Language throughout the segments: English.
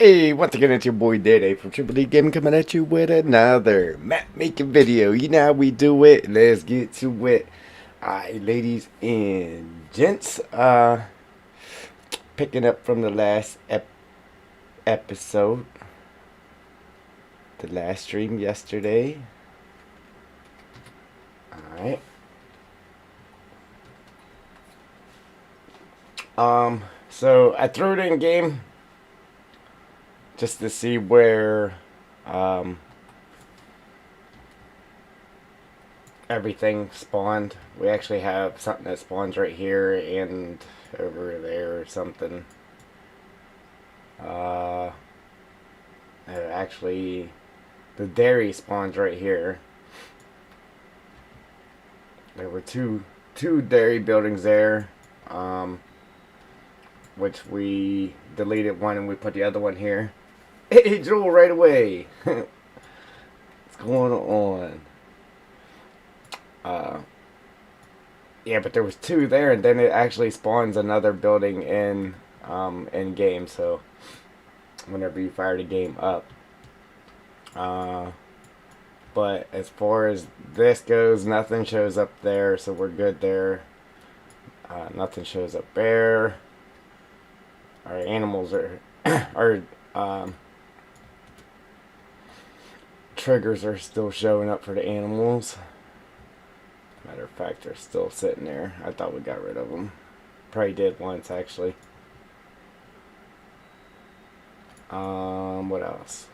Hey, once again, it's your boy Dede from Triple D Gaming coming at you with another map making video. You know how we do it. Let's get to it. Alright, ladies and gents. Picking up from the last episode, the last stream yesterday. Alright. So I threw it in game just to see where everything spawned. We actually have something that spawns right here and over there or something. Actually, the dairy spawns right here. There were two dairy buildings there, which we deleted one and we put the other one here. Hey, Joel, right away. What's going on? Yeah, but there was two there, and then it actually spawns another building in game. So whenever you fire the game up, but as far as this goes, nothing shows up there, so we're good there. Nothing shows up there. Our animals are triggers are still showing up for the animals. Matter of fact, they're still sitting there. I thought we got rid of them. Probably did once, actually. What else?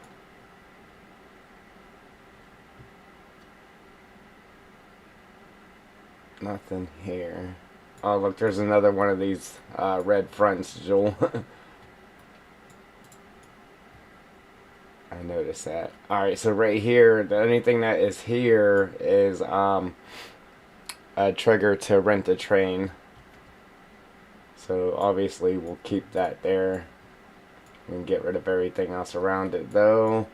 Nothing here. Oh, look, there's another one of these red fronts, Joel. I noticed that. Alright, so right here, the only thing that is here is a trigger to rent a train. So obviously we'll keep that there. We can get rid of everything else around it though.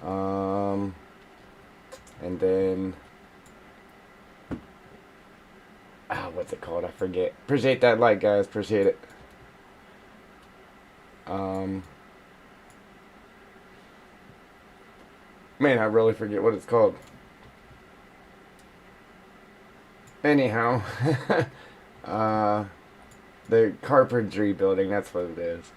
And then what's it called? I forget. Appreciate that like, guys. Appreciate it. Man, I really forget what it's called. Anyhow, the carpentry building, that's what it is.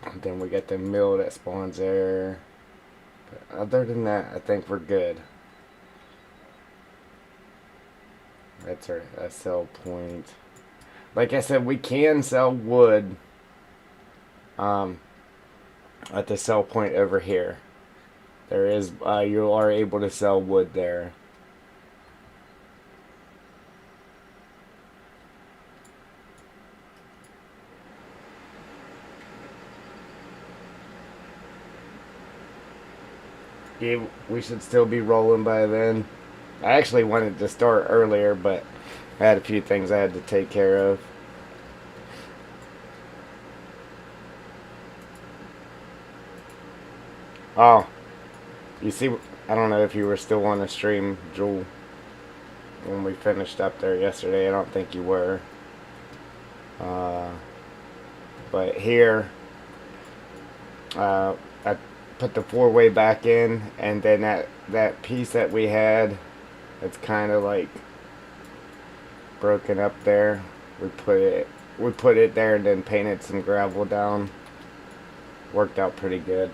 And then we got the mill that spawns there. But other than that, I think we're good. That's our sell point. Like I said, we can sell wood at the sell point over here. There is, you are able to sell wood there. Yeah, we should still be rolling by then. I actually wanted to start earlier, but I had a few things I had to take care of. Oh, you see, I don't know if you were still on the stream, Jewel, when we finished up there yesterday. I don't think you were. But here, I put the four-way back in, and then that piece that we had, it's kind of like broken up there. We put it there and then painted some gravel down. Worked out pretty good.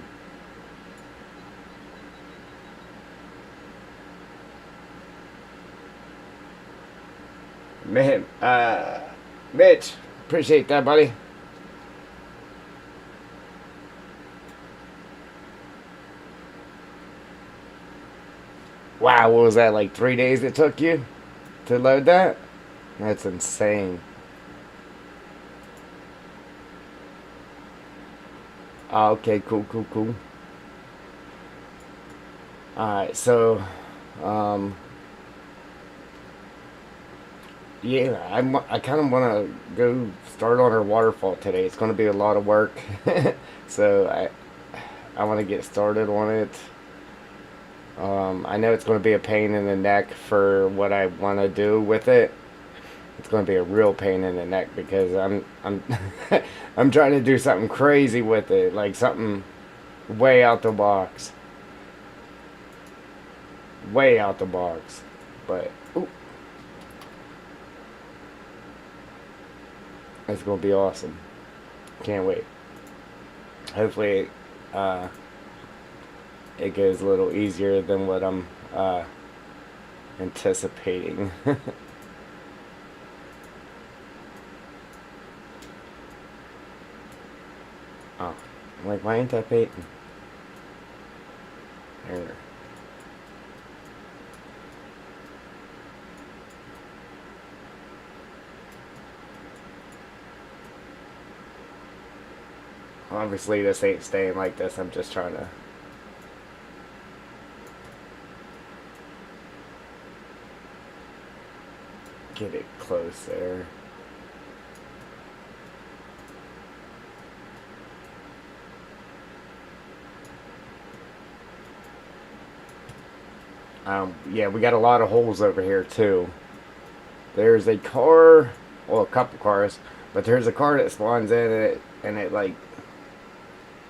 Man, Mitch, appreciate that, buddy. Wow, what was that, like 3 days it took you to load that? That's insane. Oh, okay, cool. Alright, so, um, yeah, I kind of want to go start on our waterfall today. It's going to be a lot of work. So, I want to get started on it. I know it's going to be a pain in the neck for what I want to do with it. It's going to be a real pain in the neck because I'm I'm trying to do something crazy with it, like something way out the box, way out the box. But ooh, it's going to be awesome. Can't wait. Hopefully, uh, it goes a little easier than what I'm anticipating. Oh, I'm like, why ain't that baiting? There. Obviously, this ain't staying like this. I'm just trying to get it close there. Yeah, we got a lot of holes over here too. There's a car, well, a couple cars, but there's a car that spawns in it, and it like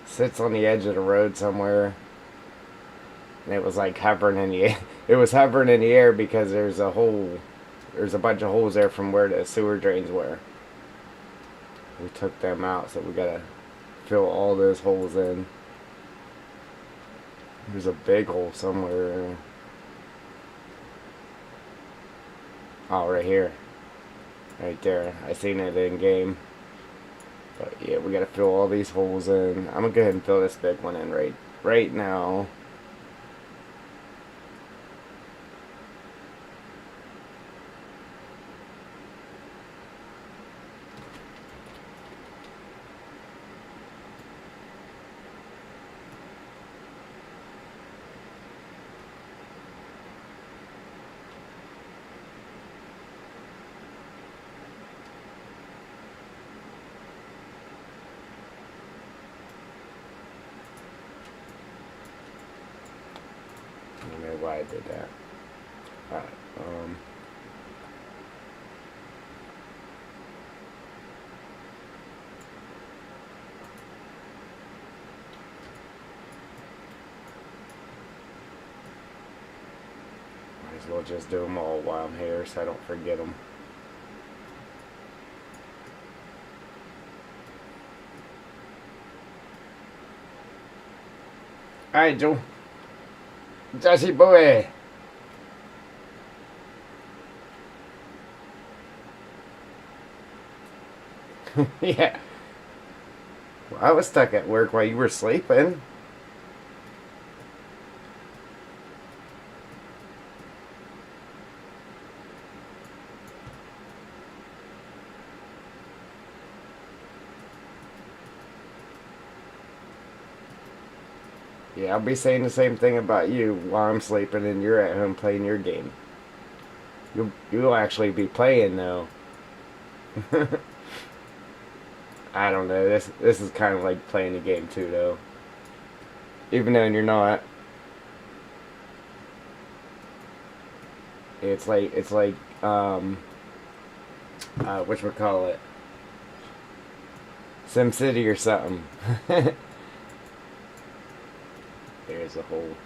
sits on the edge of the road somewhere, and it was like hovering in the air. It was hovering in the air because there's a hole, there's a bunch of holes there from where the sewer drains were. We took them out, so we gotta fill all those holes in. There's a big hole somewhere. Oh, right here. Right there. I seen it in game. But yeah, we gotta fill all these holes in. I'm gonna go ahead and fill this big one in right now. I don't know why I did that. Alright, might as well just do them all while I'm here so I don't forget them. Alright, Joe. Jesse boy. Yeah. Well, I was stuck at work while you were sleeping. Yeah, I'll be saying the same thing about you while I'm sleeping and you're at home playing your game. You'll actually be playing though. I don't know. This is kind of like playing a game too though. Even though you're not. It's like whatchamacallit, Sim City or something. There's a hole.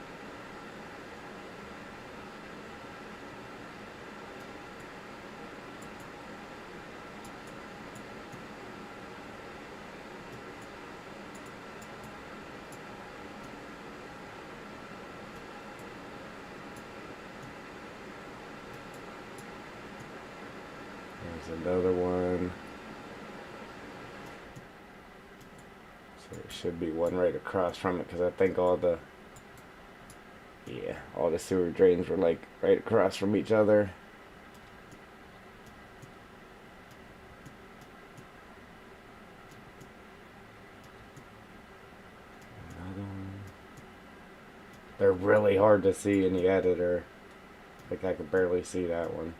There's another one. So there should be one right across from it because I think all the sewer drains were like right across from each other. Another one. They're really hard to see in the editor. Like I could barely see that one.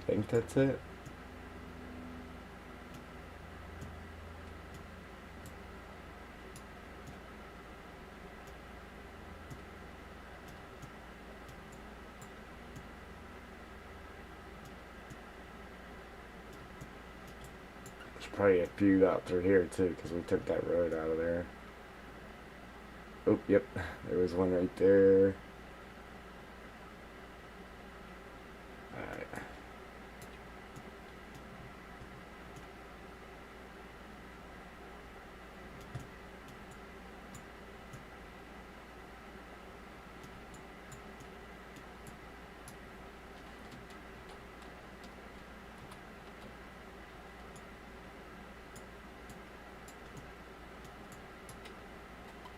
think that's it. There's probably a few out through here too, because we took that road out of there. Oh, yep, there was one right there. Alright.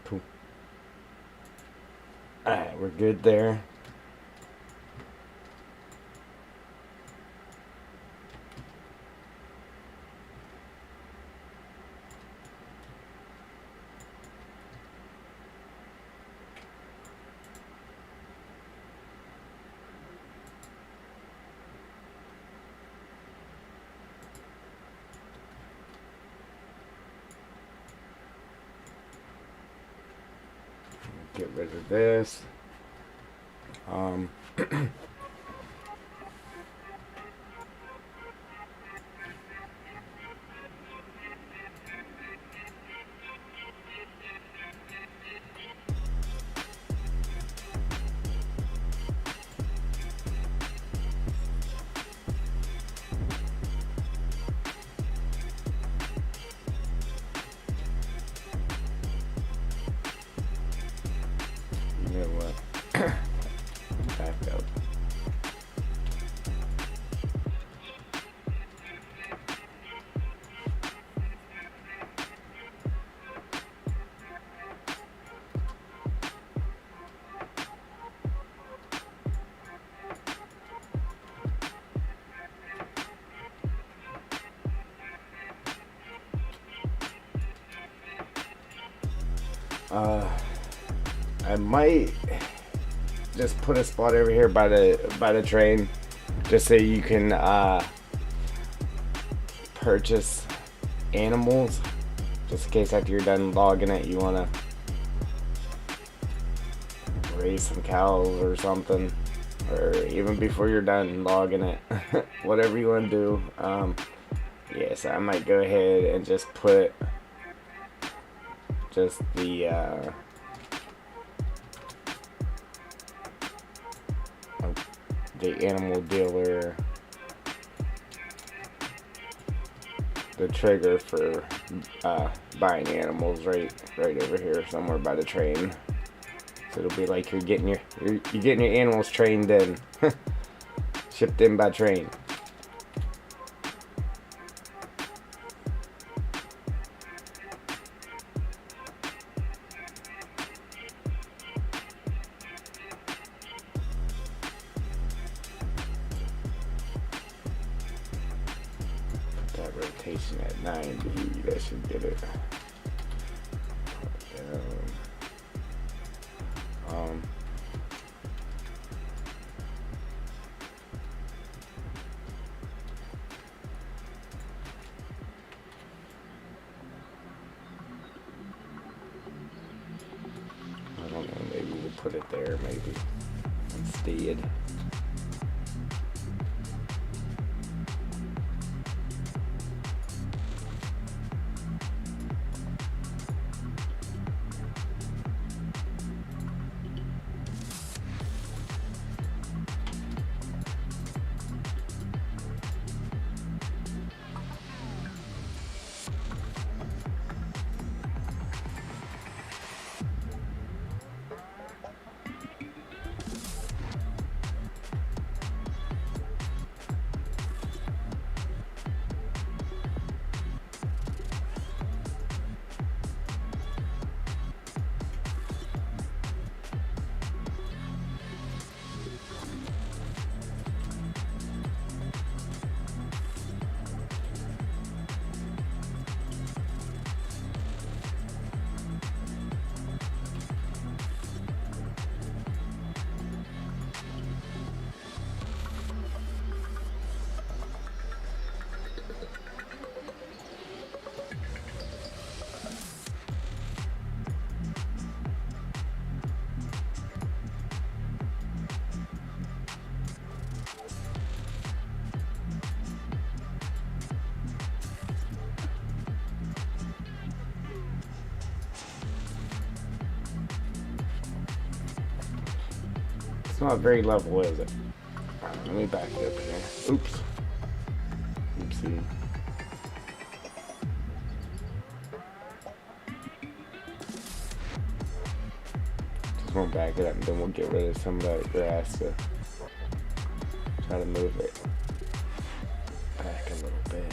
Cool. Alright, we're good there. Get rid of this. You know what? Back up. I might just put a spot over here by the train, just so you can purchase animals, just in case after you're done logging it you want to raise some cows or something, or even before you're done logging it. Whatever you want to do. Yeah, so I might go ahead and just put just the animal dealer, the trigger for buying animals right over here somewhere by the train. So it'll be like you're getting your animals trained in, shipped in by train. That rotation at 90, that should get it. I don't know, maybe we'll put it there, maybe instead. It's not very level, is it? Alright, let me back it up here. Oops. Oopsie. Just gonna back it up and then we'll get rid of some of that grass to try to move it back a little bit.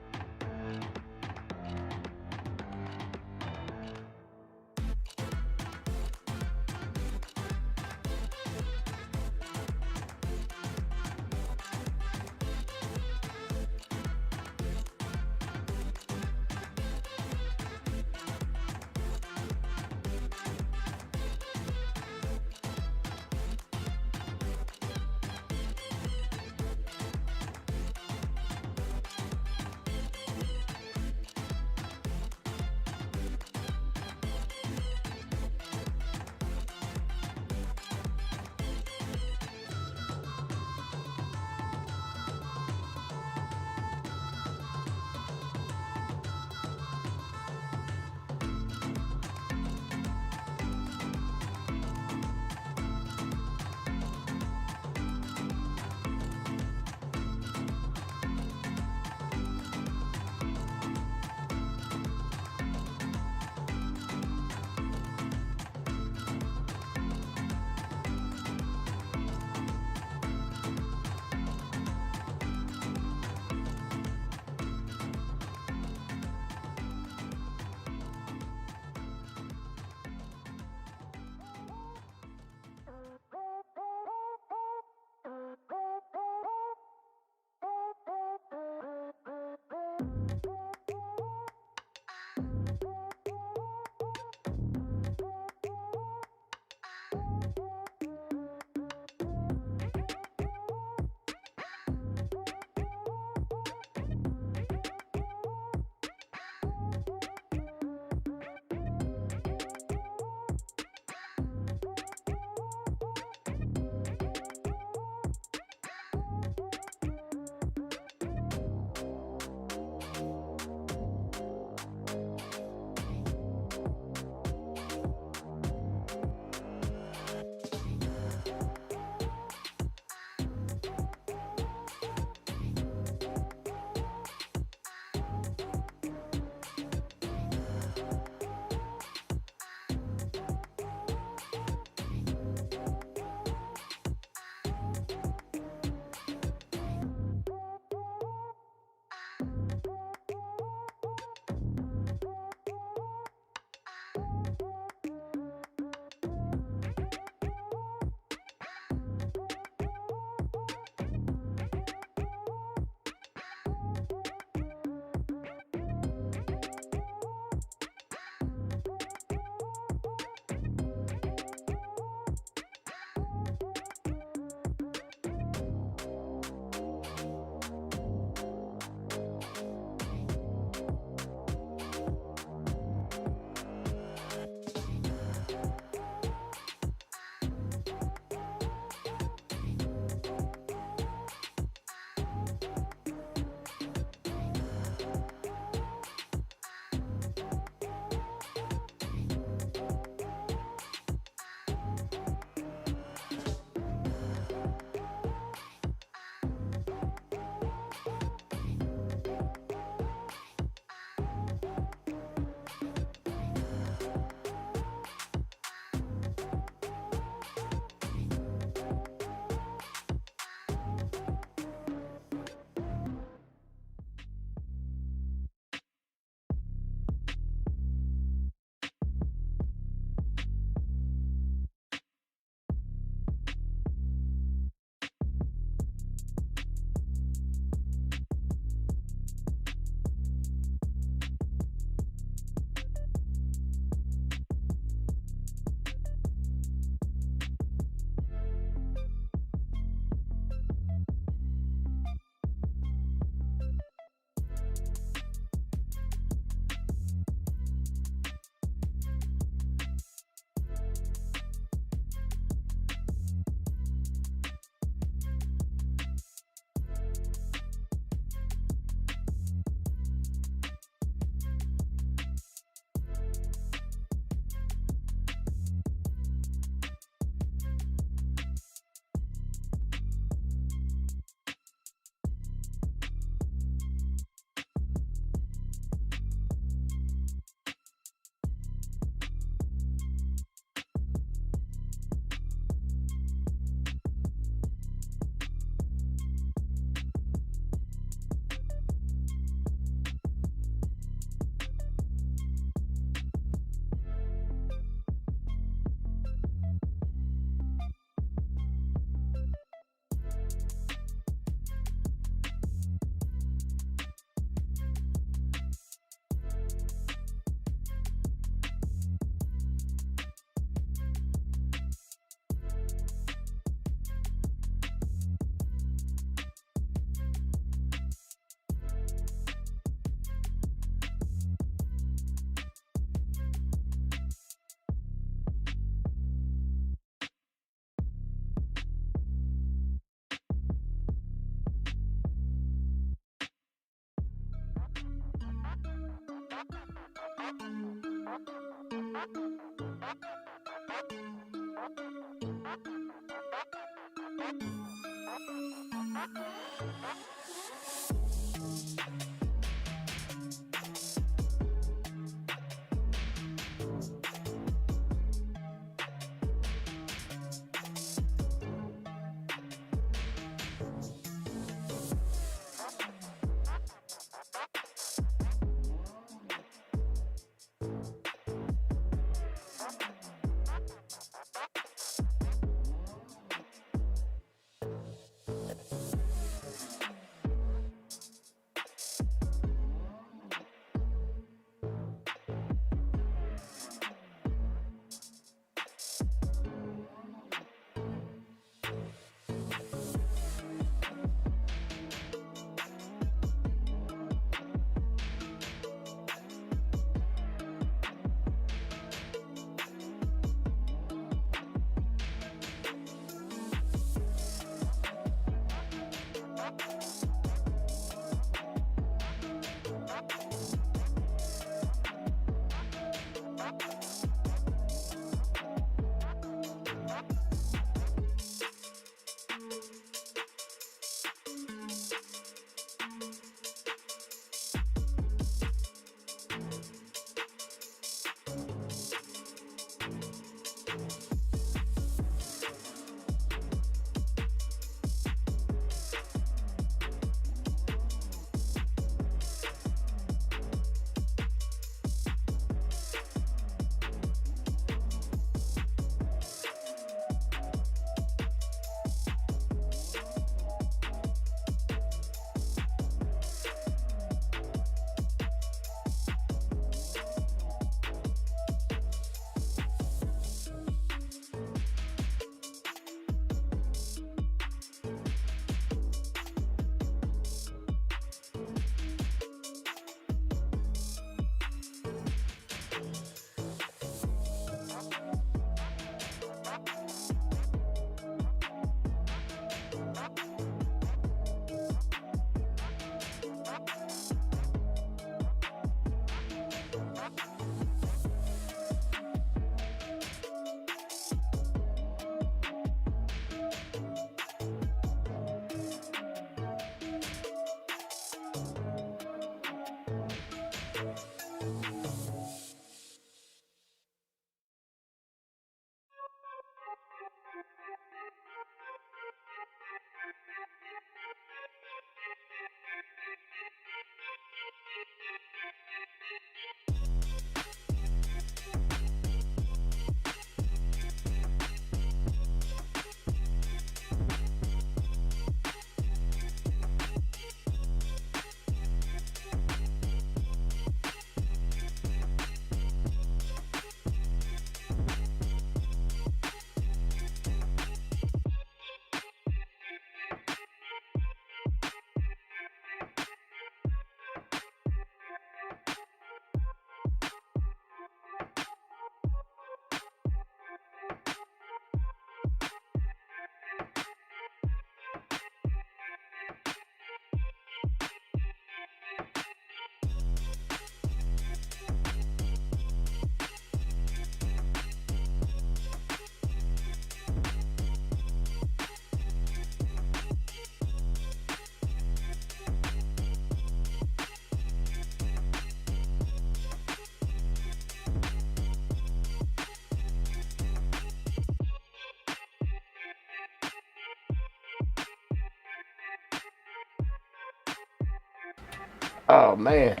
Oh man,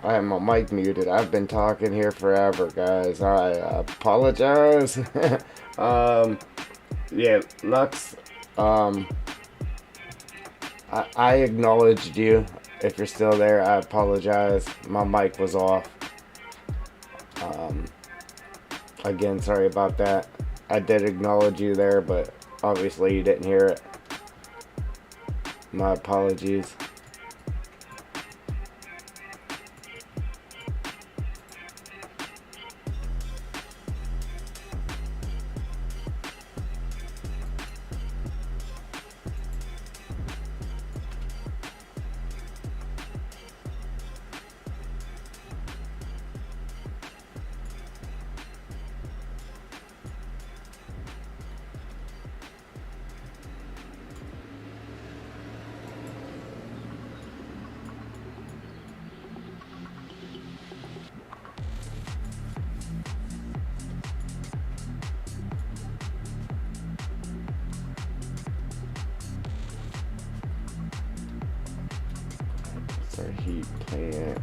I have my mic muted. I've been talking here forever, guys. I apologize. um, yeah, Lux. Um, I acknowledged you. If you're still there, I apologize. My mic was off. Um, Again, sorry about that. I did acknowledge you there, but obviously you didn't hear it. My apologies. It's our heat plant.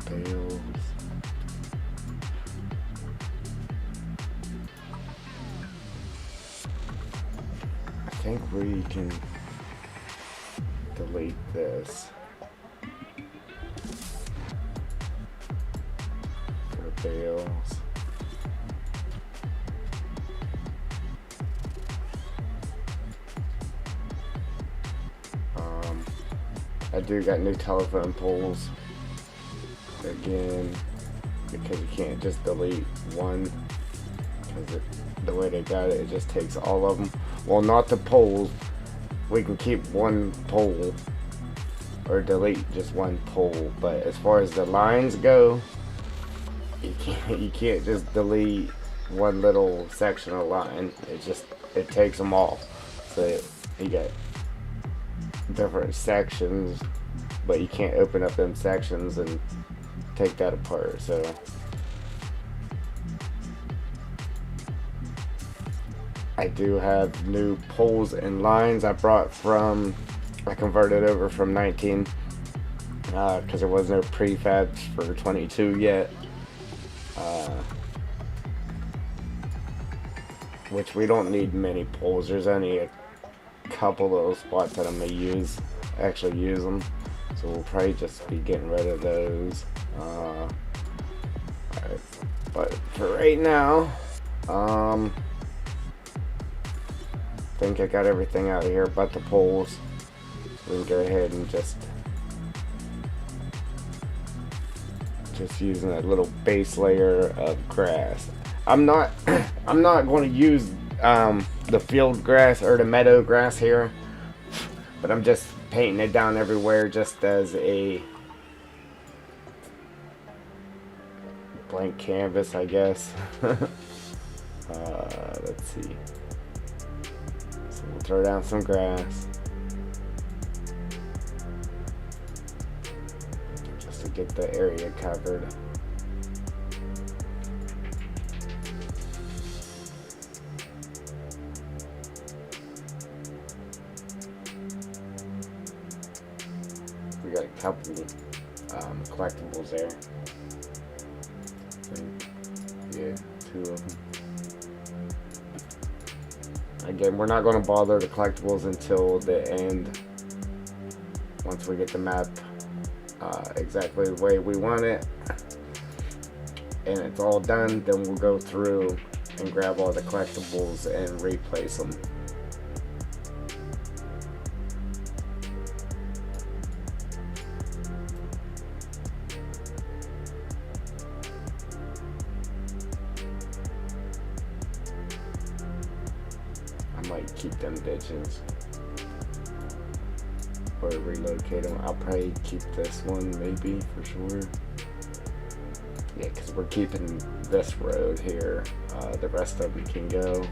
Bales. I think we can delete this for bales. I do got new telephone poles again, because you can't just delete one, because the way they got it, it just takes all of them. Well, not the poles. We can keep one pole or delete just one pole, but as far as the lines go, you can't just delete one little section of line. It takes them all. So you got different sections, but you can't open up them sections and take that apart. So I do have new poles and lines I converted over from 19, because there was no prefabs for 22 yet, which we don't need many poles. There's only a couple little spots that I'm gonna actually use them, so we'll probably just be getting rid of those. Alright. But for right now, I think I got everything out of here but the poles. We can go ahead and just using a little base layer of grass. I'm not going to use the field grass or the meadow grass here, but I'm just painting it down everywhere just as a blank canvas, I guess. Let's see. So we'll throw down some grass just to get the area covered. We got a couple collectibles there. Yeah, 2 of them. Again, we're not going to bother the collectibles until the end. Once we get the map exactly the way we want it and it's all done, then we'll go through and grab all the collectibles and replace them. I might keep them ditches or relocate them. I'll probably keep this one maybe for sure. Yeah, because we're keeping this road here. The rest of them can go.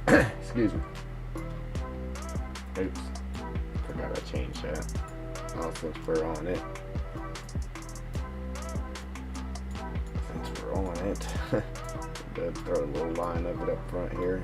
Excuse me. Oops. Forgot I changed that. Well, since we're on it. Since we're on it. Throw a little line of it up front here.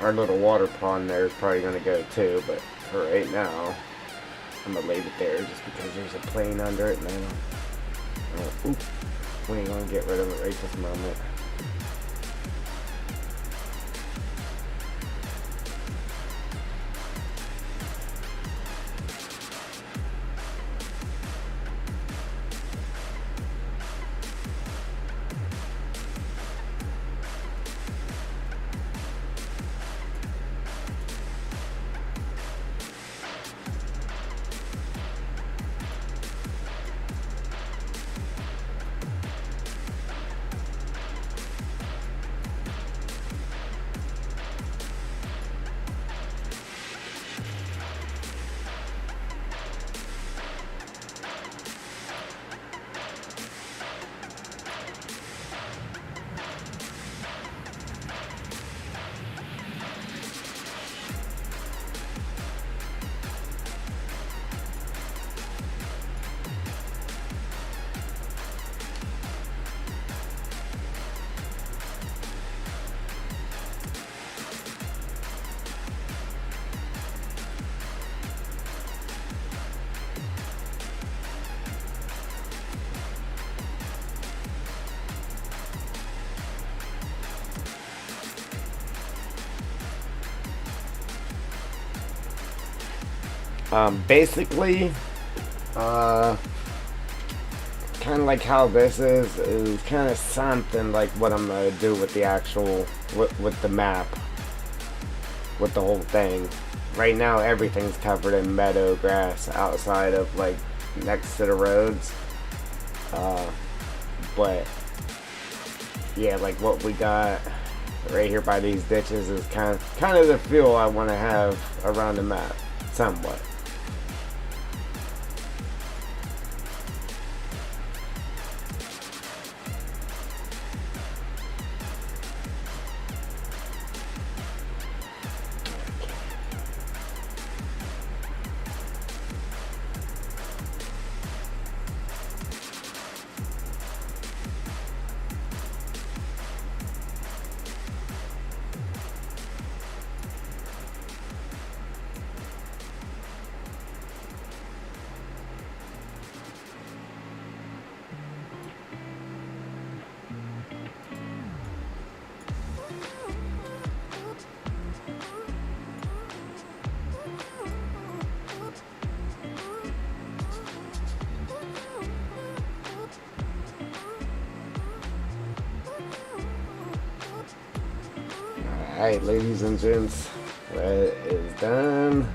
Our little water pond there is probably going to go too, but for right now, I'm going to leave it there just because there's a plane under it now. We ain't going to get rid of it right this moment. Basically, kind of like how this is kind of something like what I'm gonna do with the actual with the map, with the whole thing. Right now, everything's covered in meadow grass outside of like next to the roads. But yeah, like what we got right here by these ditches is kind of the feel I want to have around the map, somewhat. Alright, ladies and gents, that is done.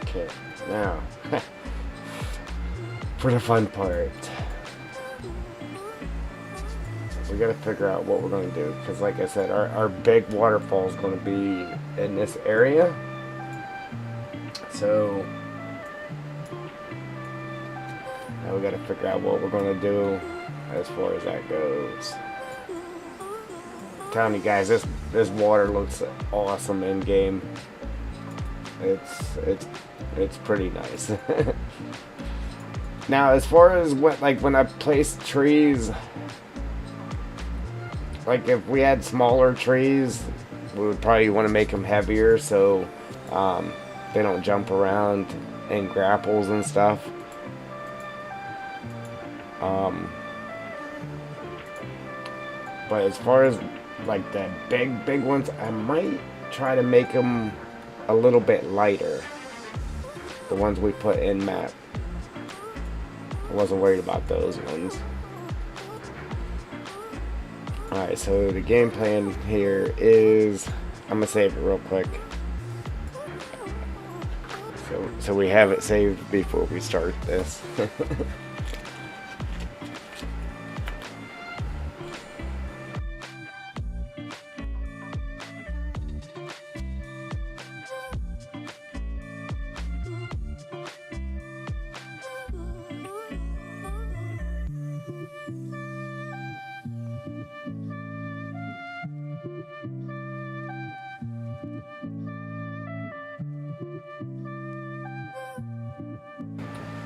Okay, now for the fun part. We gotta figure out what we're gonna do, because like I said, our big waterfall is gonna be in this area. So now we gotta figure out what we're gonna do as far as that goes. I'm telling you guys, this water looks awesome in game. It's pretty nice. Now, as far as what, like when I place trees, like if we had smaller trees, we would probably want to make them heavier so they don't jump around in grapples and stuff. But as far as like the big ones, I might try to make them a little bit lighter. The ones we put in map. I wasn't worried about those ones. Alright, so the game plan here is, I'm gonna save it real quick. So we have it saved before we start this.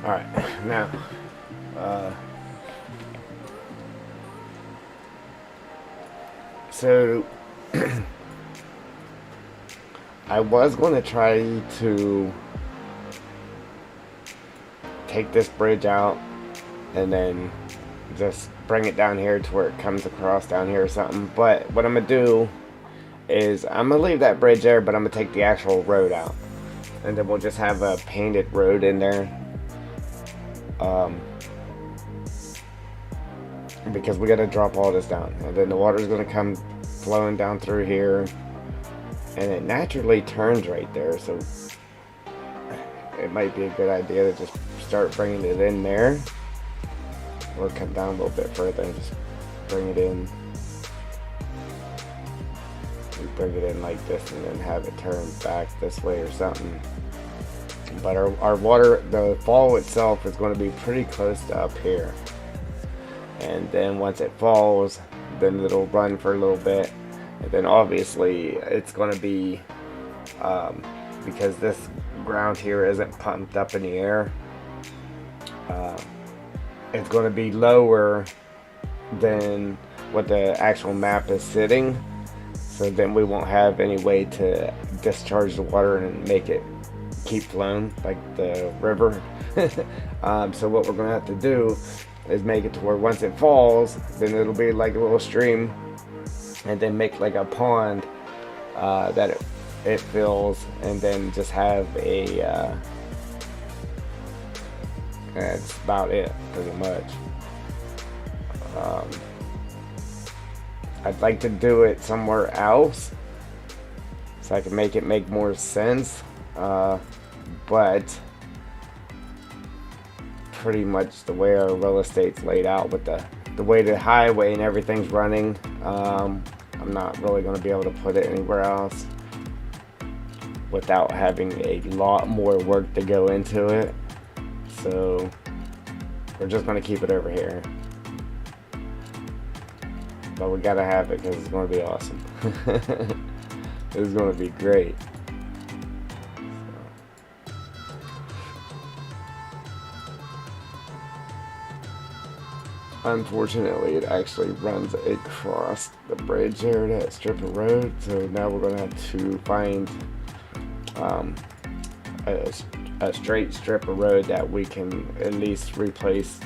Alright, now, so I was going to try to take this bridge out and then just bring it down here to where it comes across down here or something, but what I'm going to do is I'm going to leave that bridge there, but I'm going to take the actual road out, and then we'll just have a painted road in there. Because we got to drop all this down, and then the water's going to come flowing down through here, and it naturally turns right there, so it might be a good idea to just start bringing it in there, or come down a little bit further and just bring it in. We bring it in like this and then have it turn back this way or something. But our water, the fall itself is going to be pretty close to up here. And then once it falls, then it'll run for a little bit. And then obviously it's going to be, because this ground here isn't pumped up in the air, it's going to be lower than what the actual map is sitting. So then we won't have any way to discharge the water and make it keep flowing like the river. So what we're gonna have to do is make it to where once it falls, then it'll be like a little stream, and then make like a pond that it fills, and then just have a that's about it pretty much. I'd like to do it somewhere else so I can make it make more sense. But pretty much the way our real estate's laid out with the way the highway and everything's running, I'm not really going to be able to put it anywhere else without having a lot more work to go into it. So we're just going to keep it over here. But we got to have it because it's going to be awesome. It's going to be great. Unfortunately, it actually runs across the bridge there, that strip of road. So now we're going to have to find a straight strip of road that we can at least replace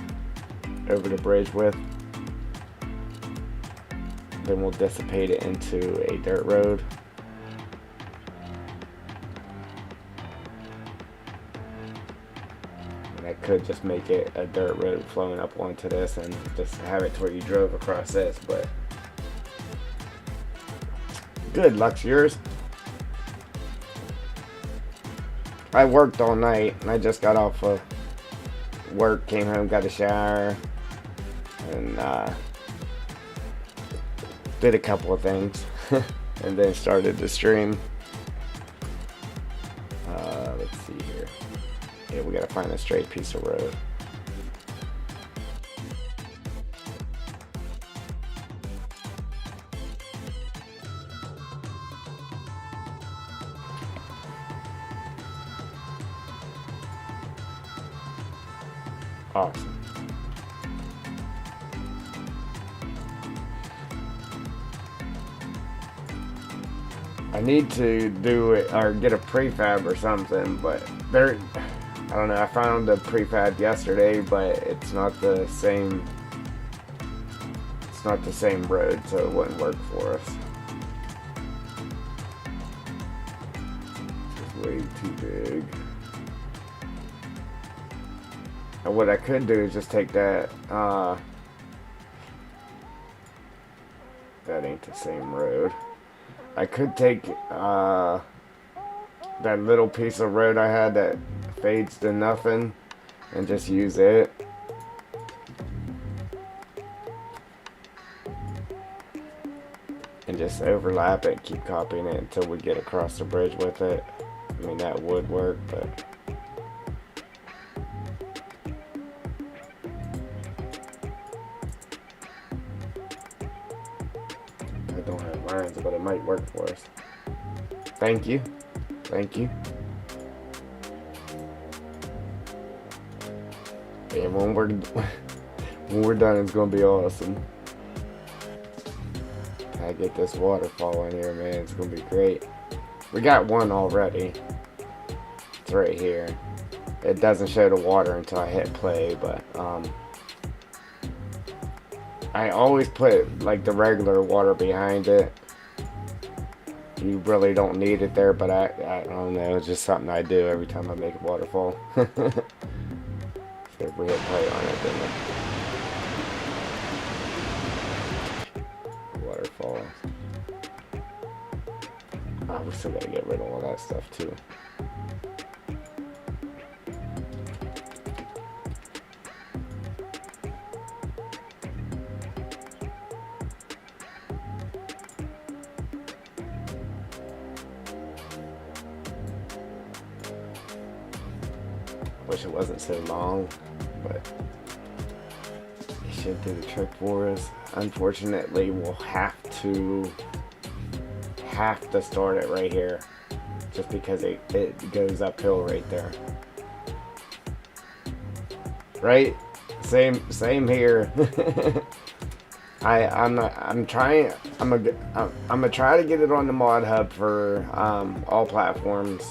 over the bridge with. Then we'll dissipate it into a dirt road. I could just make it a dirt road flowing up onto this and just have it to where you drove across this, but good luck's yours. I worked all night, and I just got off of work, came home, got a shower, and did a couple of things, and then started the stream. Let's see here. Yeah, we gotta find a straight piece of road. Awesome. I need to do it or get a prefab or something, but there, I don't know. I found a prefab yesterday, but it's not the same. It's not the same road, so it wouldn't work for us. It's way too big. And what I could do is just take that. That ain't the same road. I could take that little piece of road I had that fades to nothing and just use it. And just overlap it, keep copying it until we get across the bridge with it. I mean, that would work, but I don't have lines, but it might work for us. Thank you. Thank you. And when we're done, it's gonna be awesome. I get this waterfall in here, man. It's gonna be great. We got one already. It's right here. It doesn't show the water until I hit play, but I always put like the regular water behind it. You really don't need it there, but I don't know. It's just something I do every time I make a waterfall. So if we hit play on it, then waterfall. Oh, we still gotta get rid of all that stuff too. Wish it wasn't so long, but it should do the trick for us. Unfortunately, we'll have to start it right here, just because it goes uphill right there. Right? Same here. I'm gonna try to get it on the mod hub for all platforms.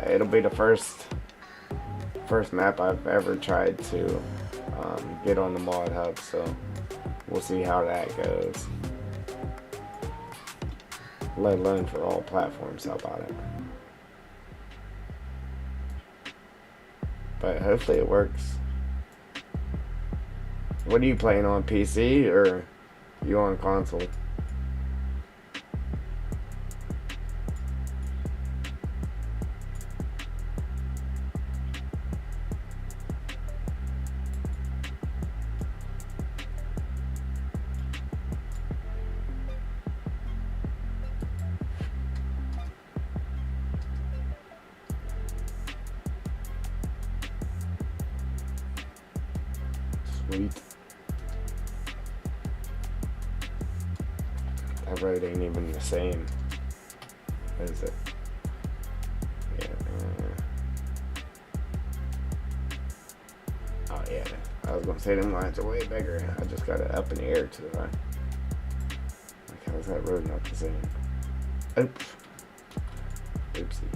It'll be the first map I've ever tried to get on the mod hub, so we'll see how that goes. Let alone for all platforms, how about it? But hopefully it works. What are you playing on, PC or you on console? Sweet. That road ain't even the same, is it? Yeah. Oh yeah. I was gonna say them lines are way bigger. I just got it up in the air too high. Like, how's that road not the same? Oops. Oopsie.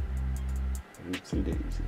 Oopsie daisy.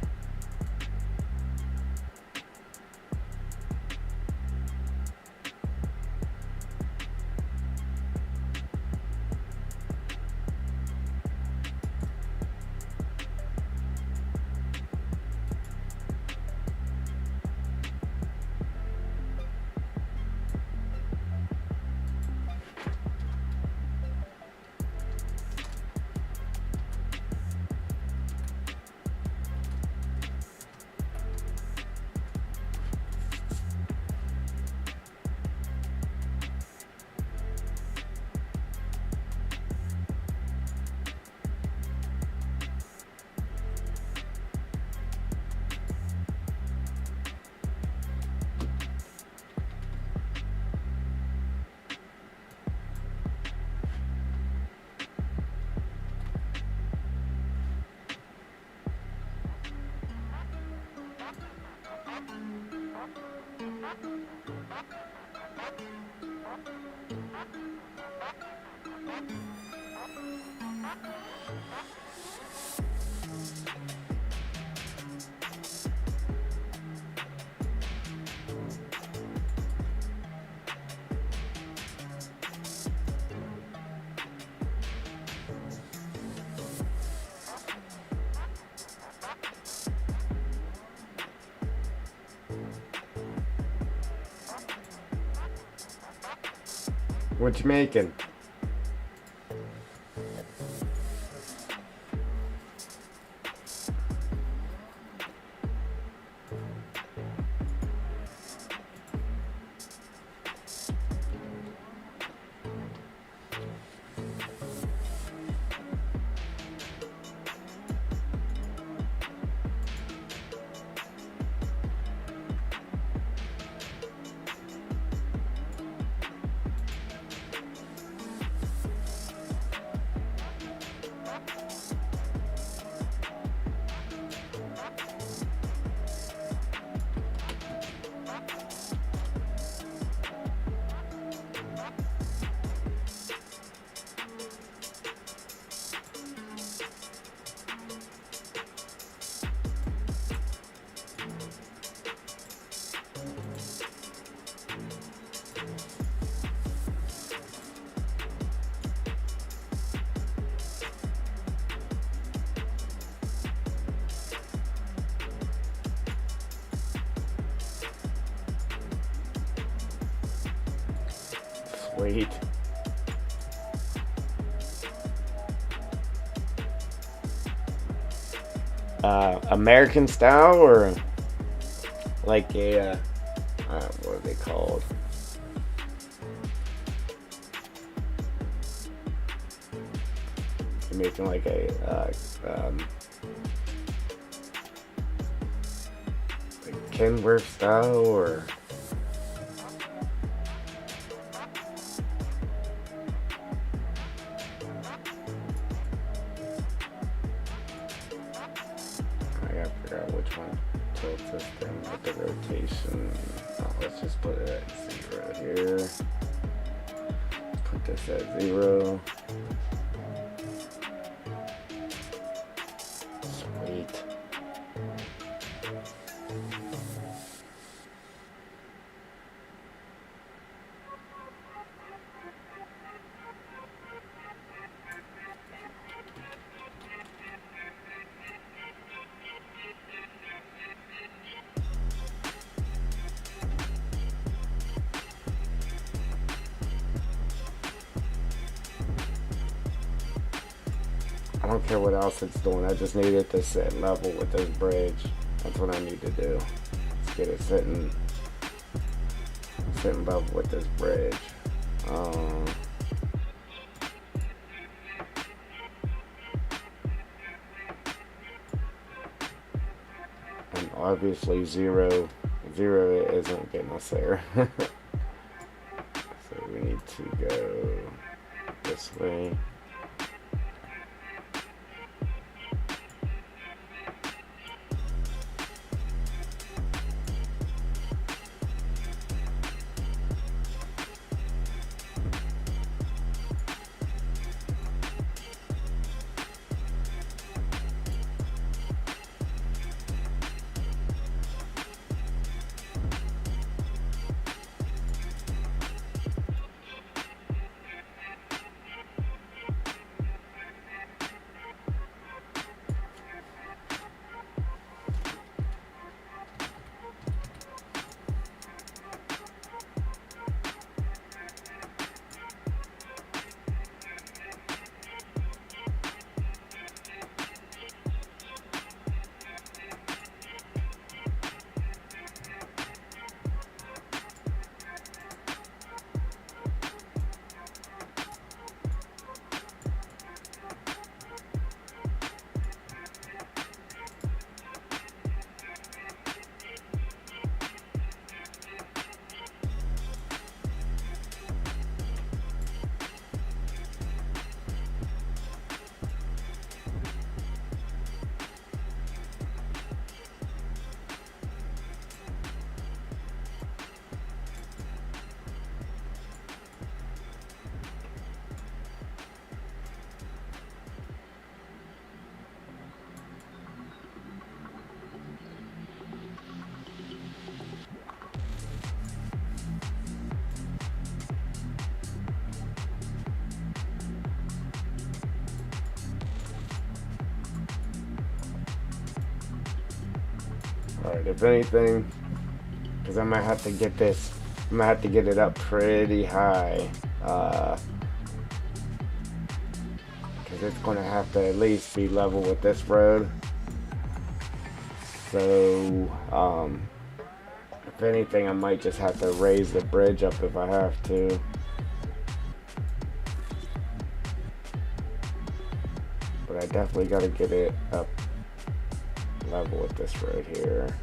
What you making? Sweet. American style or like a what are they called? You're making like a like Kenworth style or I forgot which one tilts this thing with the rotation. Oh, let's just put it at 0 here. Put this at 0. Sweet. I don't care what else it's doing. I just need it to sit level with this bridge. That's what I need to do. Let's get it sitting level with this bridge. And obviously zero isn't getting us there. So we need to go this way. Alright, if anything, because I might have to get this, I might have to get it up pretty high. Because it's going to have to at least be level with this road. So, if anything, I might just have to raise the bridge up if I have to. But I definitely got to get it up level with this road here.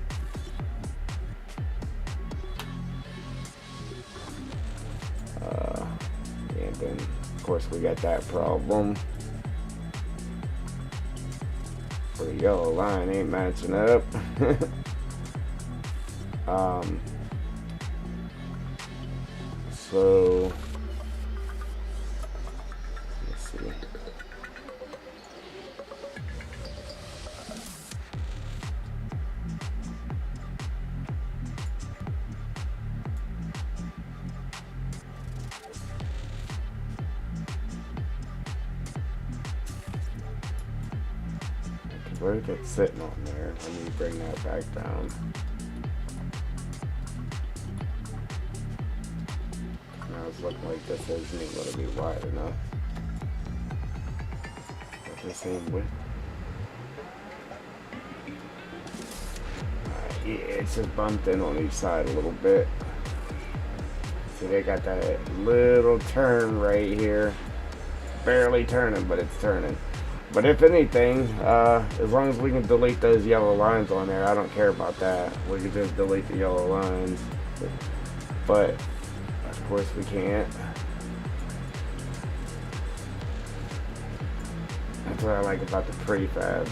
And then, of course, we got that problem. The yellow line ain't matching up. So let's see. Where is it sitting on there? Let me bring that back down. Now it's looking like this isn't even going to be wide enough. At the same width. Yeah, it's just bumped in on each side a little bit. See, they got that little turn right here. Barely turning, but it's turning. But if anything, as long as we can delete those yellow lines on there, I don't care about that. We can just delete the yellow lines. But of course we can't. That's what I like about the prefabs.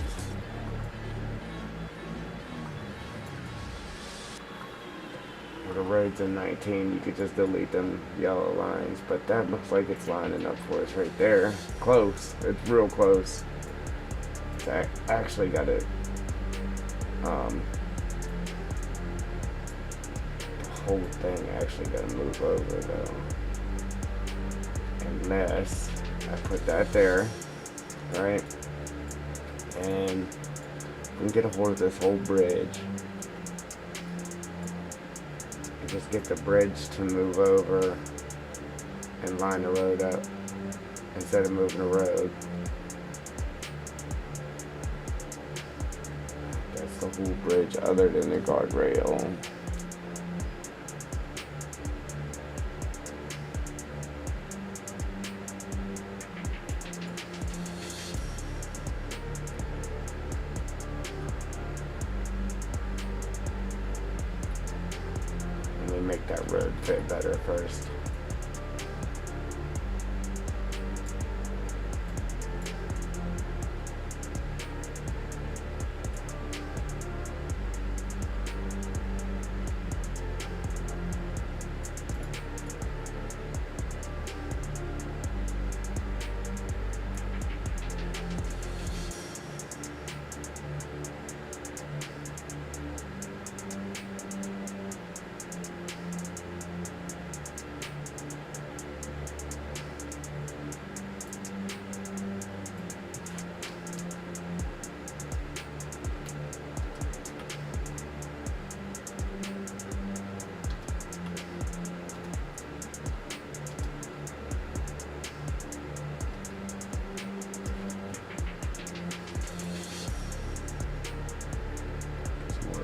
With the roads in 19, you could just delete them yellow lines, but that looks like it's lining up for us right there. Close. It's real close. I actually got it. The whole thing actually got to move over though. Unless I put that there, right? And we can get a hold of this whole bridge. Just get the bridge to move over and line the road up instead of moving the road. That's the whole bridge other than the guardrail. Make that road fit better first.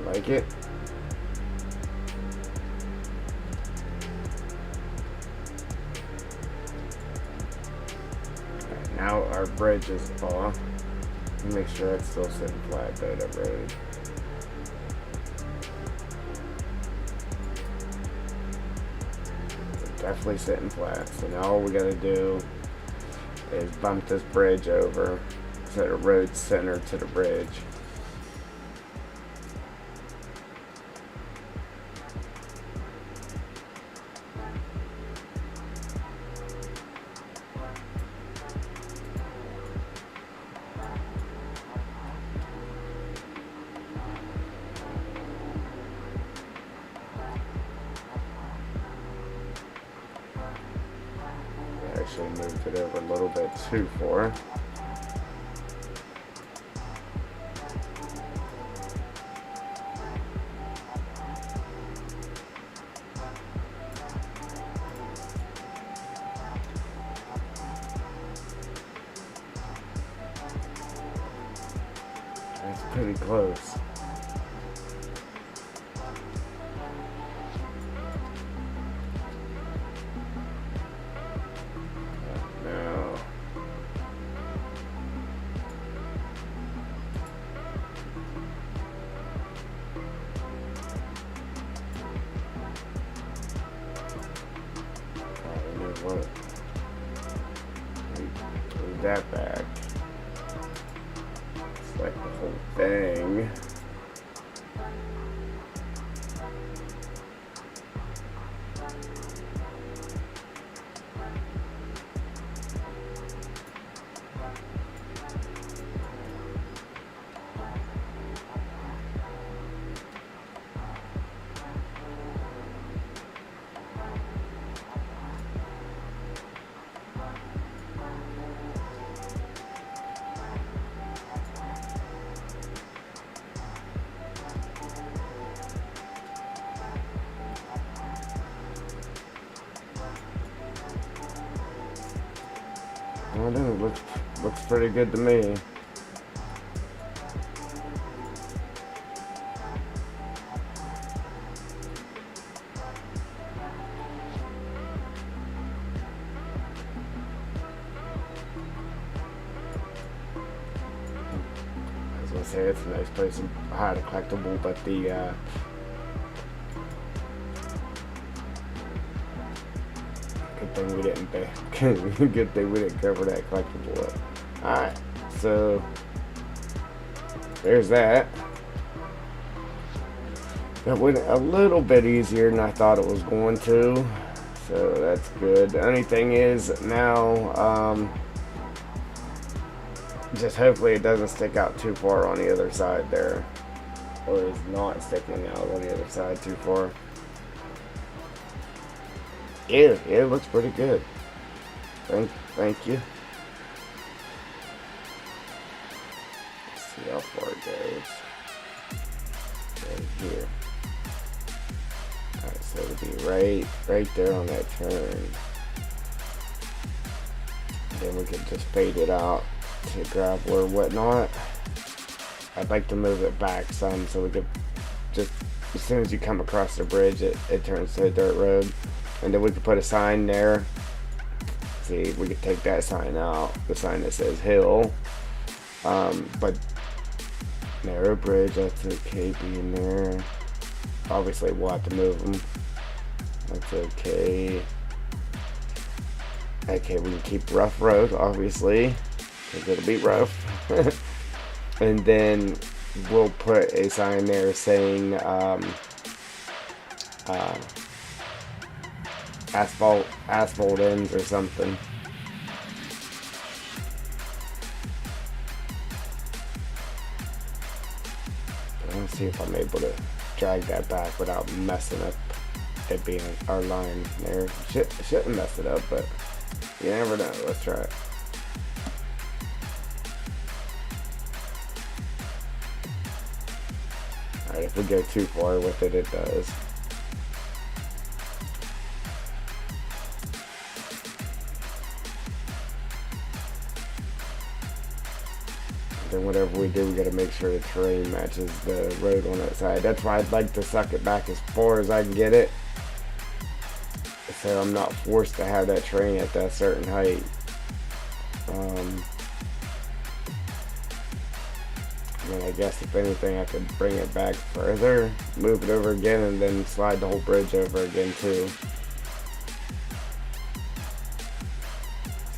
Like it. Right, now our bridge is off. Make sure it's still sitting flat though, that road. It's definitely sitting flat. So now all we gotta do is bump this bridge over so the road's centered to the bridge. Actually moved it over a little bit too far. That's pretty close. No. You know what? Move that back. Select the whole thing. I don't know, looks pretty good to me. I was gonna say it's a nice place to hide a collectible, but the good thing we didn't pay. Good thing we didn't cover that collectible up. Alright, so there's that. That went a little bit easier than I thought it was going to, so that's good. The only thing is now, just hopefully it doesn't stick out too far on the other side there, or is not sticking out on the other side too far. Yeah, it looks pretty good. Thank you. Let's see how far it goes. Right here. Alright, so it'll be right there on that turn. And then we can just fade it out to gravel or whatnot. I'd like to move it back some so we could just, as soon as you come across the bridge, it turns to a dirt road. And then we could put a sign there. See, we could take that sign out, the sign that says hill. But narrow bridge, that's okay being there. Obviously, we'll have to move them. That's okay. Okay, we can keep rough road, obviously, because it'll be rough. And then we'll put a sign there saying asphalt ends or something. Let's see if I'm able to drag that back without messing up it being our line there. Shouldn't mess it up, but you never know. Let's try it. Alright, if we go too far with it, it does. Then whatever we do, we got to make sure the terrain matches the road on that side. That's why I'd like to suck it back as far as I can get it, so I'm not forced to have that terrain at that certain height. And I guess if anything, I could bring it back further, move it over again, and then slide the whole bridge over again too.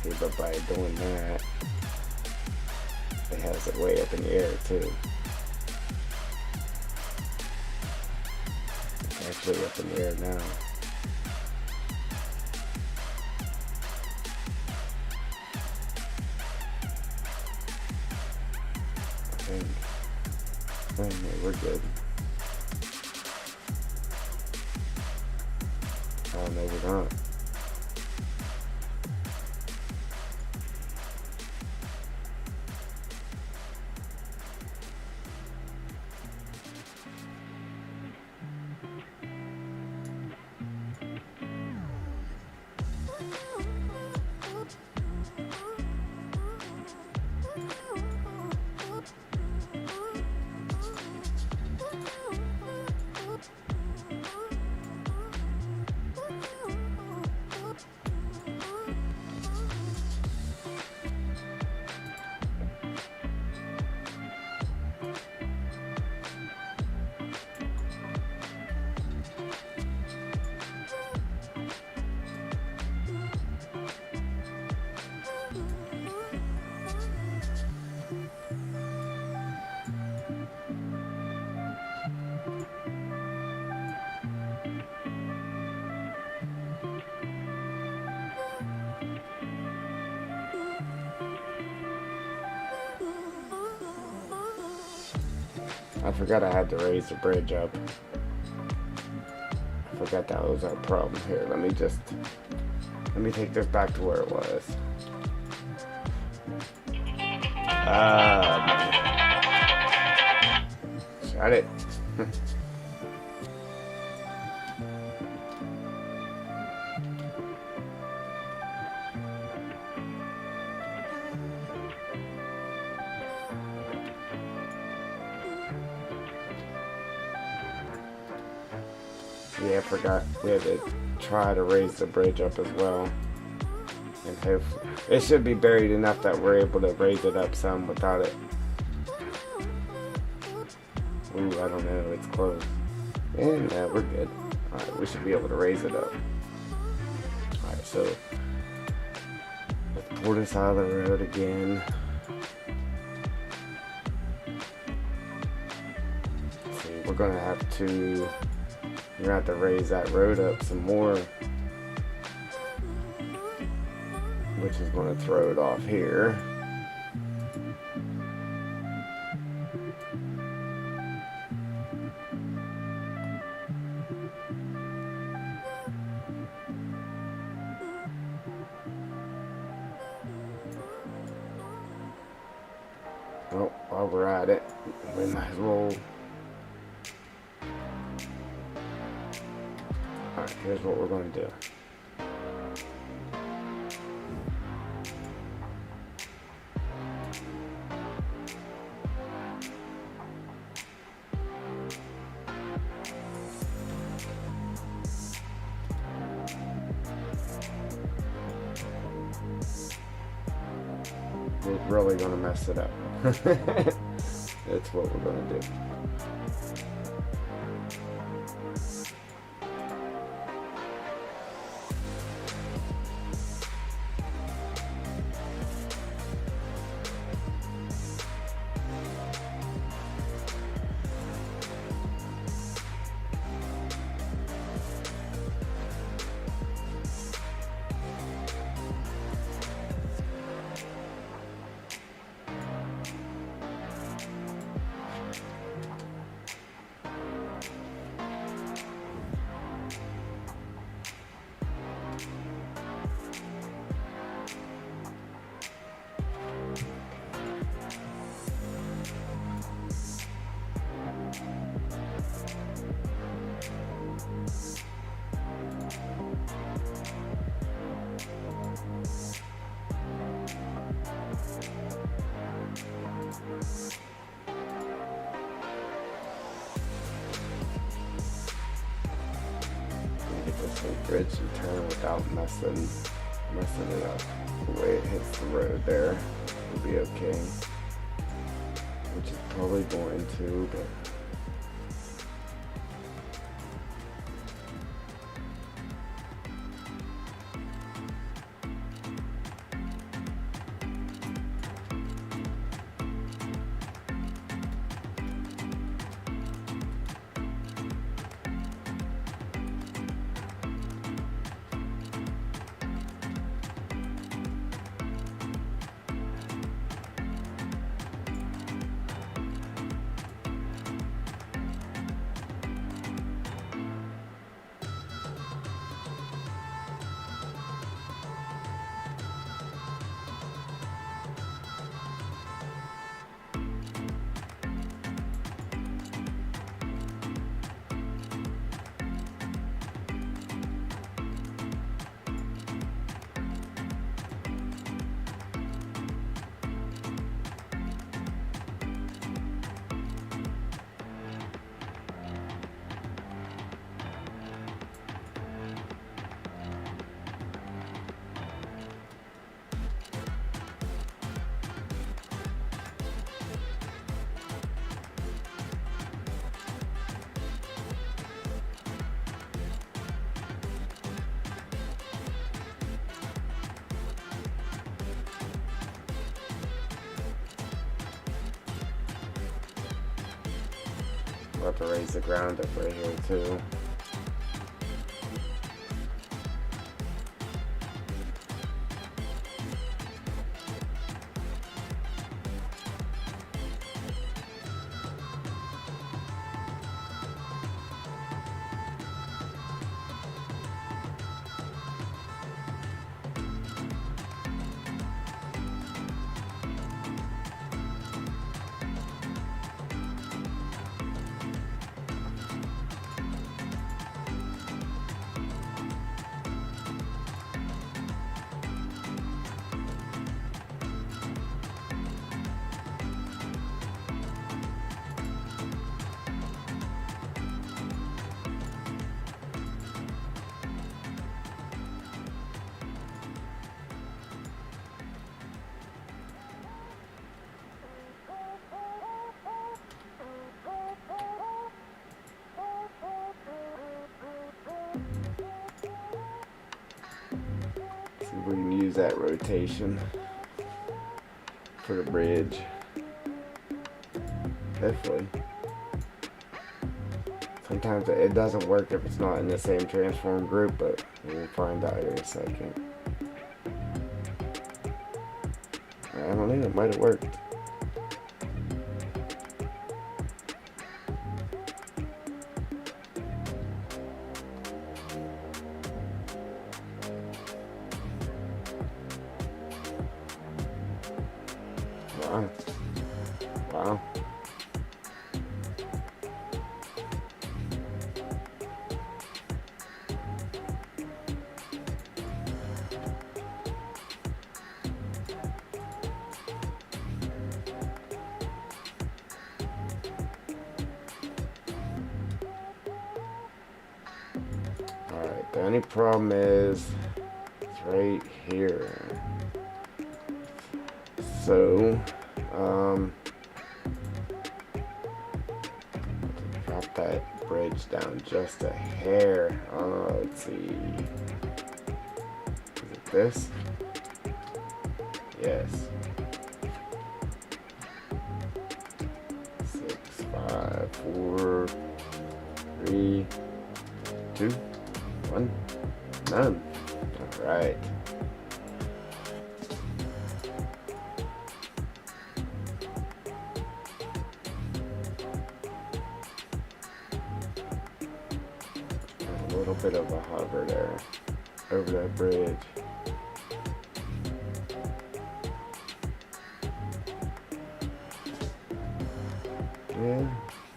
See, but by doing that, it has it way up in the air too. It's actually up in the air now. I think. Oh, no, we're good. Oh no, we're not. I forgot I had to raise the bridge up. I forgot that was our problem here. Let me take this back to where it was. Shut it. Yeah, I forgot we had to try to raise the bridge up as well. And hopefully, it should be buried enough that we're able to raise it up some without it. Ooh, I don't know, it's close. And no, we're good. Alright, we should be able to raise it up. Alright, so let's pull this out of the road again. Let's see, we're gonna have to raise that road up some more, which is going to throw it off here. Well, while we're at it, we might as well. Alright, here's what we're going to do. We're really going to mess it up. That's what we're going to do. Bridge and turn without messing it up. The way it hits the road there will be okay, which is probably going to, but we'll have to raise the ground up right here too. we can use that rotation for the bridge. Hopefully. Sometimes it doesn't work if it's not in the same transform group, but we'll find out here in a second. I don't know, it might have worked. Wow. Wow. Alright, the only problem is it's right here. So, drop that bridge down just a hair. Let's see. Is it this? Yes. 6, 5, 4, 3, 2, 1, none. Alright. A little bit of a hover there over that bridge. Yeah,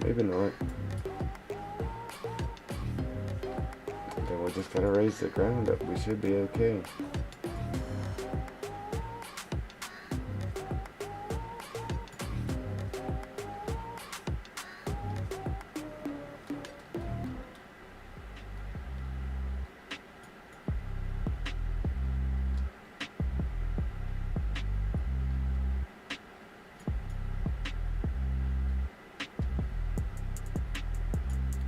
maybe not. Then we'll just gotta raise the ground up. We should be okay.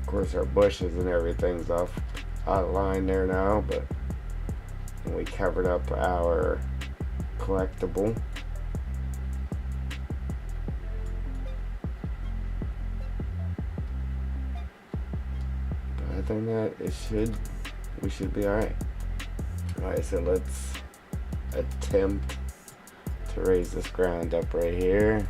Of course, our bushes and everything's out of line there now, but we covered up our collectible. But other than that, we should be alright. Alright, so let's attempt to raise this ground up right here.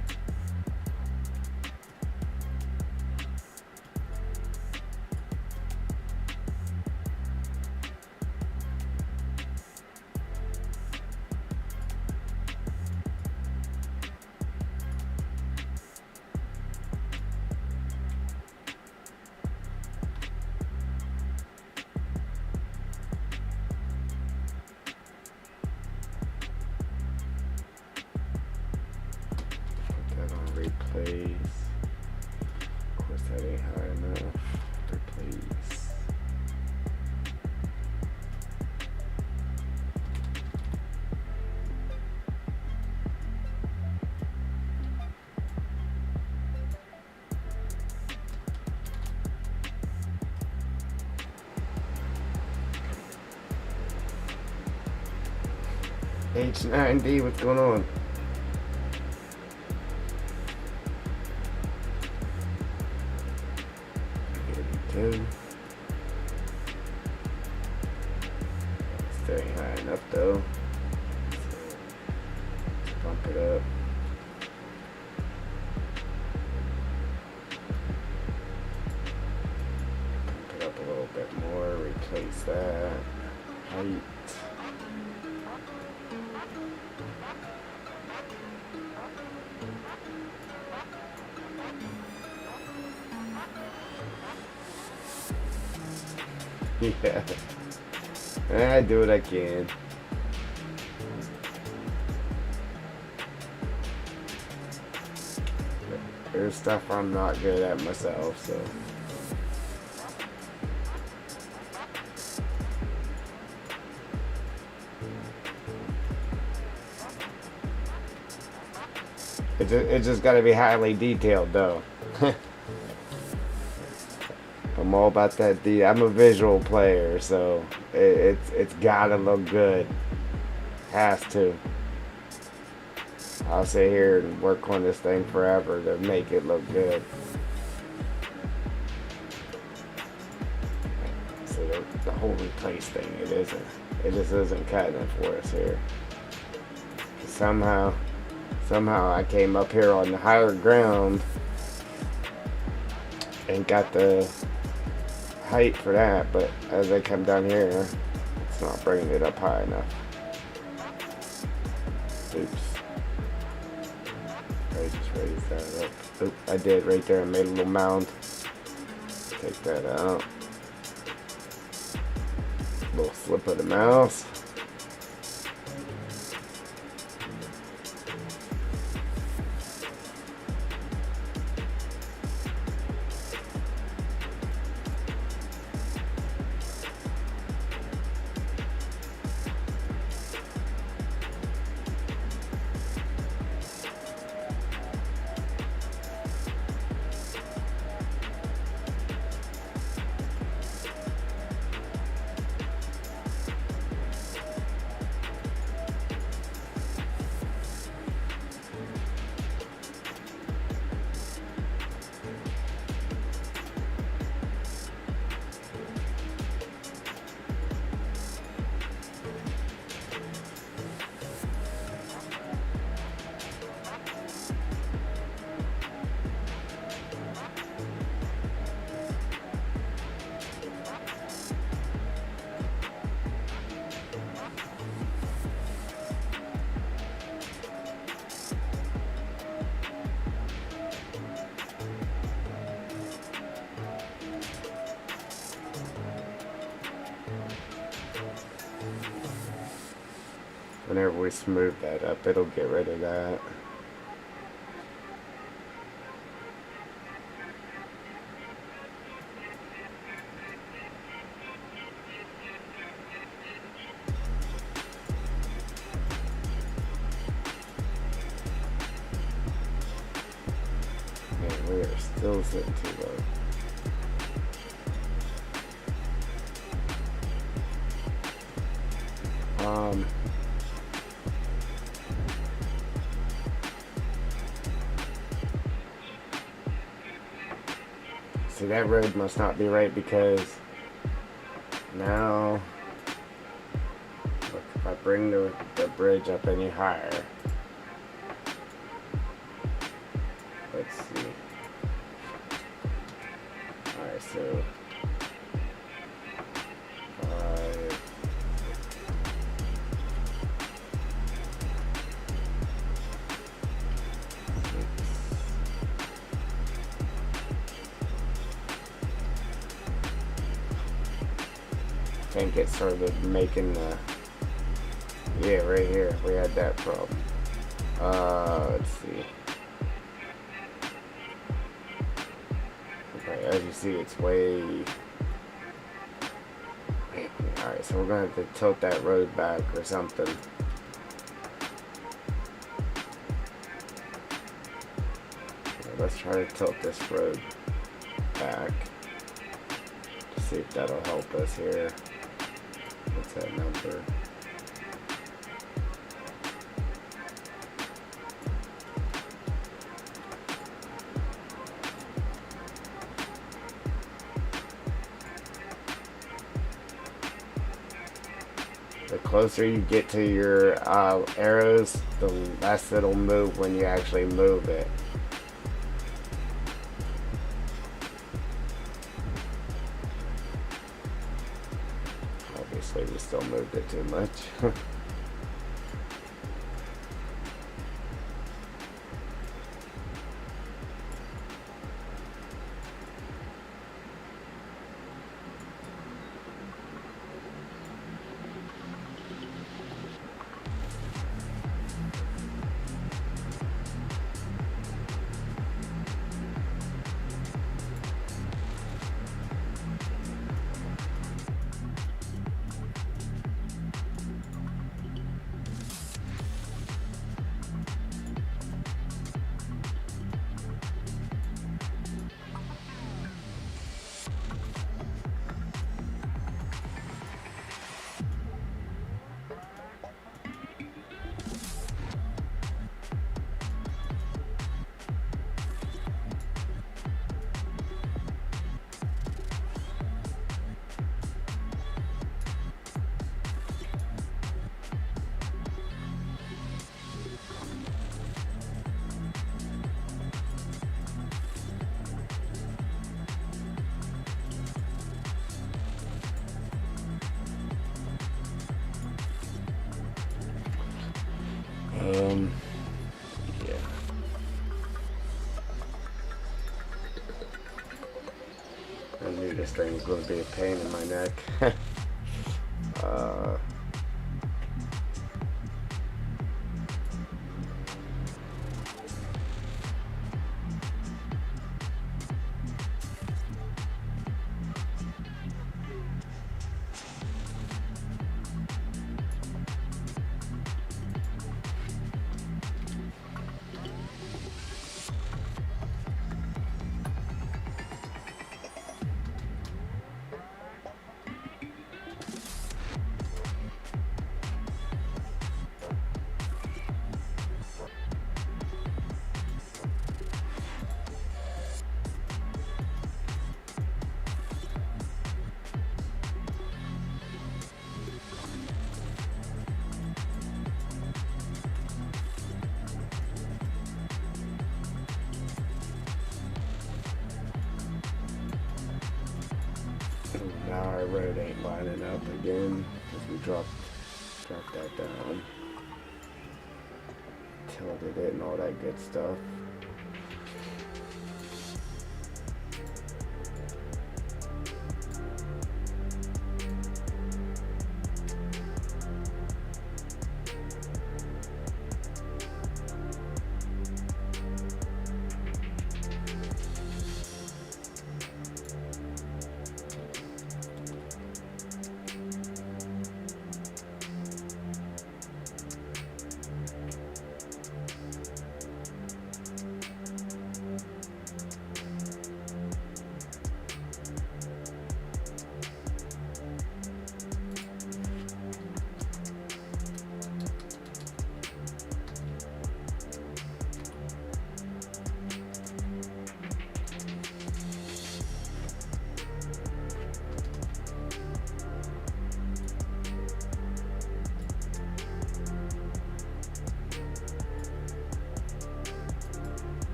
Replace. Of course, that ain't high enough. Replace. H9D, what's going on? Still ain't high enough though. So bump it up. Bump it up a little bit more. Replace that. Height. Yeah, I do what I can. There's stuff I'm not good at myself, so. It just got to be highly detailed, though. I'm all about that. I'm a visual player, so it's gotta look good. Has to. I'll sit here and work on this thing forever to make it look good. So the whole replace thing, it just isn't cutting it for us here. Somehow I came up here on the higher ground and got the height for that, but as I come down here, it's not bringing it up high enough. Oops. I just raised that up. Oop, I did right there. I made a little mound. Take that out. Little slip of the mouse. Whenever we smooth that up, it'll get rid of that. Man, we are still sitting too low. See, that road must not be right because now, look, if I bring the bridge up any higher, let's see. Alright, so 5. I think it started making the, yeah, right here, we had that problem. Let's see. Okay, as you see, it's way, alright, so we're going to have to tilt that road back or something. Okay, let's try to tilt this road back to see if that'll help us here. What's that number? The closer you get to your arrows, the less it'll move when you actually move it. Obviously, we still moved it too much. Yeah. I knew this thing was going to be a pain in my neck. uh, now our road ain't lining up again because we dropped that down, tilted it and all that good stuff.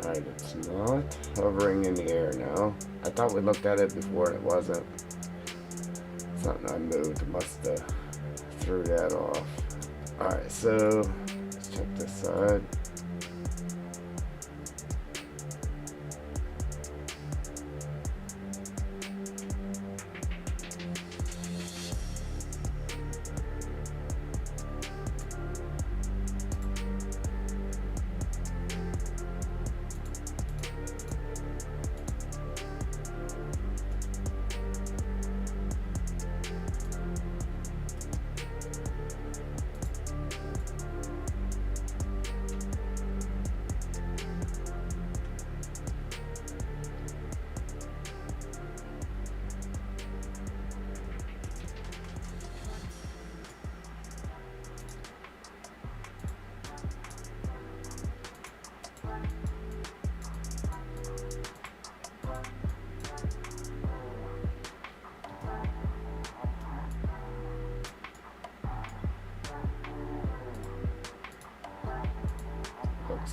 Alright, it's not hovering in the air now. I thought we looked at it before and it wasn't. Something I moved must have threw that off. Alright, so let's check this side.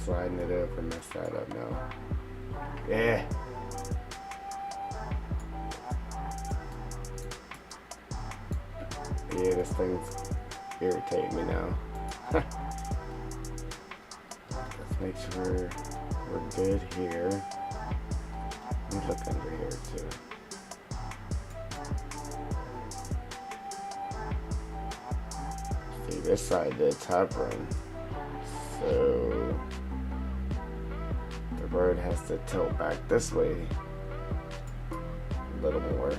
Sliding it over, mess that up now. Yeah. Yeah, this thing's irritating me now. Let's make sure we're good here. Let me look under here too. See, this side it's hovering. So the bird has to tilt back this way a little more.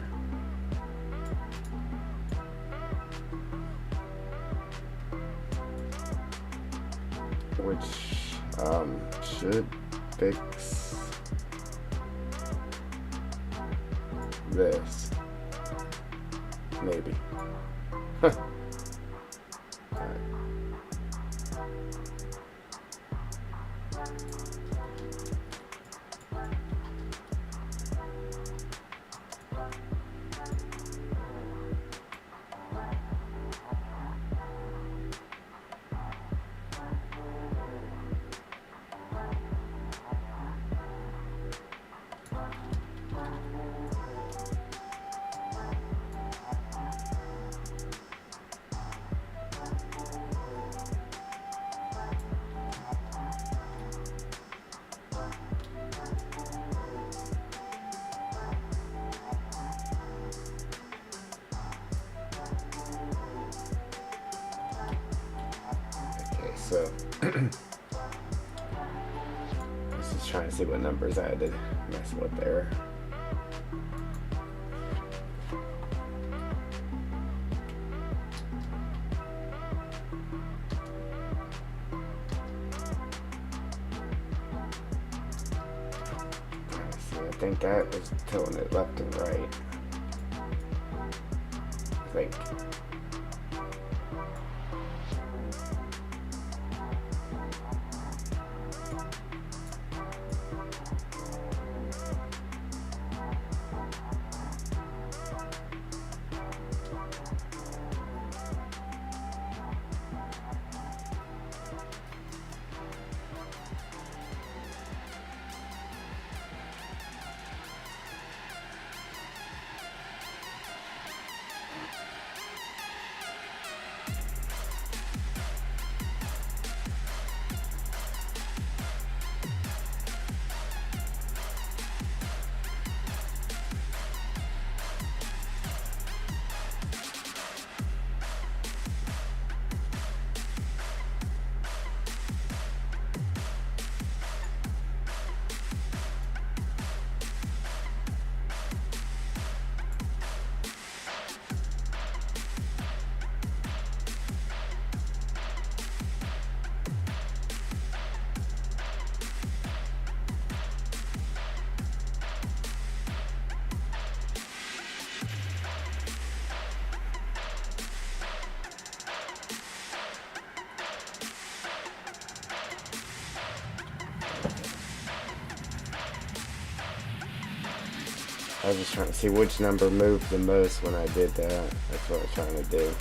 Which should fix this. Maybe. So I was just trying to see what numbers I had to mess with there. I think that is tilting it left and right. I think. I was just trying to see which number moved the most when I did that. That's what I was trying to do.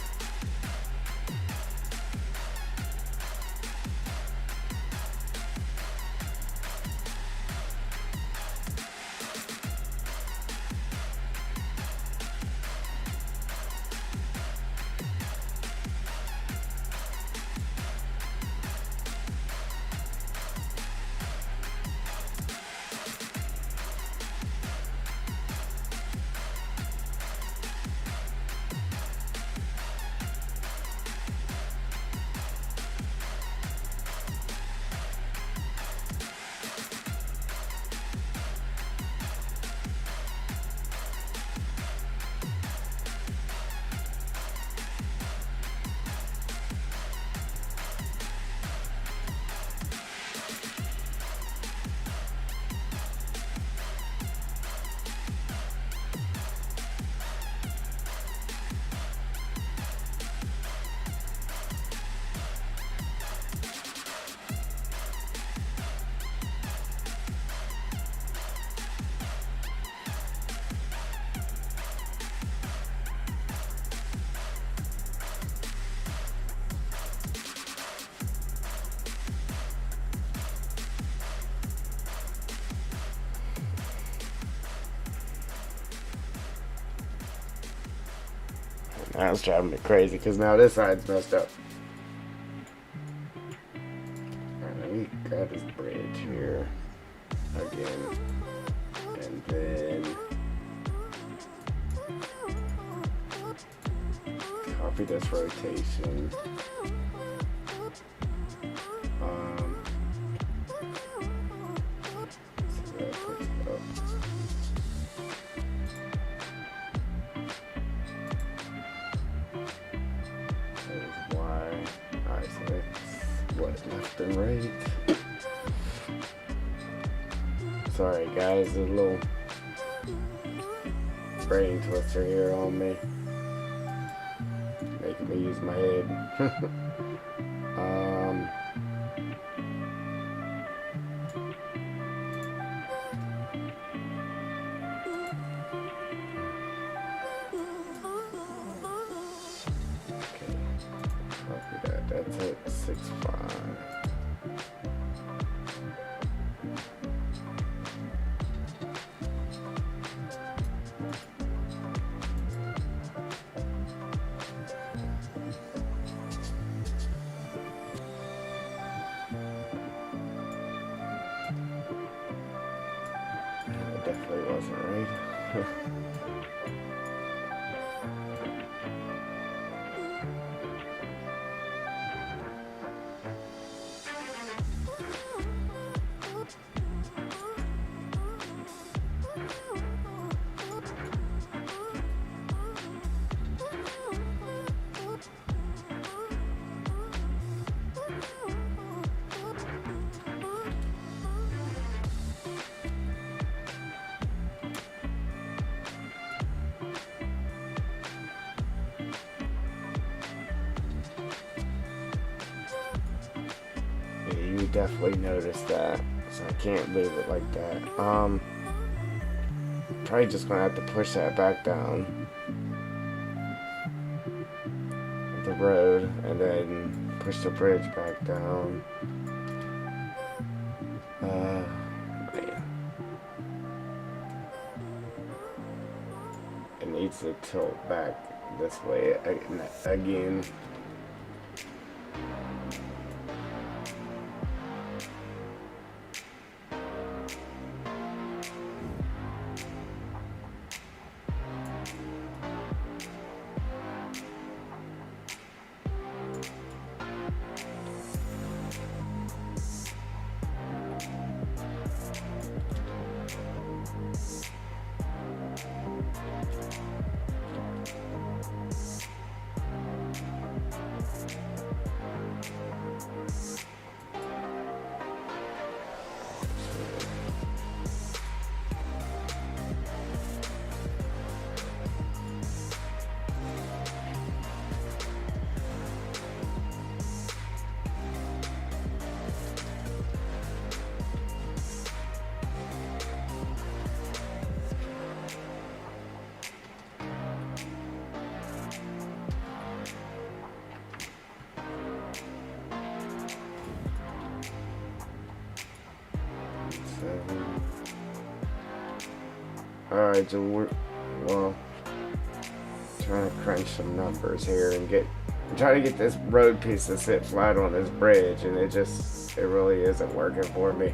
That's driving me crazy because now this side's messed up. Alright, let me grab this bridge here again. And then copy this rotation. So that puts it up. What, left and right? Sorry guys, there's a little brain twister here on me. Making me use my head. That's it, 6.5. That definitely wasn't right. definitely noticed that, so I can't leave it like that. Probably just gonna have to push that back down the road and then push the bridge back down. Man. It needs to tilt back this way again. Alright, so we're, well, trying to crunch some numbers here and try to get this road piece to sit flat on this bridge, and it really isn't working for me.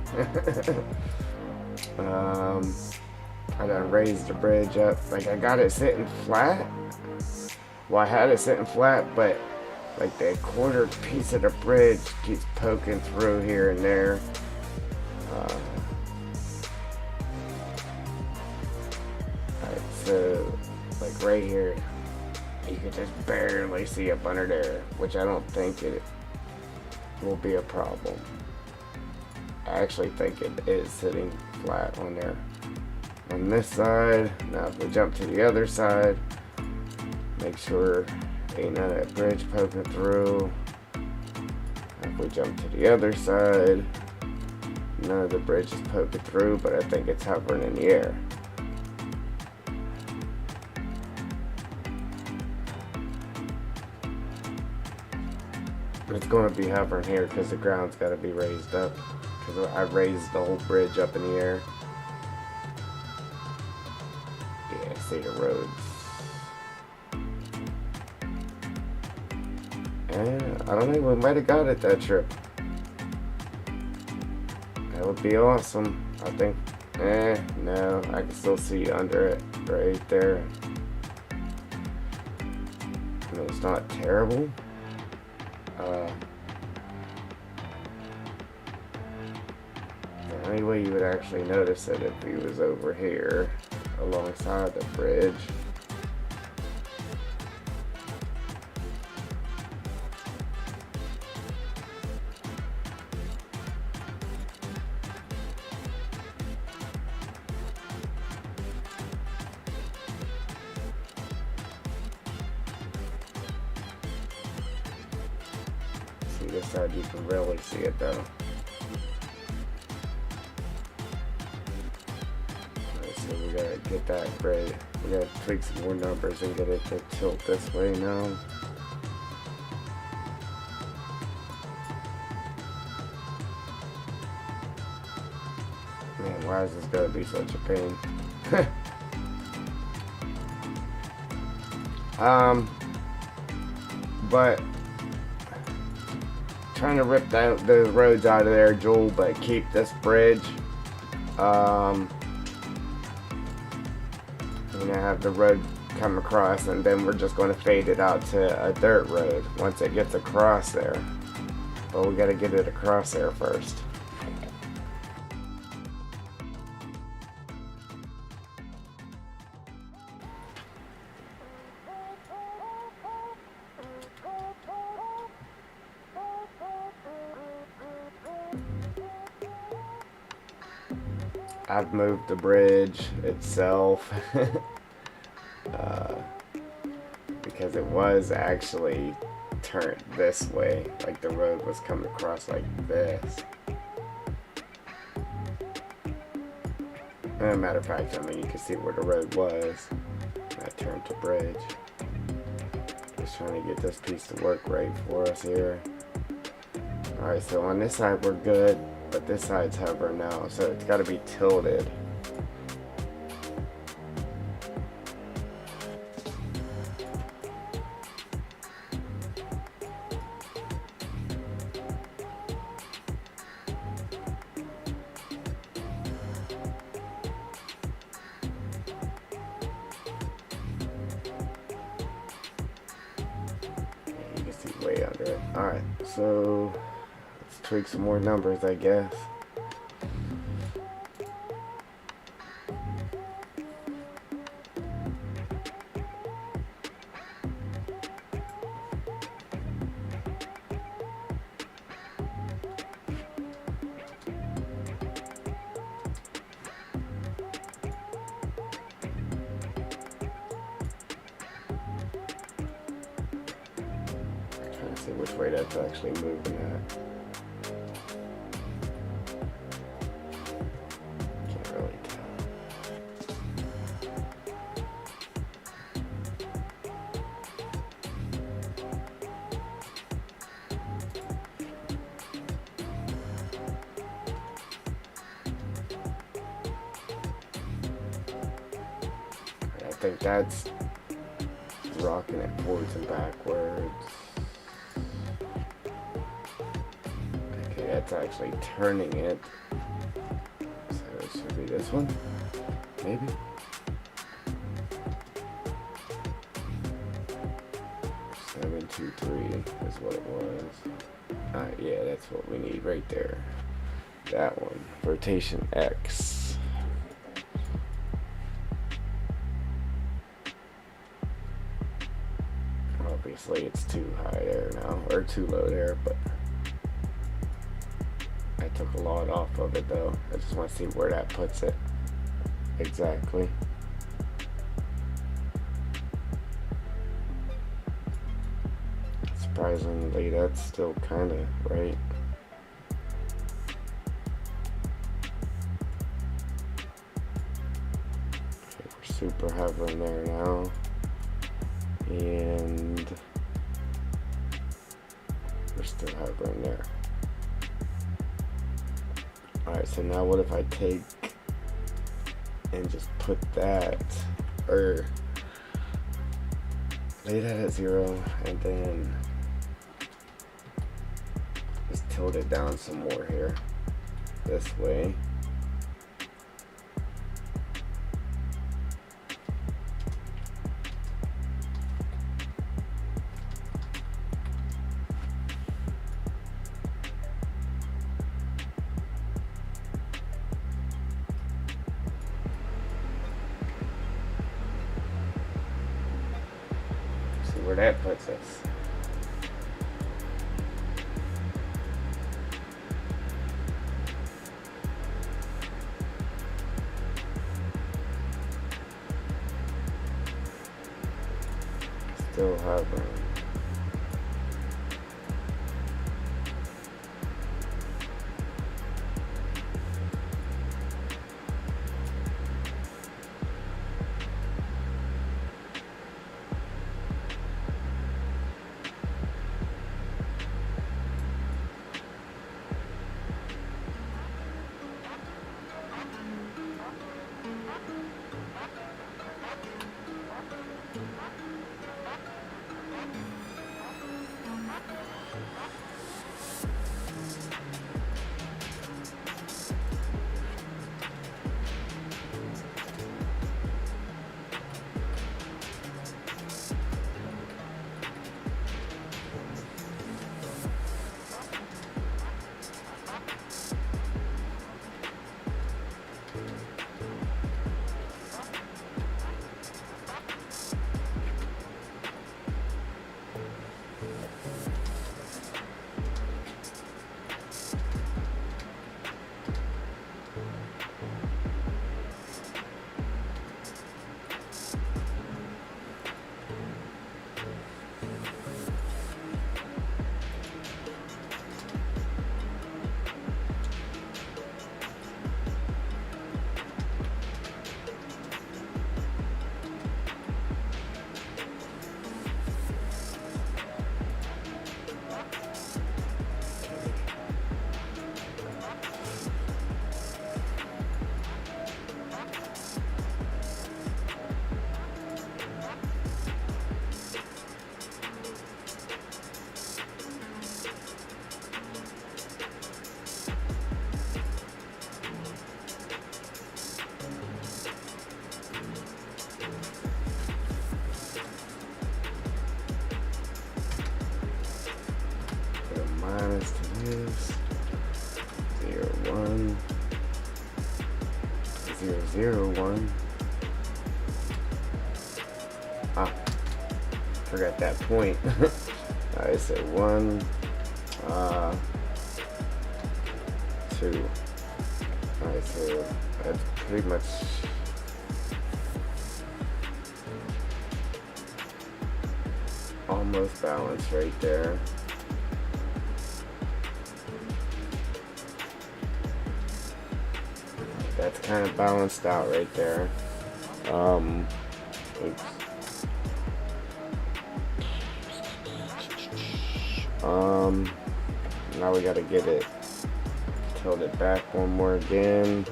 I done raised the bridge up, like I got it sitting flat. Well, I had it sitting flat, but like the quarter piece of the bridge keeps poking through here and there. So, like right here, you can just barely see up under there, which I don't think it will be a problem. I actually think it is sitting flat on there. On this side, now if we jump to the other side, make sure ain't none of that bridge poking through. If we jump to the other side, none of the bridge is poking through, but I think it's hovering in the air. It's going to be hovering here because the ground's got to be raised up, because I raised the whole bridge up in the air. Yeah, see the roads. And I don't think we might have got it that trip. That would be awesome. I think, no, I can still see under it right there. I mean, it's not terrible. The only way you would actually notice it if he was over here alongside the bridge. See this side, you can really see it though. So we gotta get that right. We gotta tweak some more numbers and get it to tilt this way now. Man, why is this gonna be such a pain? But trying to rip those roads out of there, Joel, but keep this bridge. We're gonna have the road come across, and then we're just going to fade it out to a dirt road once it gets across there. But we gotta get it across there first. I've moved the bridge itself because it was actually turned this way, like the road was coming across like this. Matter of fact, I mean, you can see where the road was. I turned to bridge. Just trying to get this piece to work right for us here. Alright, so on this side we're good, but this side's hovering now, so it's got to be tilted. You can see way under it. Alright, so let's tweak some more numbers, I guess. See which way that's actually moving at. Can't really tell. I think that's rocking it forwards and backwards. That's actually turning it, so it should be this one, maybe. Seven, 2, 3 is what it was. Yeah, that's what we need right there. That one, rotation X. Obviously, it's too high there now, or too low there, but. I took a lot off of it though. I just want to see where that puts it exactly. Surprisingly, that's still kind of right. Okay, we're super hovering there now. And we're still hovering there. Alright, so now what if I take and just put that, or lay that at 0 and then just tilt it down some more here, this way. Where that puts us. Still hovering. Ah, forgot that point. I said 1, 2. Alright, so that's pretty much almost balanced right there. That's kind of balanced out right there. Oops. Now we gotta get it tilted back one more again.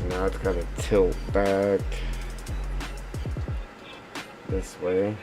Now it's got to tilt back this way.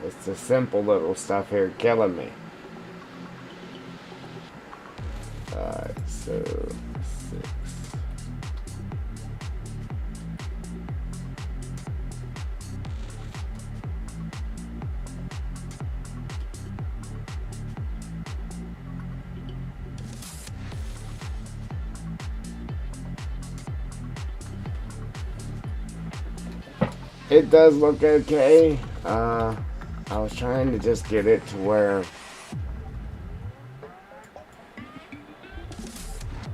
It's the simple little stuff here killing me. Alright, so 6. It does look okay. I was trying to just get it to where,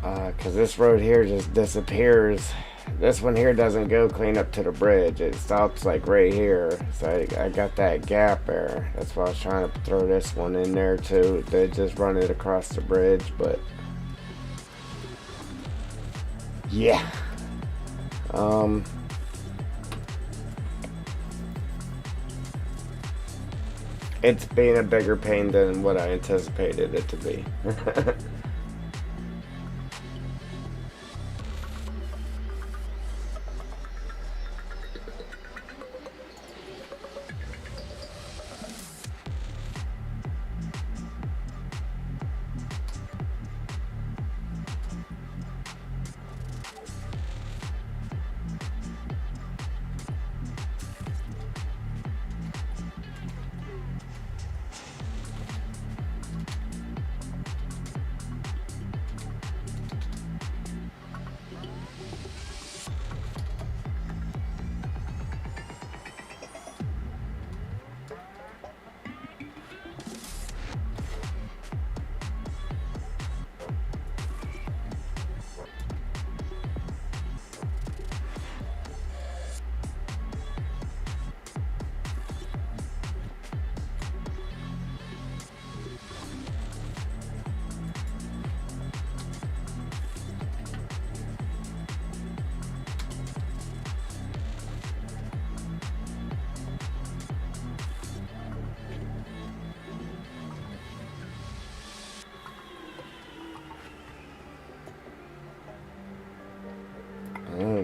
cause this road here just disappears. This one here doesn't go clean up to the bridge. It stops like right here. So I got that gap there. That's why I was trying to throw this one in there too. To just run it across the bridge, but yeah. It's being a bigger pain than what I anticipated it to be.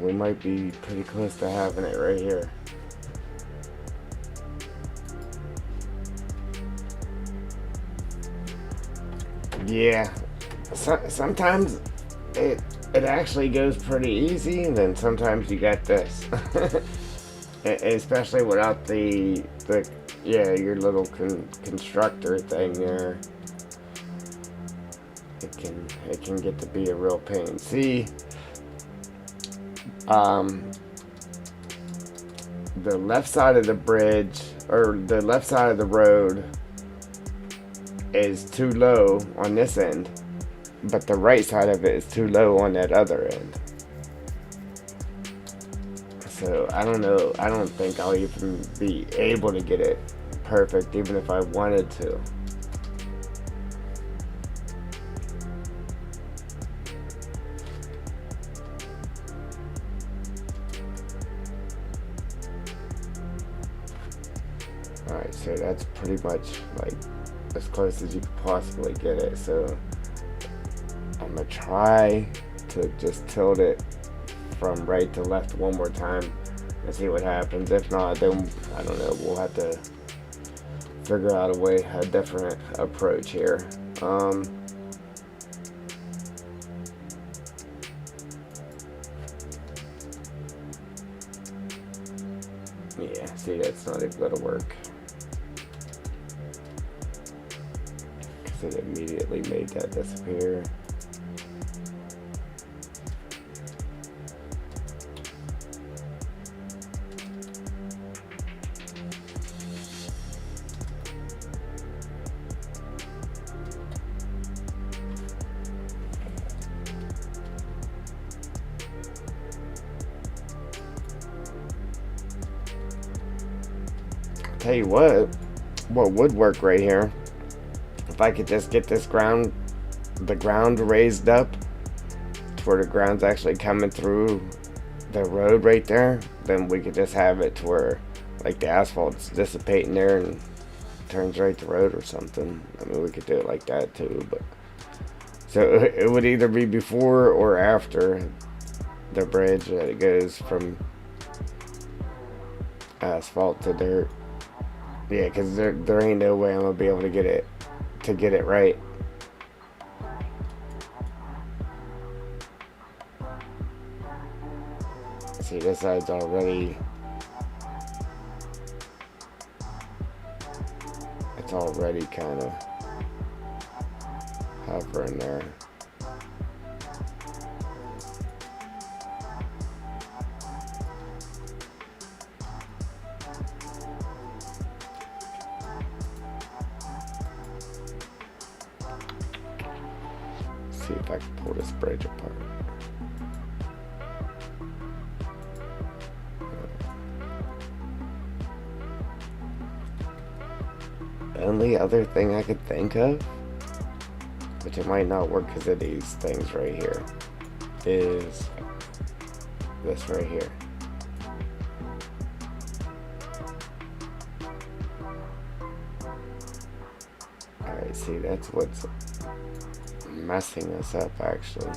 we might be pretty close to having it right here. Yeah, sometimes it actually goes pretty easy, and then sometimes you got this. Especially without the yeah, your little constructor thing there. It can get to be a real pain. See, the left side of the bridge, or the left side of the road, is too low on this end, but the right side of it is too low on that other end. So I don't know, I don't think I'll even be able to get it perfect even if I wanted to. Alright, so that's pretty much like as close as you could possibly get it. So I'm gonna try to just tilt it from right to left one more time and see what happens. If not, then I don't know, we'll have to figure out a different approach here. Yeah, see, that's not even gonna work. It immediately made that disappear. I'll tell you what would work right here. If I could just get the ground raised up to where the ground's actually coming through the road right there, then we could just have it to where like the asphalt's dissipating there and turns right to road or something. I mean, we could do it like that too, but so it would either be before or after the bridge that it goes from asphalt to dirt. Yeah, because there ain't no way I'm gonna be able to get it right. See, this side's already, it's already kind of hovering there. See if I can pull this bridge apart. The only other thing I could think of, which it might not work because of these things right here, is this right here. Alright, see, that's what's messing us up actually.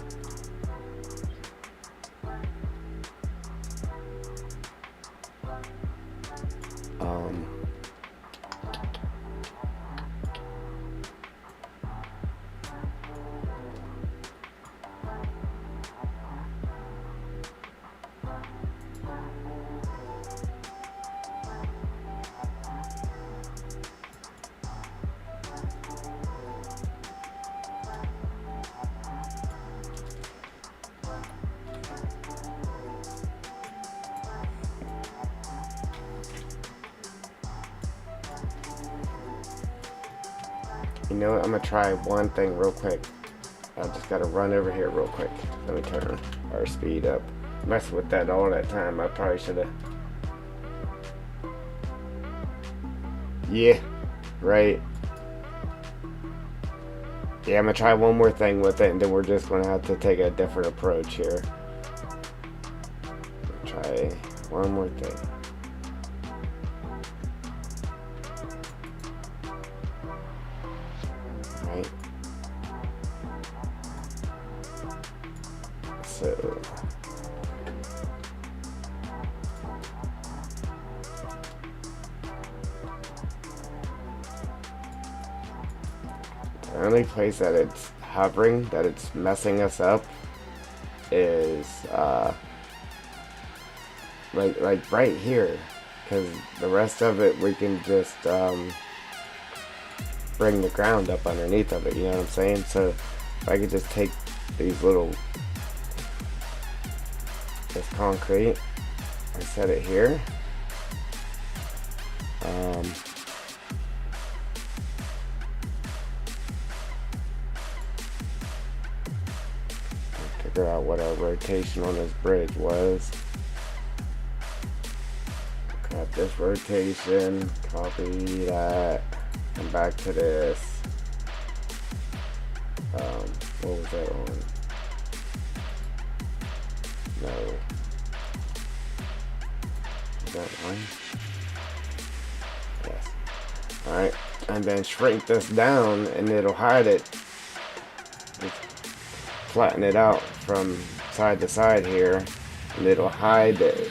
You know what, I'm gonna try one thing real quick. I just gotta run over here real quick. Let me turn our speed up. Messing with that all that time, I probably should've. Yeah, right. Yeah, I'm gonna try one more thing with it, and then we're just gonna have to take a different approach here. Try one more thing. Right. So only place that it's hovering, that it's messing us up, is like right here, because the rest of it we can just bring the ground up underneath of it, you know what I'm saying? So if I could just take these little, this concrete and set it here, figure out what our rotation on this bridge was. Got this rotation, copy that, and back to this. What was that on? No. Is that one? Yes. Alright, and then shrink this down and it'll hide it. Just flatten it out from side to side here, and it'll hide it.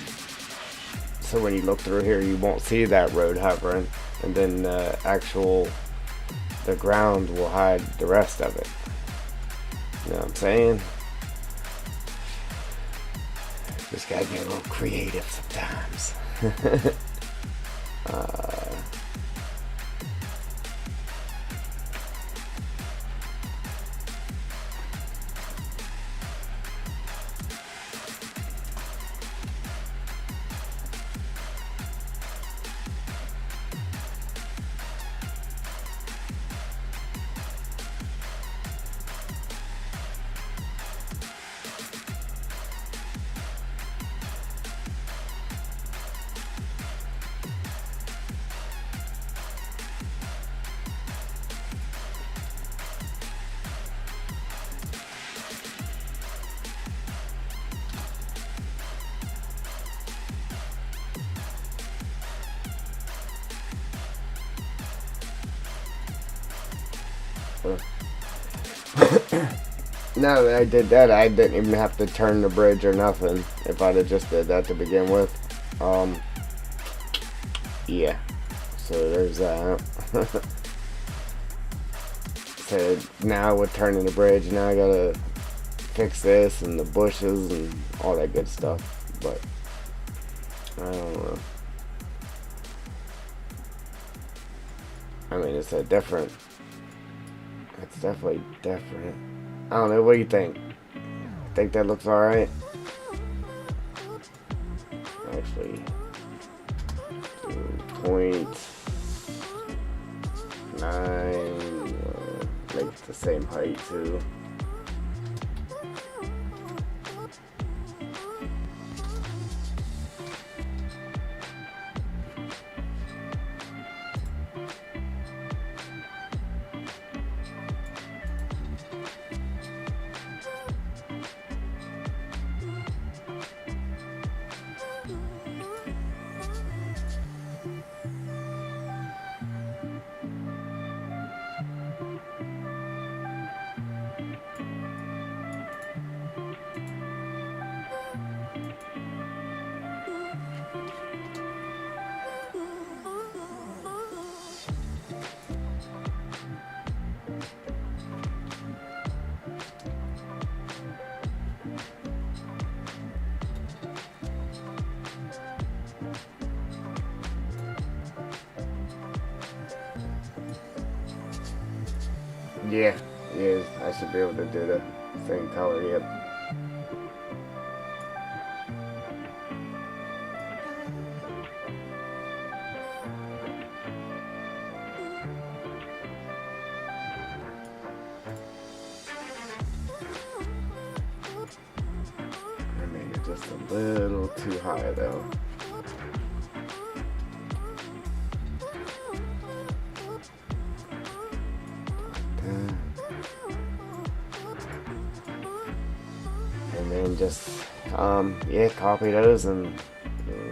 So when you look through here, you won't see that road hovering, and then the ground will hide the rest of it. You know what I'm saying? Just gotta get a little creative sometimes. Now that I did that, I didn't even have to turn the bridge or nothing. If I'd have just did that to begin with. Yeah. So there's that. So now with turning the bridge, now I gotta fix this and the bushes and all that good stuff. But I don't know. I mean, it's definitely different. I don't know, what do you think? Think that looks alright? Actually, 2.9, make it the same height too. Yeah, I should be able to do the same color, yep. I made it just a little too high though. And then just copy those and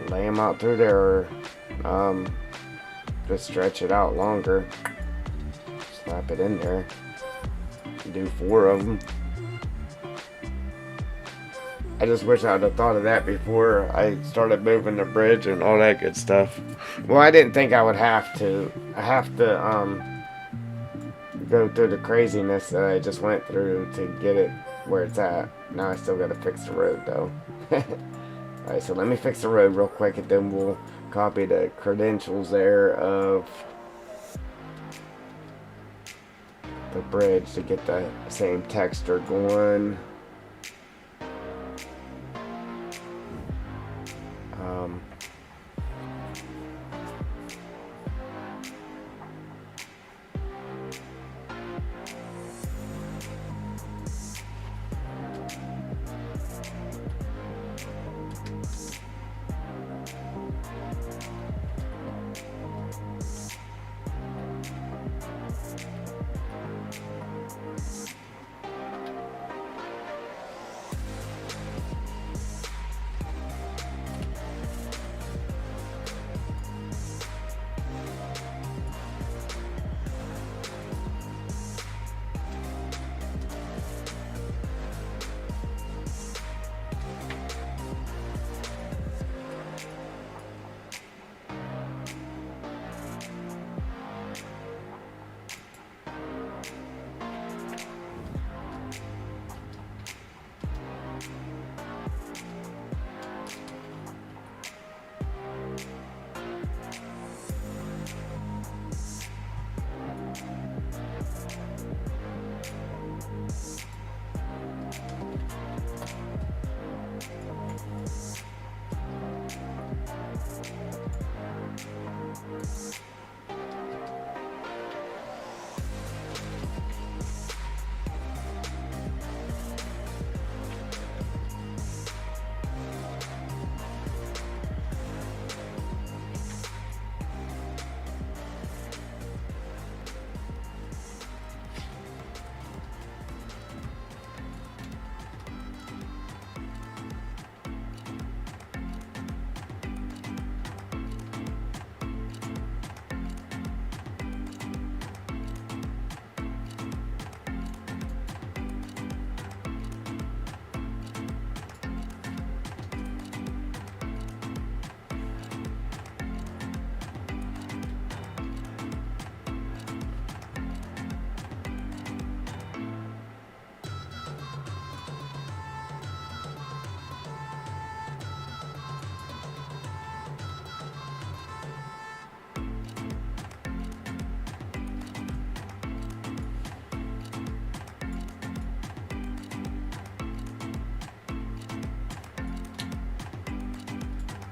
lay them out through there, or just stretch it out longer, slap it in there, do 4 of them. I just wish I'd have thought of that before I started moving the bridge and all that good stuff. Well, I didn't think I would have to. I have to go through the craziness that I just went through to get it where it's at. Now I still gotta fix the road though. Alright, so let me fix the road real quick and then we'll copy the credentials there of the bridge to get the same texture going.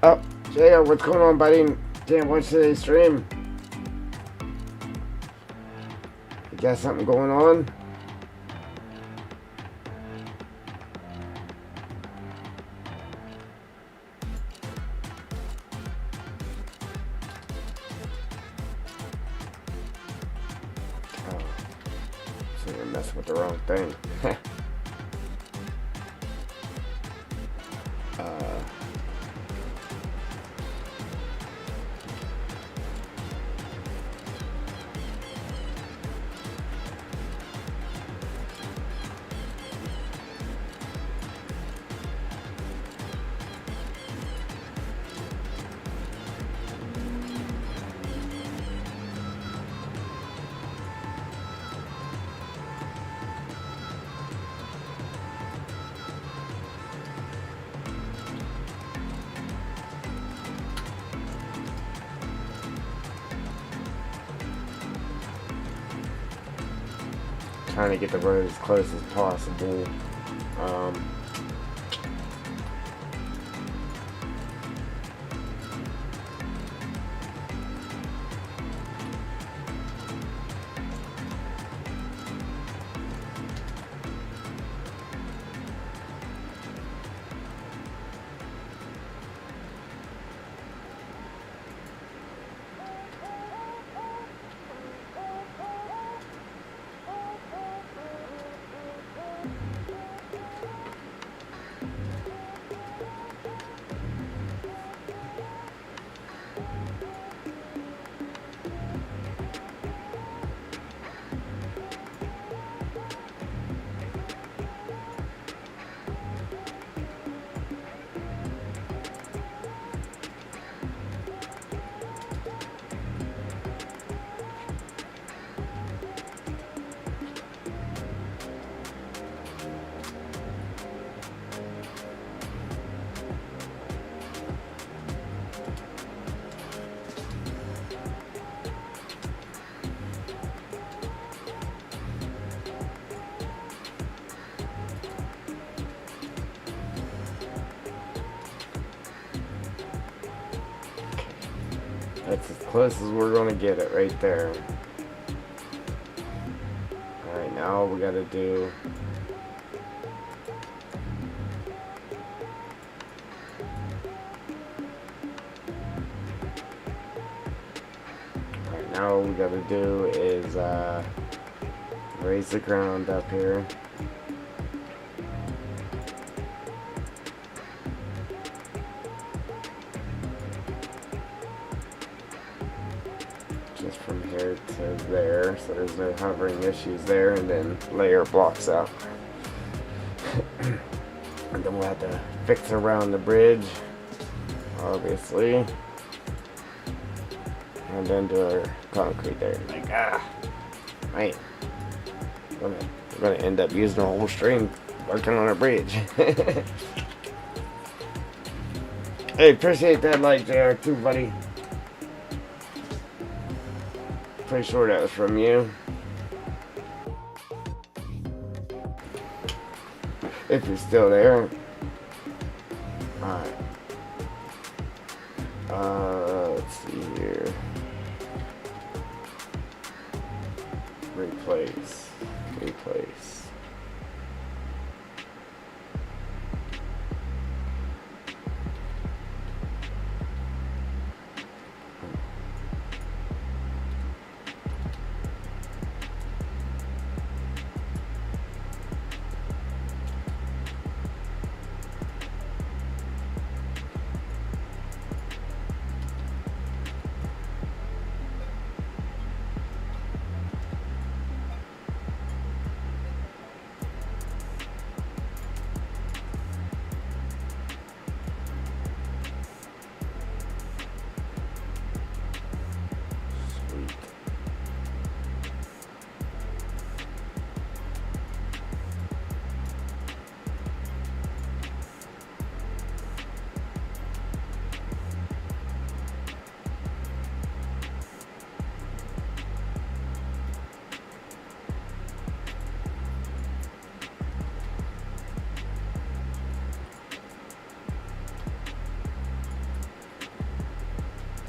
Oh, JR, what's going on, buddy? Can't watch today's stream. You got something going on? Oh, so you're messing with the wrong thing. Trying to get the road as close as possible. That's as close as we're gonna get it right there. Alright, now all we gotta do now all we gotta do is raise the ground up here. Just from here to there, so there's no hovering issues there, and then layer blocks out. And then we'll have to fix around the bridge, obviously, and then do our concrete there. Like, man, we're gonna end up using the whole string working on a bridge. Hey, appreciate that like, JR, too, buddy. Pretty sure that was from you. If you're still there. Alright. Let's see here. Replace.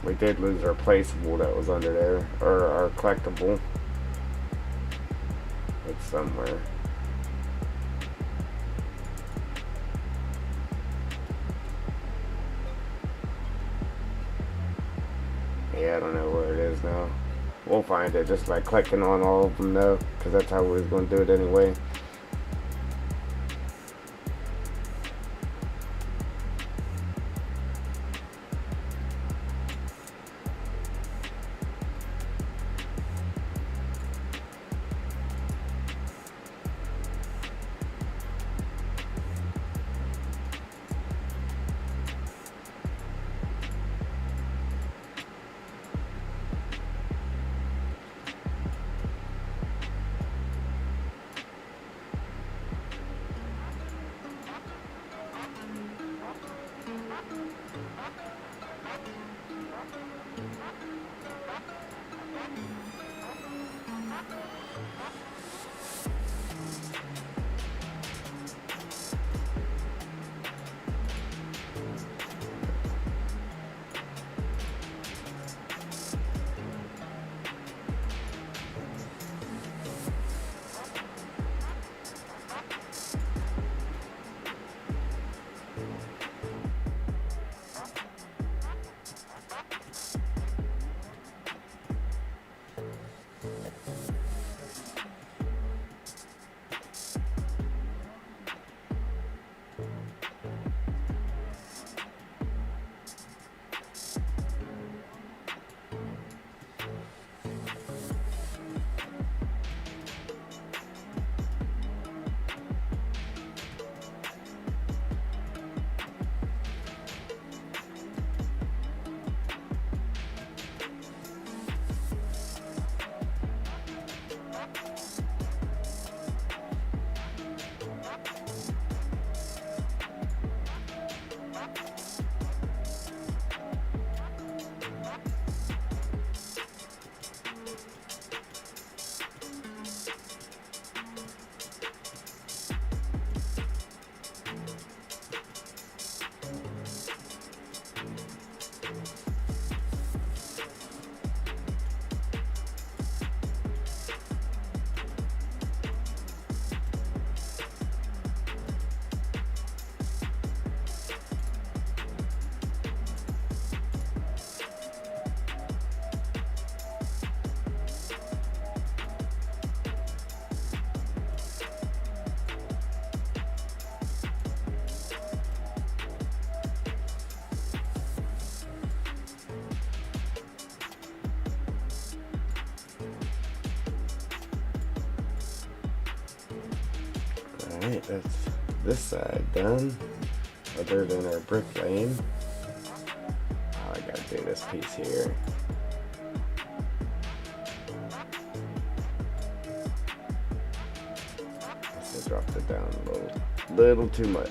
We did lose our placeable that was under there, or our collectible. It's somewhere. Yeah, I don't know where it is now. We'll find it just by clicking on all of them though, because that's how we was going to do it anyway. Alright, that's this side done. Other than our brick lane. Oh, I gotta do this piece here. I dropped it down a little too much.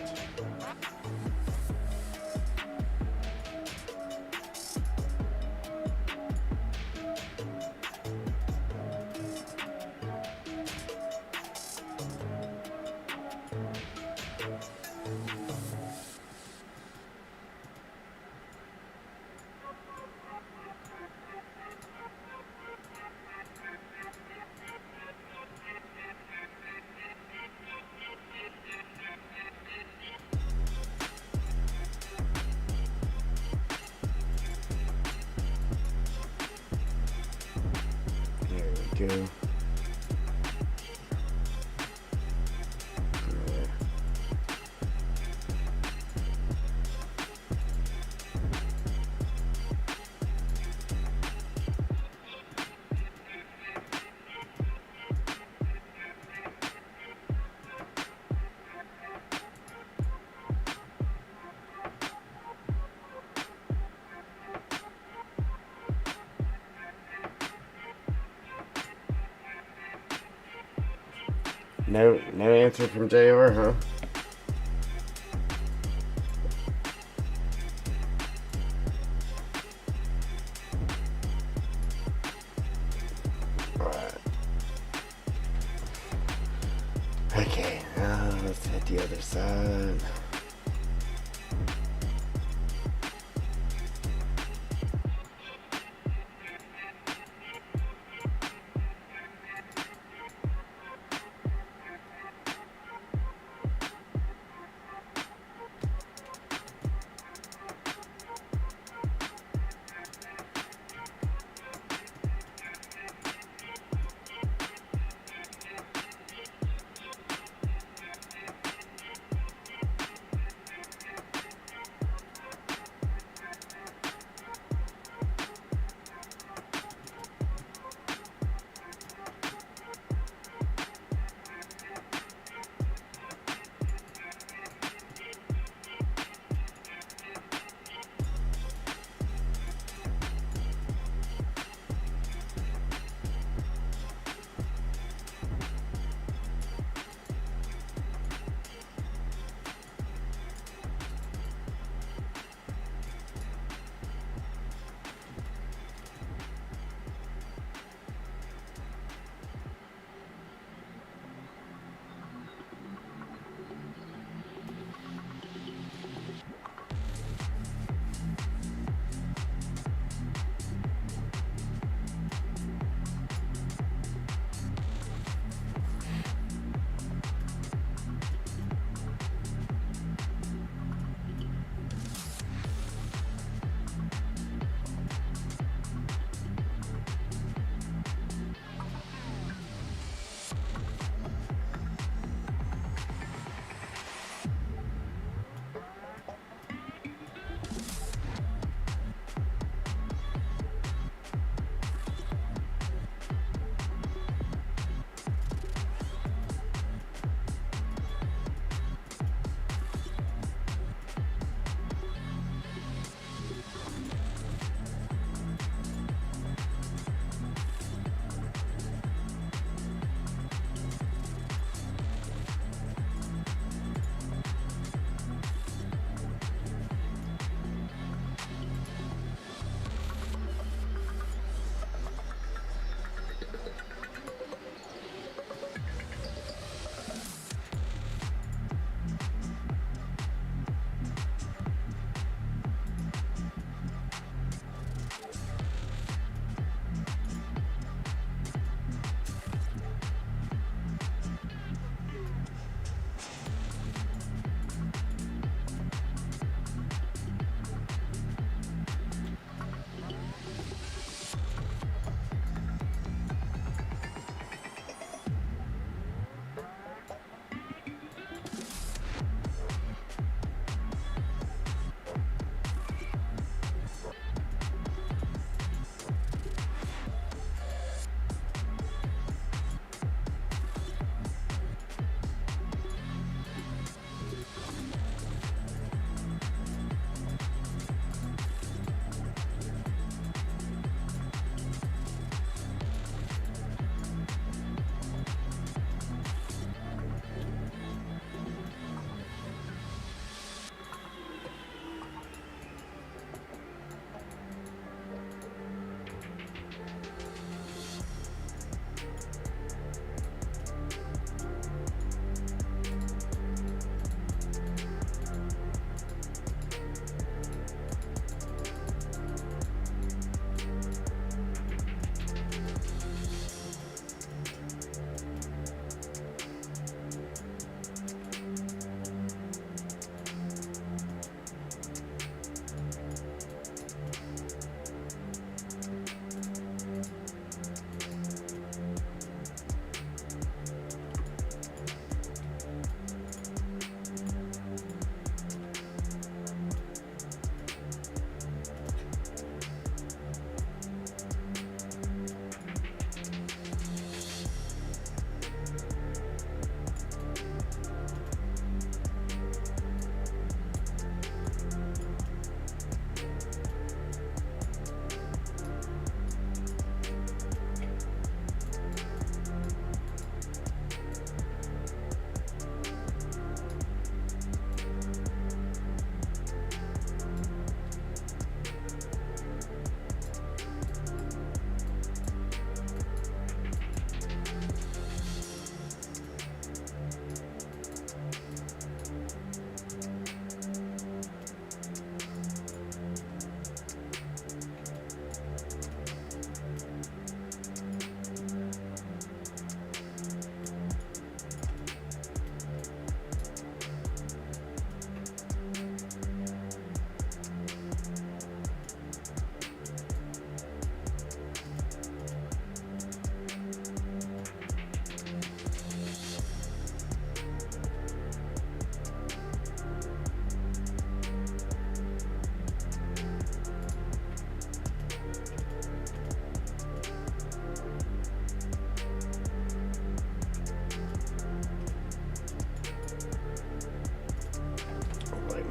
There we go. No answer from JR, huh? Alright. Okay, now let's hit the other side.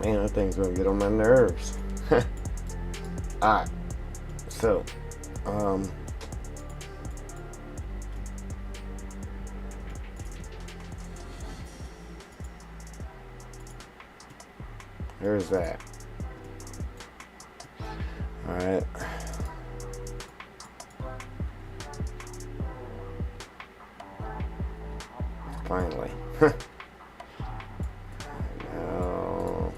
Man, that thing's gonna get on my nerves. Alright, so, there's that. Alright. Finally. Now,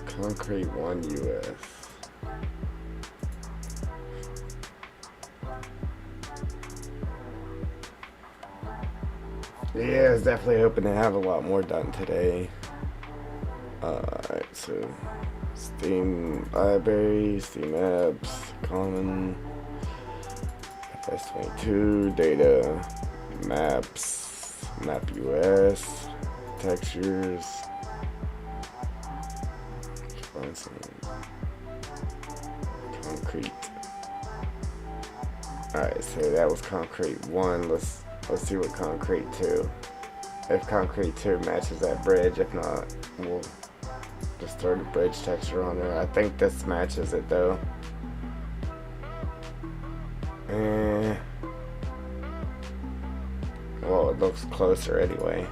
Concrete 1 US. Yeah, I was definitely hoping to have a lot more done today. Alright, so Steam Library, Steam Apps, Common, FS22, Data, Maps, Map US, Textures. Find some concrete. Alright, so that was concrete 1. Let's see what concrete 2. If concrete 2 matches that bridge, if not, we'll just throw the bridge texture on there. I think this matches it though. Well, it looks closer anyway.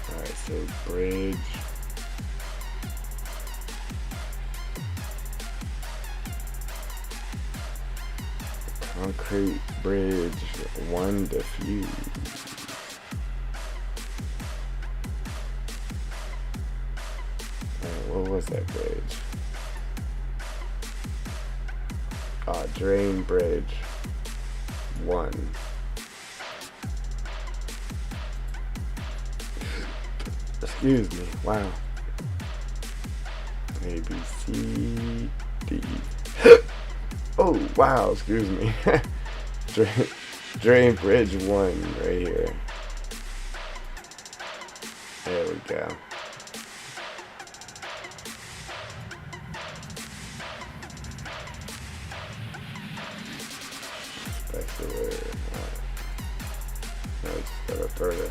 Alright, so bridge. Concrete bridge 1 diffuse. What was that bridge? Drain bridge 1. Excuse me. Wow. A, B, C, D. Oh, wow. Excuse me. Drain bridge 1 right here. There we go. Specular. I just gotta throw the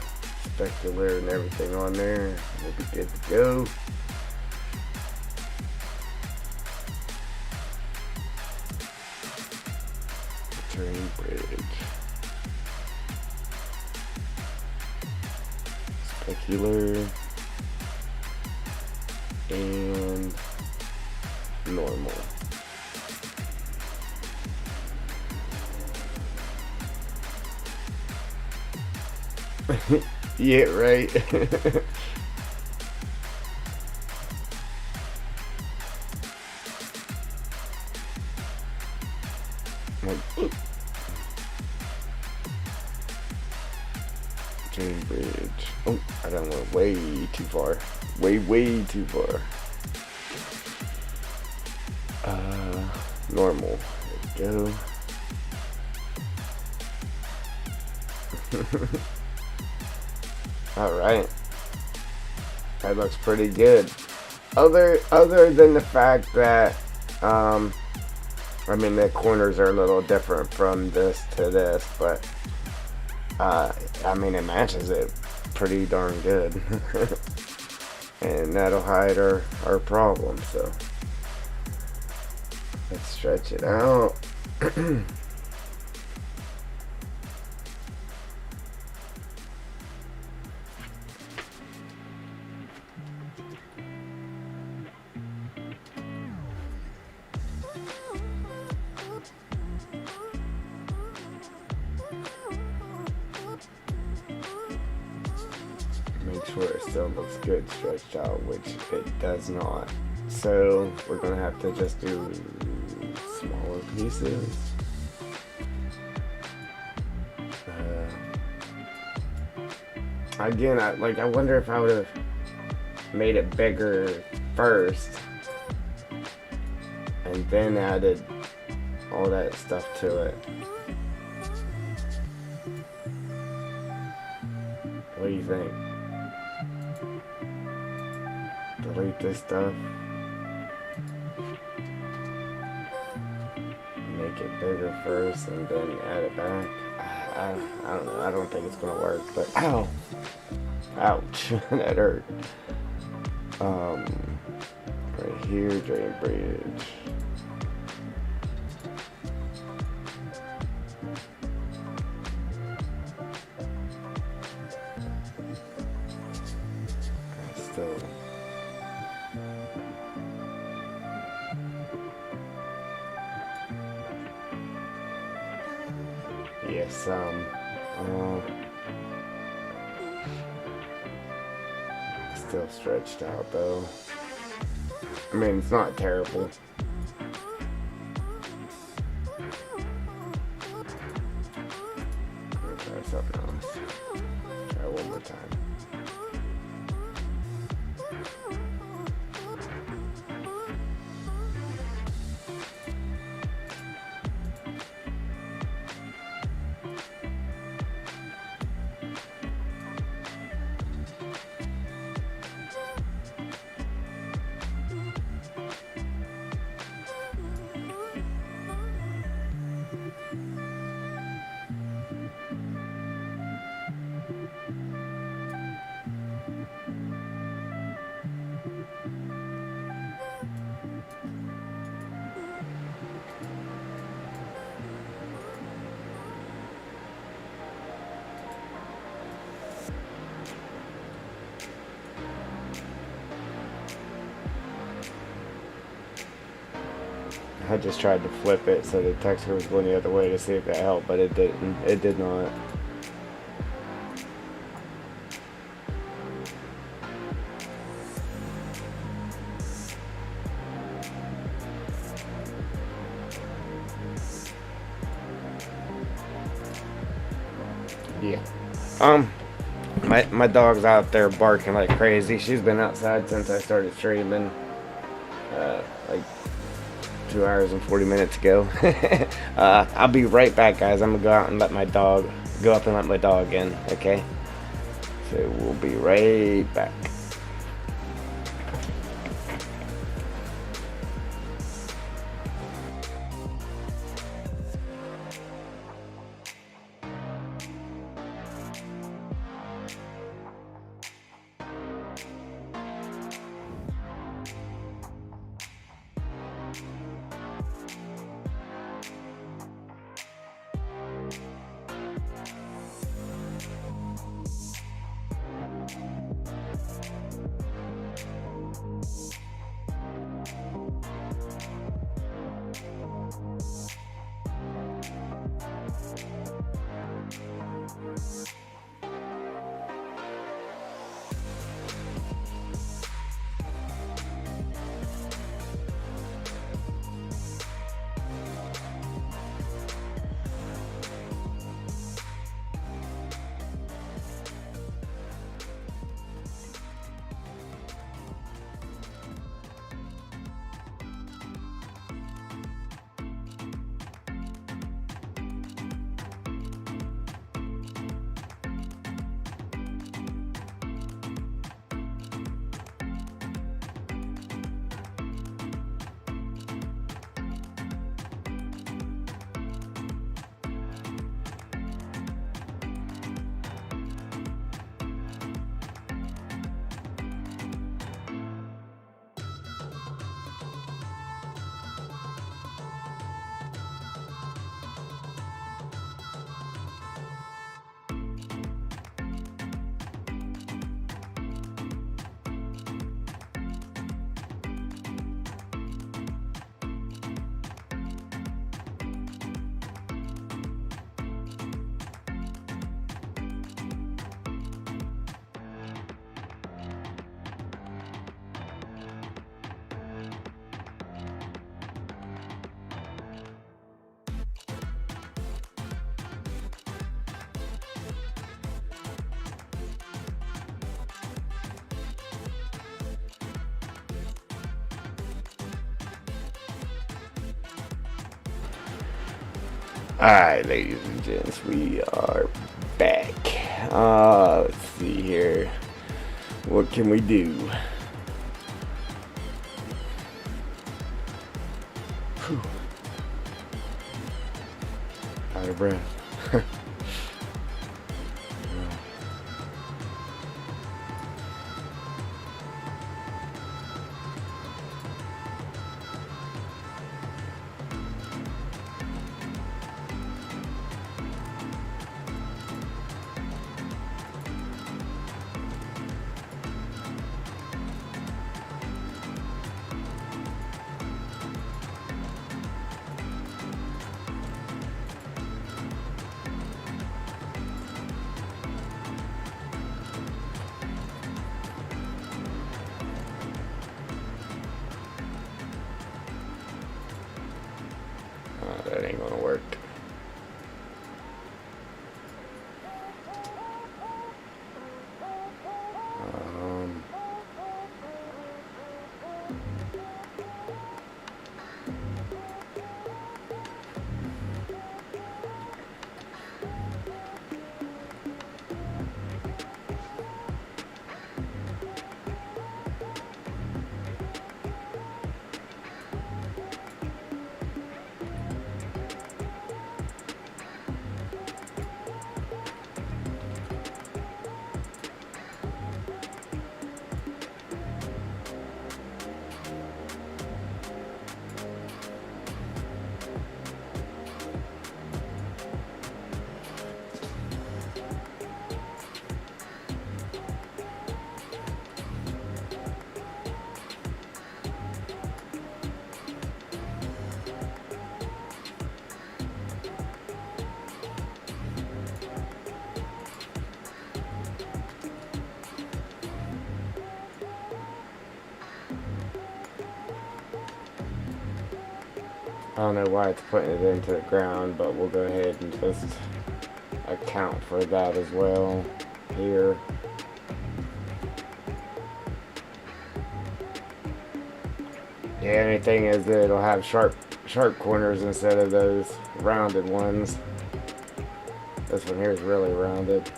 specular and everything on there. We'll be good to go. Drain bridge. Specular. And normal. Yeah, right. Drain bridge. Oh, I done went way too far. Way too far. Normal. There we go. Alright. That looks pretty good. Other than the fact that, I mean, the corners are a little different from this to this, but, I mean, it matches it pretty darn good. And that'll hide our problem, so. Let's stretch it out. Make sure it still looks good stretched out, which it does not. So we're gonna have to just do smaller pieces. Again, I wonder if I would have made it bigger first and then added all that stuff to it. What do you think? Delete this stuff. Make it bigger first and then add it back. I don't know. I don't think it's gonna work, but ow! Ouch! That hurt. Right here, drain bridge. Still. Yes, still stretched out though. I mean, it's not terrible. I'm gonna try something else. Try one more time. I just tried to flip it so the texture was going the other way to see if that helped, but it didn't. It did not. Yeah. My dog's out there barking like crazy. She's been outside since I started streaming. Like 2 hours and 40 minutes ago. I'll be right back, guys. I'm gonna go out and let my dog in, okay? So we'll be right back. Alright, ladies and gents, we are back. Let's see here. What can we do? Whew. Out of breath. That ain't gonna work. I don't know why it's putting it into the ground, but we'll go ahead and just account for that as well here. Yeah, anything is that it'll have sharp corners instead of those rounded ones. This one here is really rounded.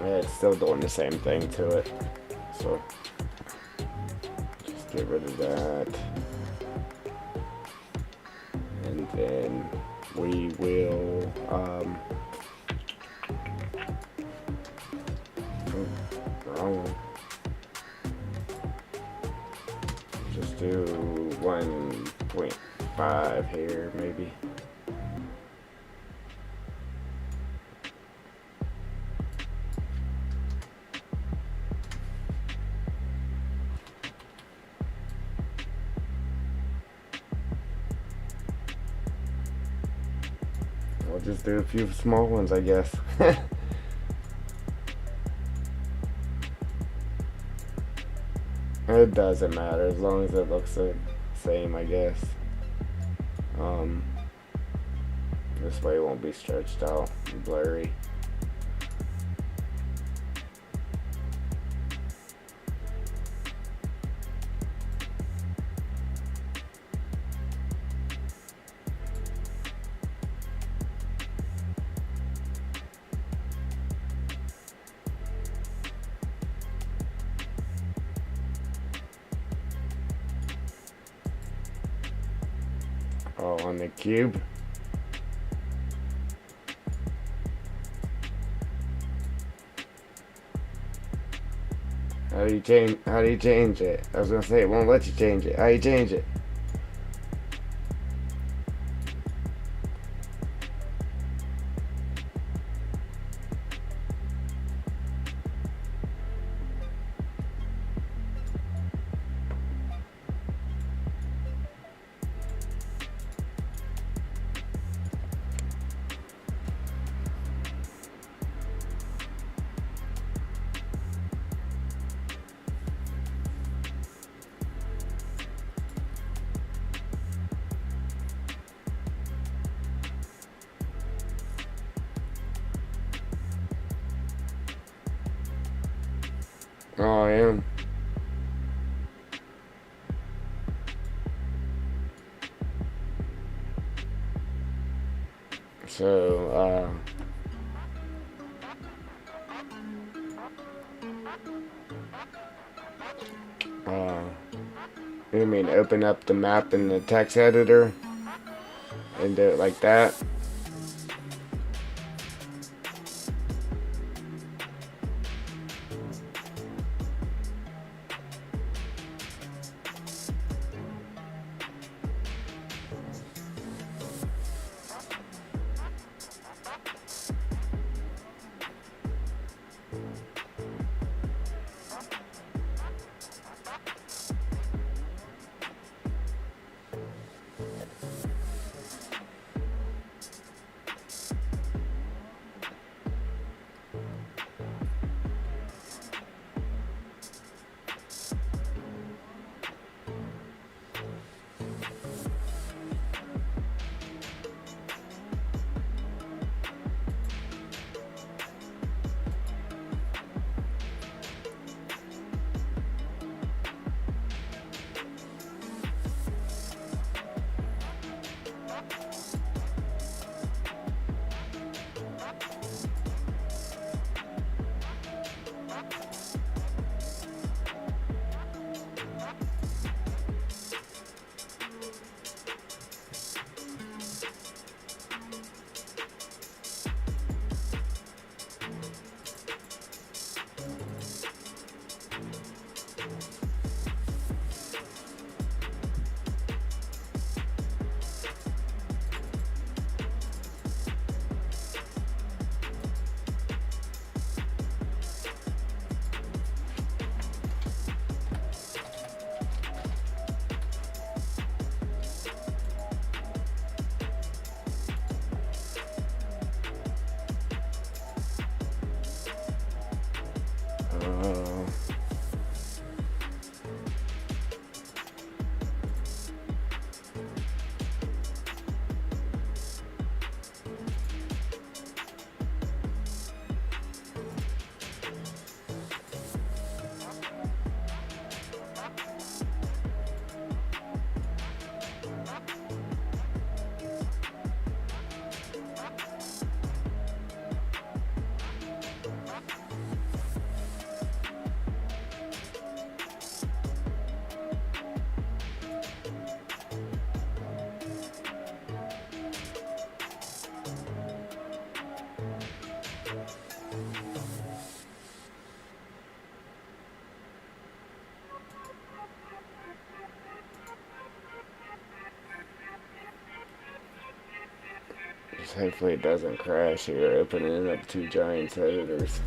Yeah, it's still doing the same thing to it. So just get rid of that. And then we will wrong one. Just do 1.5 here maybe. We'll just do a few small ones, I guess. It doesn't matter as long as it looks the same, I guess. This way it won't be stretched out and blurry. Oh, on the cube. How do you change it? I was gonna say it won't let you change it. How do you change it? Oh, I am. So, you mean open up the map in the text editor and do it like that? Uh, just hopefully it doesn't crash here, opening up two giant editors.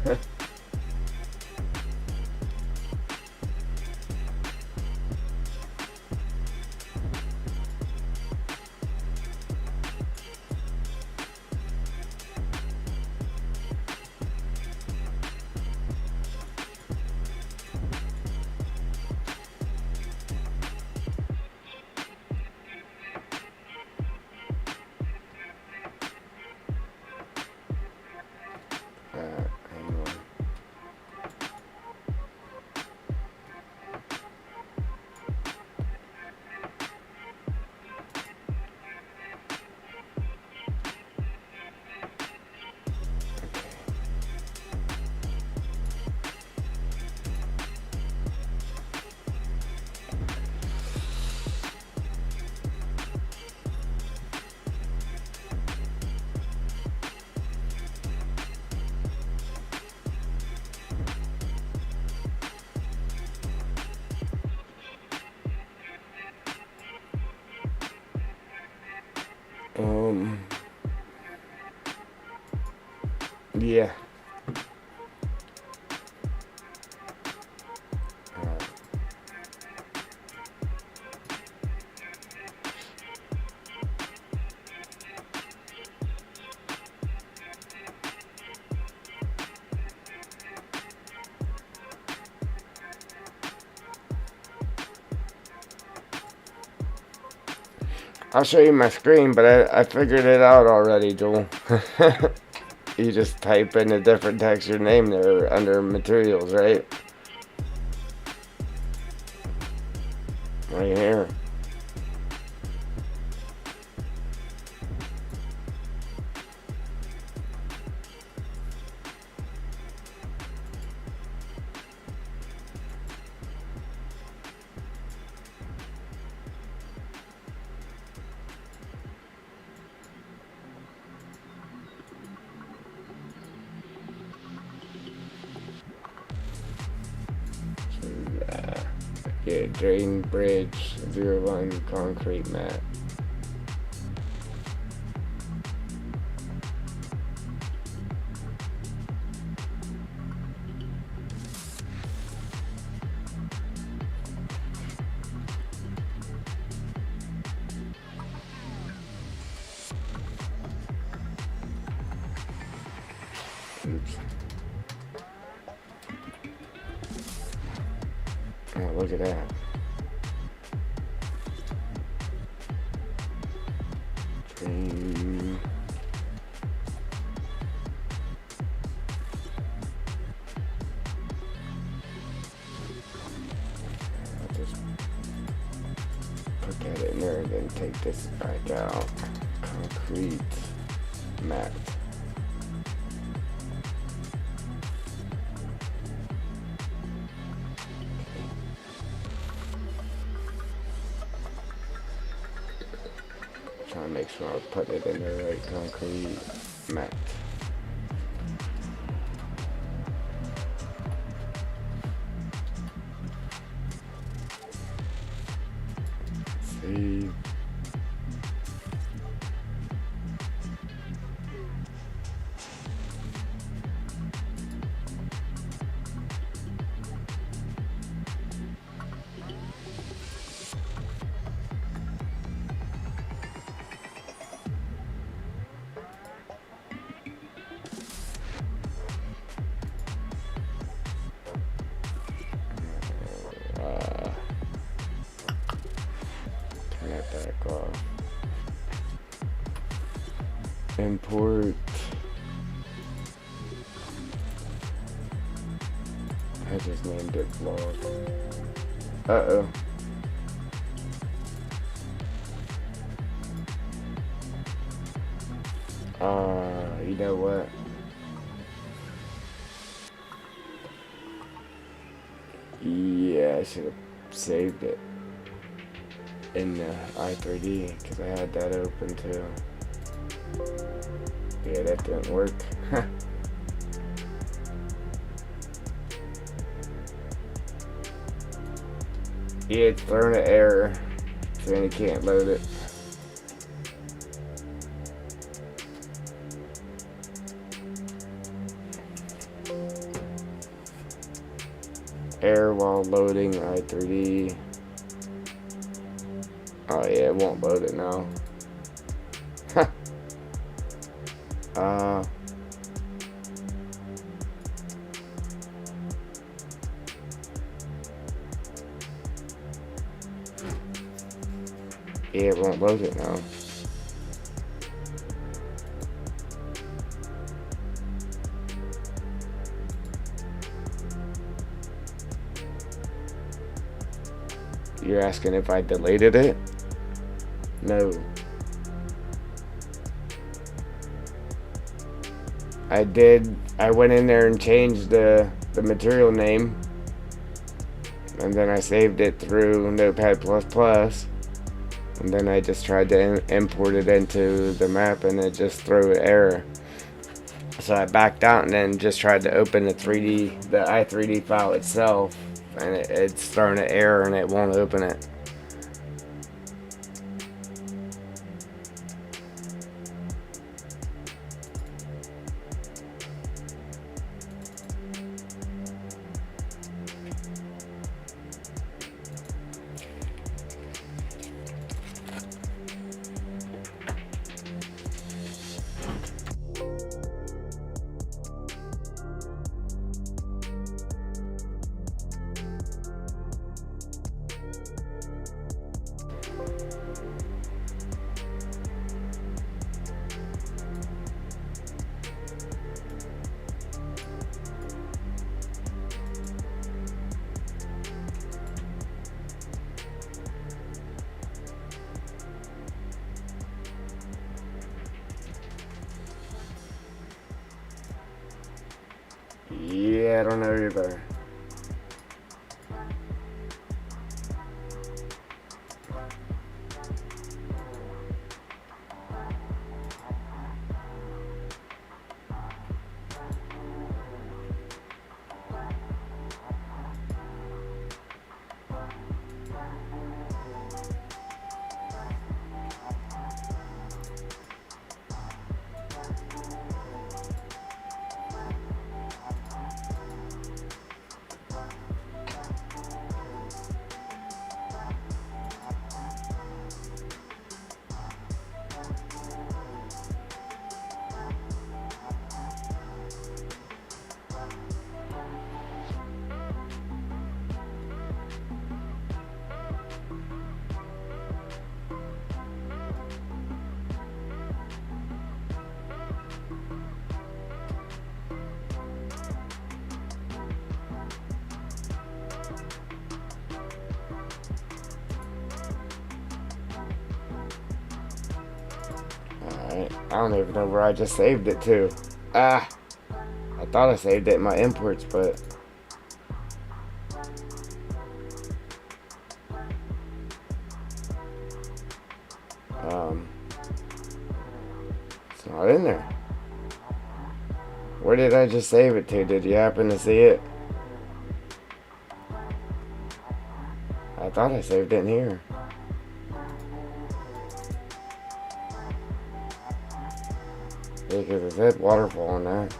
Hang on. Yeah. I'll show you my screen, but I figured it out already, Joel. You just type in a different texture name there under materials, right? Right here. Yeah, drain bridge, 01 concrete mat. Oops. Oh, look at that. Drain. I'll just put that in there and then take this back out. Concrete mat. Trying to make sure I put it in the right concrete mat. Save. Turn that back off. Import. I just named it vlog. Uh-oh. You know what? Yeah, I should have saved it in the i3D because I had that open too. Yeah, that didn't work. Yeah, it's throwing an error, saying you can't load it. Error while loading i3D. Oh yeah, it won't load it now. Yeah, it won't load it now. You're asking if I deleted it? No. I did. I went in there and changed the material name. And then I saved it through Notepad++. And then I just tried to import it into the map and it just threw an error. So I backed out and then just tried to open the i3D file itself. And it's thrown an error and it won't open it. Yeah, I don't know either. Alright, I don't even know where I just saved it to. Ah, I thought I saved it in my imports, but it's not in there. Where did I just save it to? Did you happen to see it? I thought I saved it in here. Yeah, because it said waterfall on that.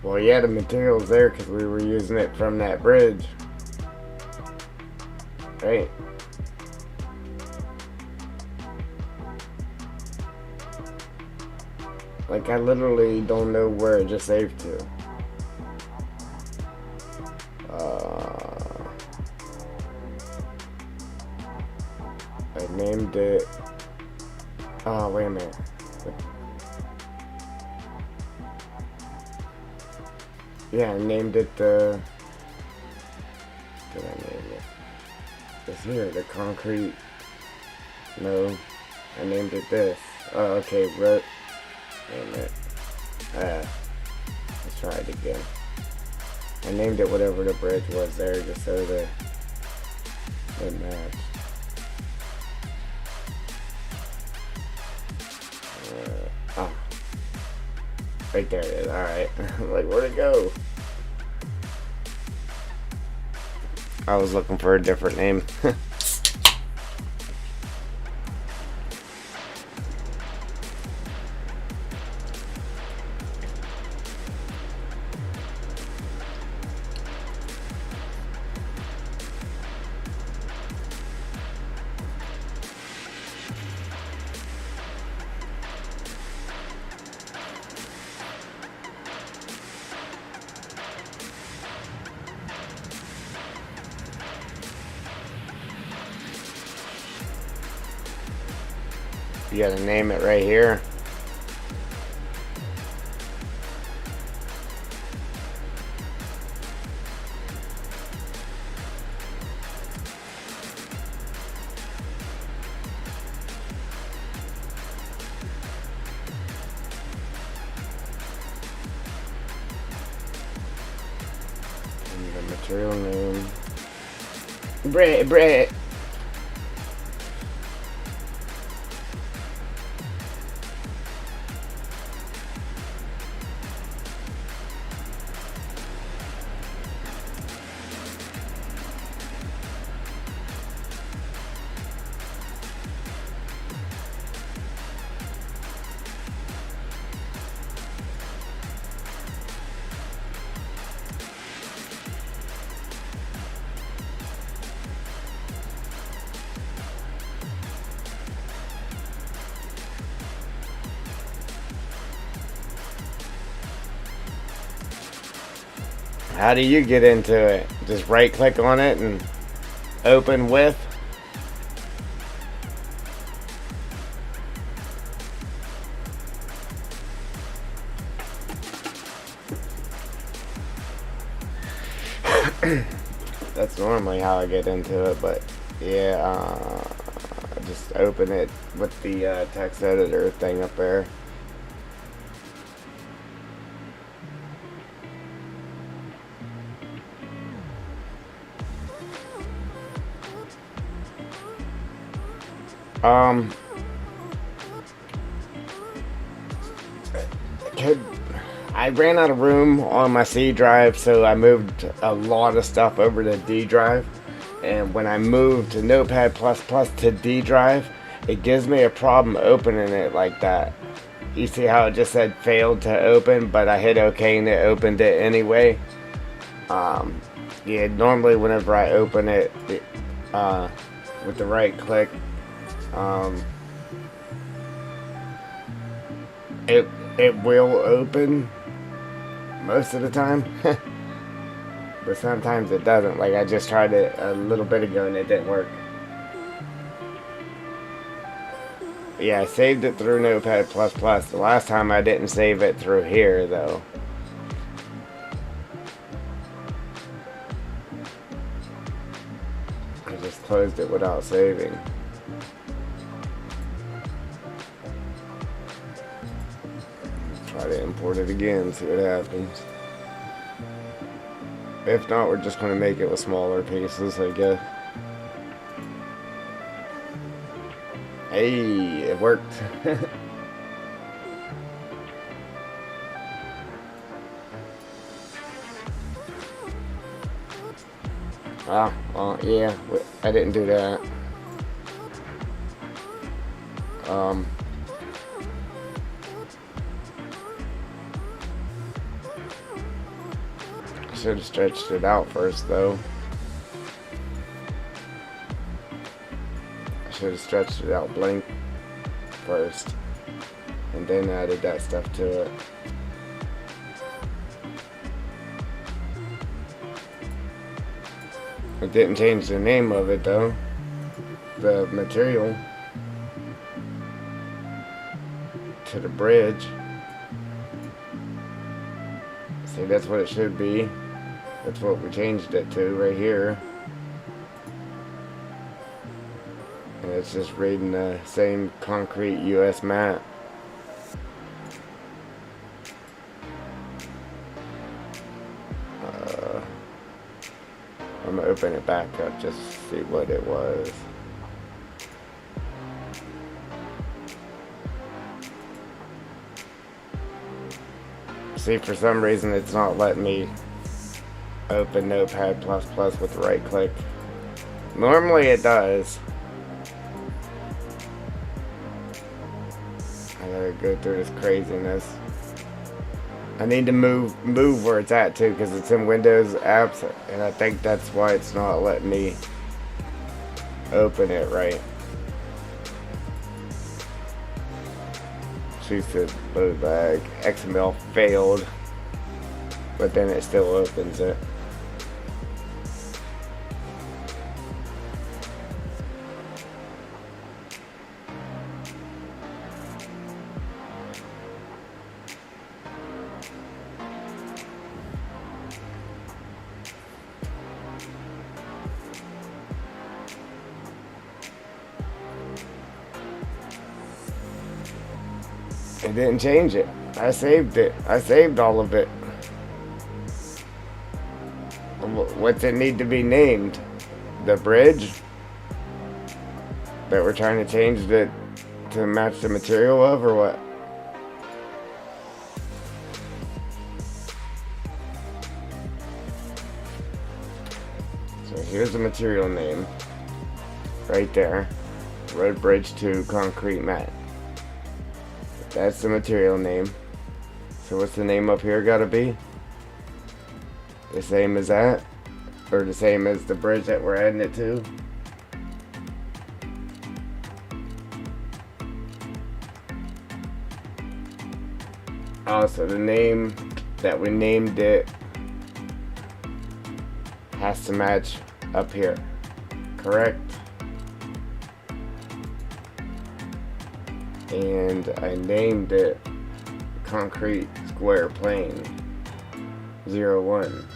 Well, yeah, the material's there because we were using it from that bridge. Right? Like, I literally don't know where it just saved to. I named it... Oh, wait a minute. Yeah, I named it, Did I name it? It's here, the concrete. No, I named it this. Oh, okay, wait a minute. Let's try it again. I named it whatever the bridge was there, just so that it matched. Oh. Right there it is, alright. Like, where'd it go? I was looking for a different name. You gotta name it right here. And the material name. Brett. How do you get into it? Just right click on it and open with? That's normally how I get into it, but yeah, just open it with the text editor thing up there. I ran out of room on my C drive, so I moved a lot of stuff over to D drive. And when I moved to Notepad++ to D drive, it gives me a problem opening it like that. You see how it just said failed to open, but I hit OK and it opened it anyway. Yeah, normally whenever I open it, with the right click, it will open most of the time. But sometimes it doesn't. Like I just tried it a little bit ago and it didn't work. Yeah, I saved it through Notepad++. The last time I didn't save it through here though. I just closed it without saving. Try to import it again, see what happens. If not, we're just going to make it with smaller pieces, I guess. Hey, it worked. Well, yeah, I didn't do that. Should have stretched it out first, though. I should have stretched it out blank first, and then added that stuff to it. It didn't change the name of it, though. The material to the bridge. See, that's what it should be. That's what we changed it to right here. And it's just reading the same concrete US map. I'm gonna open it back up just to see what it was. See, for some reason it's not letting me open Notepad++ with the right click. Normally it does. I gotta go through this craziness. I need to move where it's at too, because it's in Windows apps, and I think that's why it's not letting me open it right. She said load bag. XML failed, but then it still opens it. It didn't change it. I saved it. I saved all of it. What's it need to be named? The bridge? That we're trying to change it to match the material of, or what? So here's the material name. Right there. Road Bridge to Concrete Mat. That's the material name. So what's the name up here gotta be? The same as that? Or the same as the bridge that we're adding it to? Also, the name that we named it has to match up here, correct? And I named it concrete square plane 01.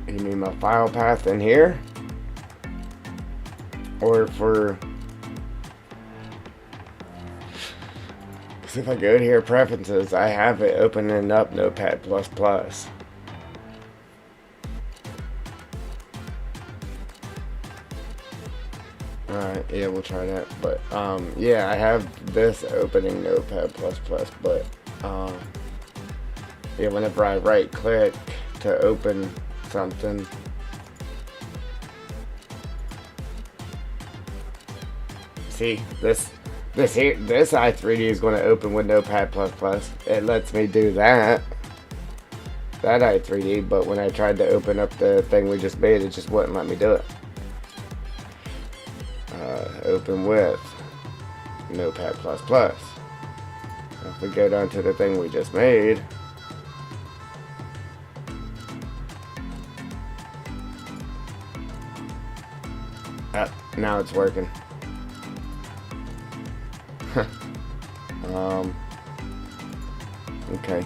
You need my file path in here? Or for... Because if I go to here, preferences, I have it opening up Notepad++. Alright, yeah, we'll try that. But, yeah, I have this opening Notepad++, but, yeah, whenever I right click to open something, see, this i3D is going to open with Notepad++. It lets me do that i3D, but when I tried to open up the thing we just made, it just wouldn't let me do it. Open with Notepad++. If we go down to the thing we just made, now it's working. Okay.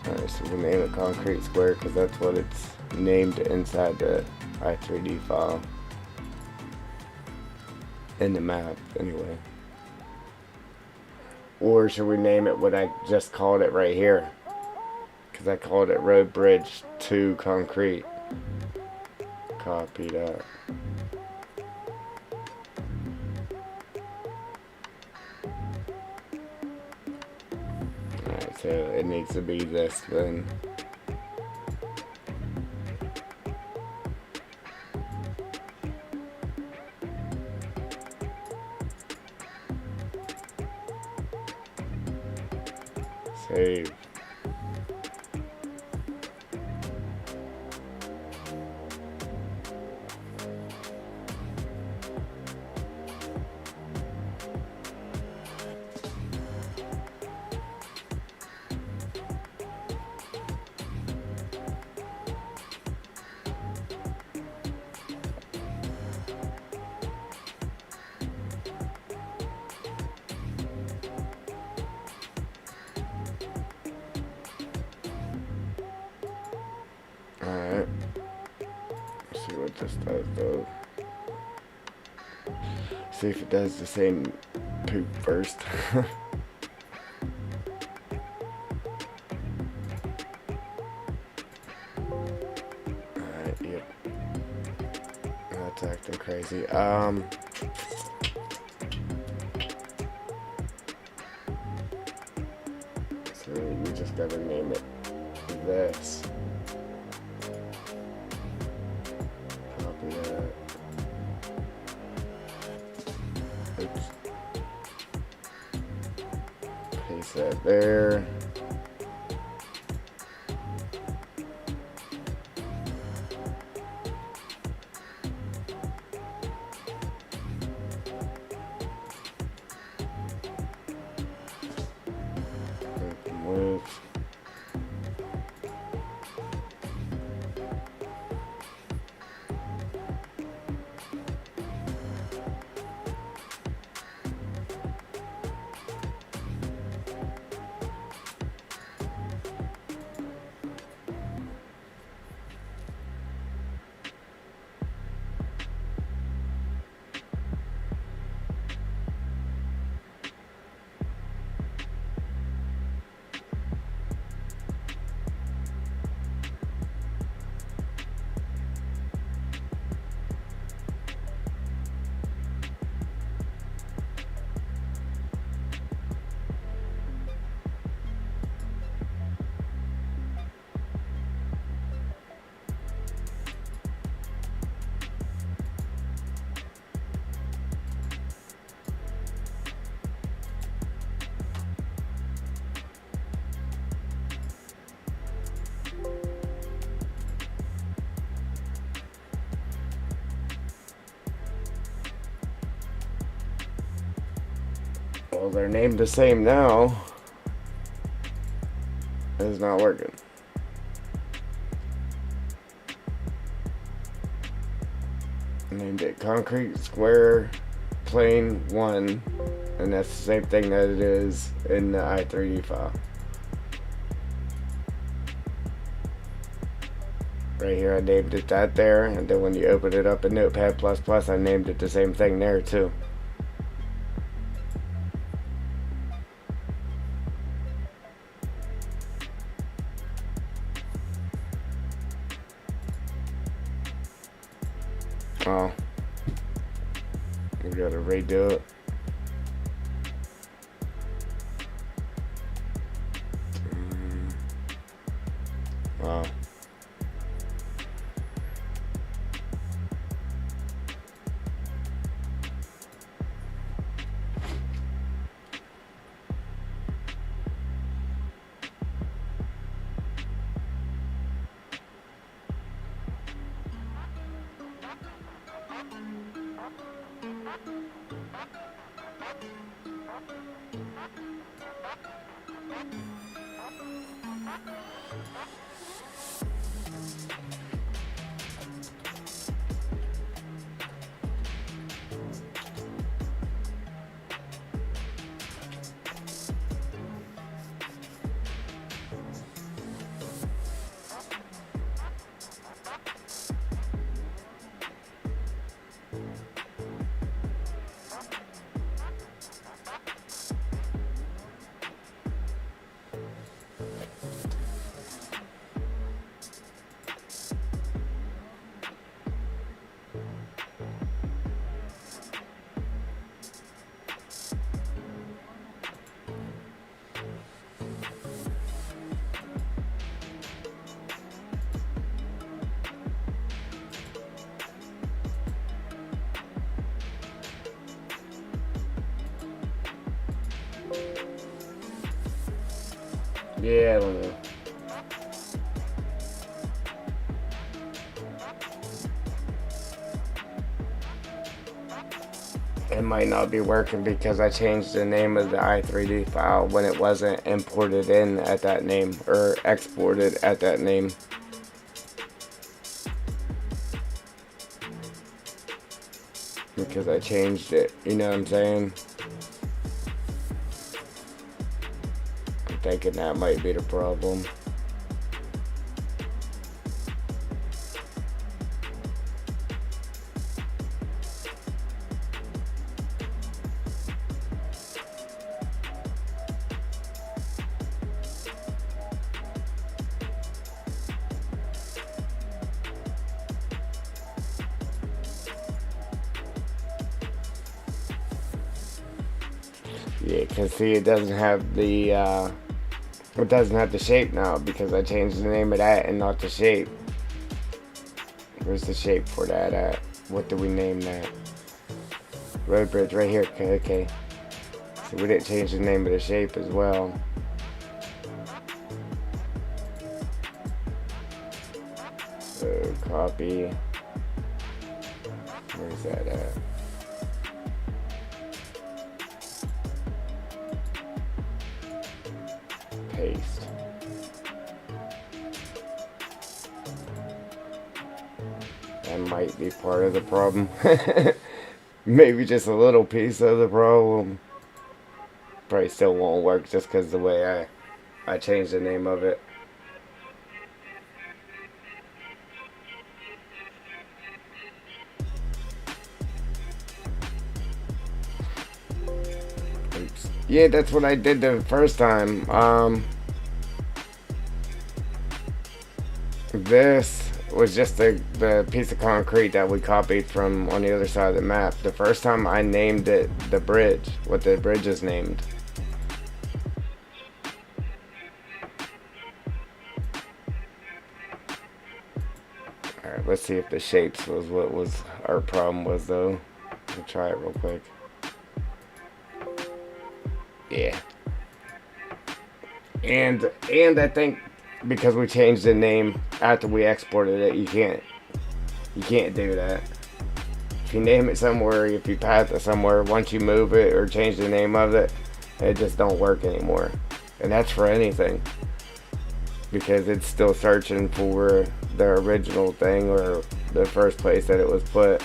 Alright, so we'll name it concrete square because that's what it's named inside the i3D file. In the map, anyway. Or should we name it what I just called it right here? Because I called it Road Bridge 2 Concrete. Copy that. Alright, so it needs to be this then. Save. Alright. Let's see what this does though. See if it does the same poop first. Alright, yep. That's acting crazy. So we just gotta name it this. Oops. Paste that there. Move. Well, they're named the same now. It's not working. Named it concrete square plane 1, and that's the same thing that it is in the i3D file. Right here I named it that there, and then when you open it up in Notepad++, I named it the same thing there too. Oh, we gotta redo it. Wow. Yeah, I don't know. It might not be working because I changed the name of the i3D file when it wasn't imported in at that name or exported at that name. Because I changed it, you know what I'm saying? I'm thinking that might be the problem. Yeah, cause see, it doesn't have the shape now because I changed the name of that and not the shape. Where's the shape for that at? What do we name that? Road bridge right here. Okay. So we didn't change the name of the shape as well. So copy. Where's that at? Paste. That might be part of the problem. Maybe just a little piece of the problem. Probably still won't work just because the way I changed the name of it. Oops. Yeah, that's what I did the first time. This was just the piece of concrete that we copied from on the other side of the map. The first time I named it the bridge, what the bridge is named. Alright, let's see if the shapes was what was our problem was though. We'll try it real quick. Yeah. And I think because we changed the name after we exported it, you can't do that. If you name it somewhere, if you path it somewhere, once you move it or change the name of it, It just don't work anymore. And that's for anything. Because it's still searching for the original thing or the first place that it was put.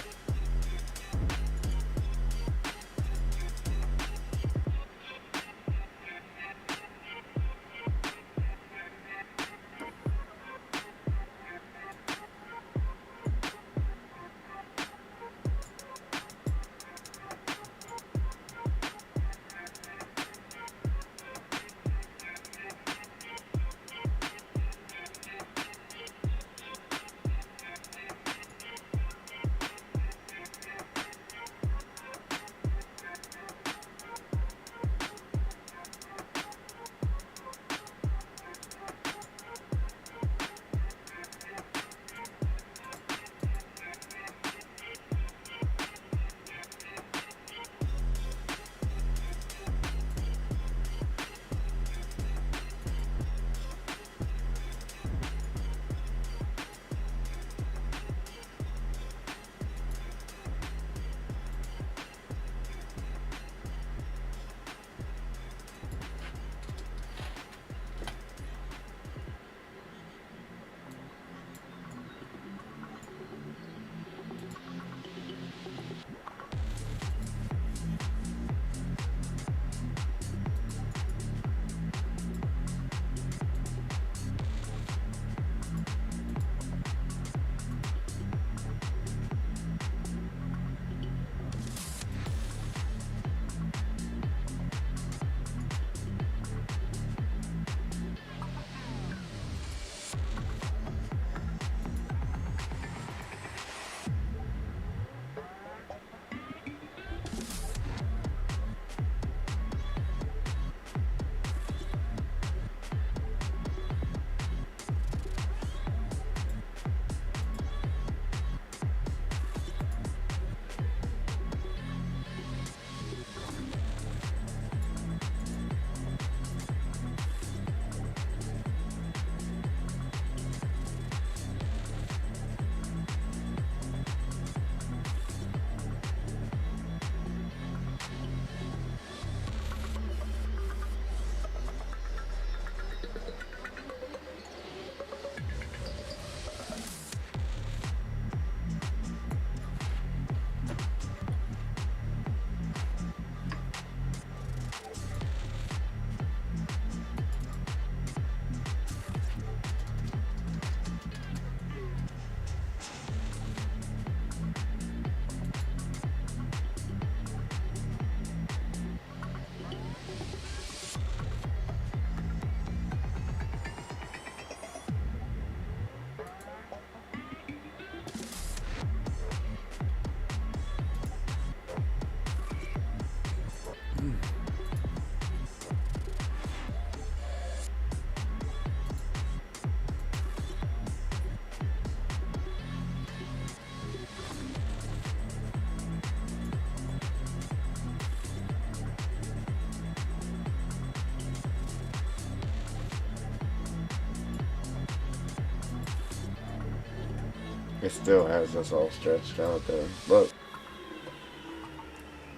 It still has us all stretched out there. Look,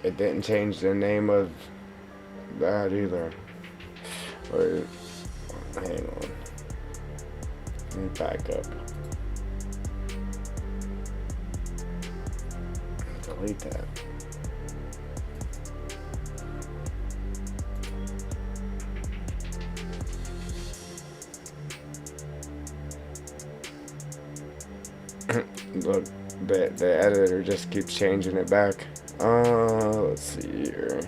it didn't change the name of that either. Wait, hang on. Let me back up. Delete that. Look, the editor just keeps changing it back. Let's see here.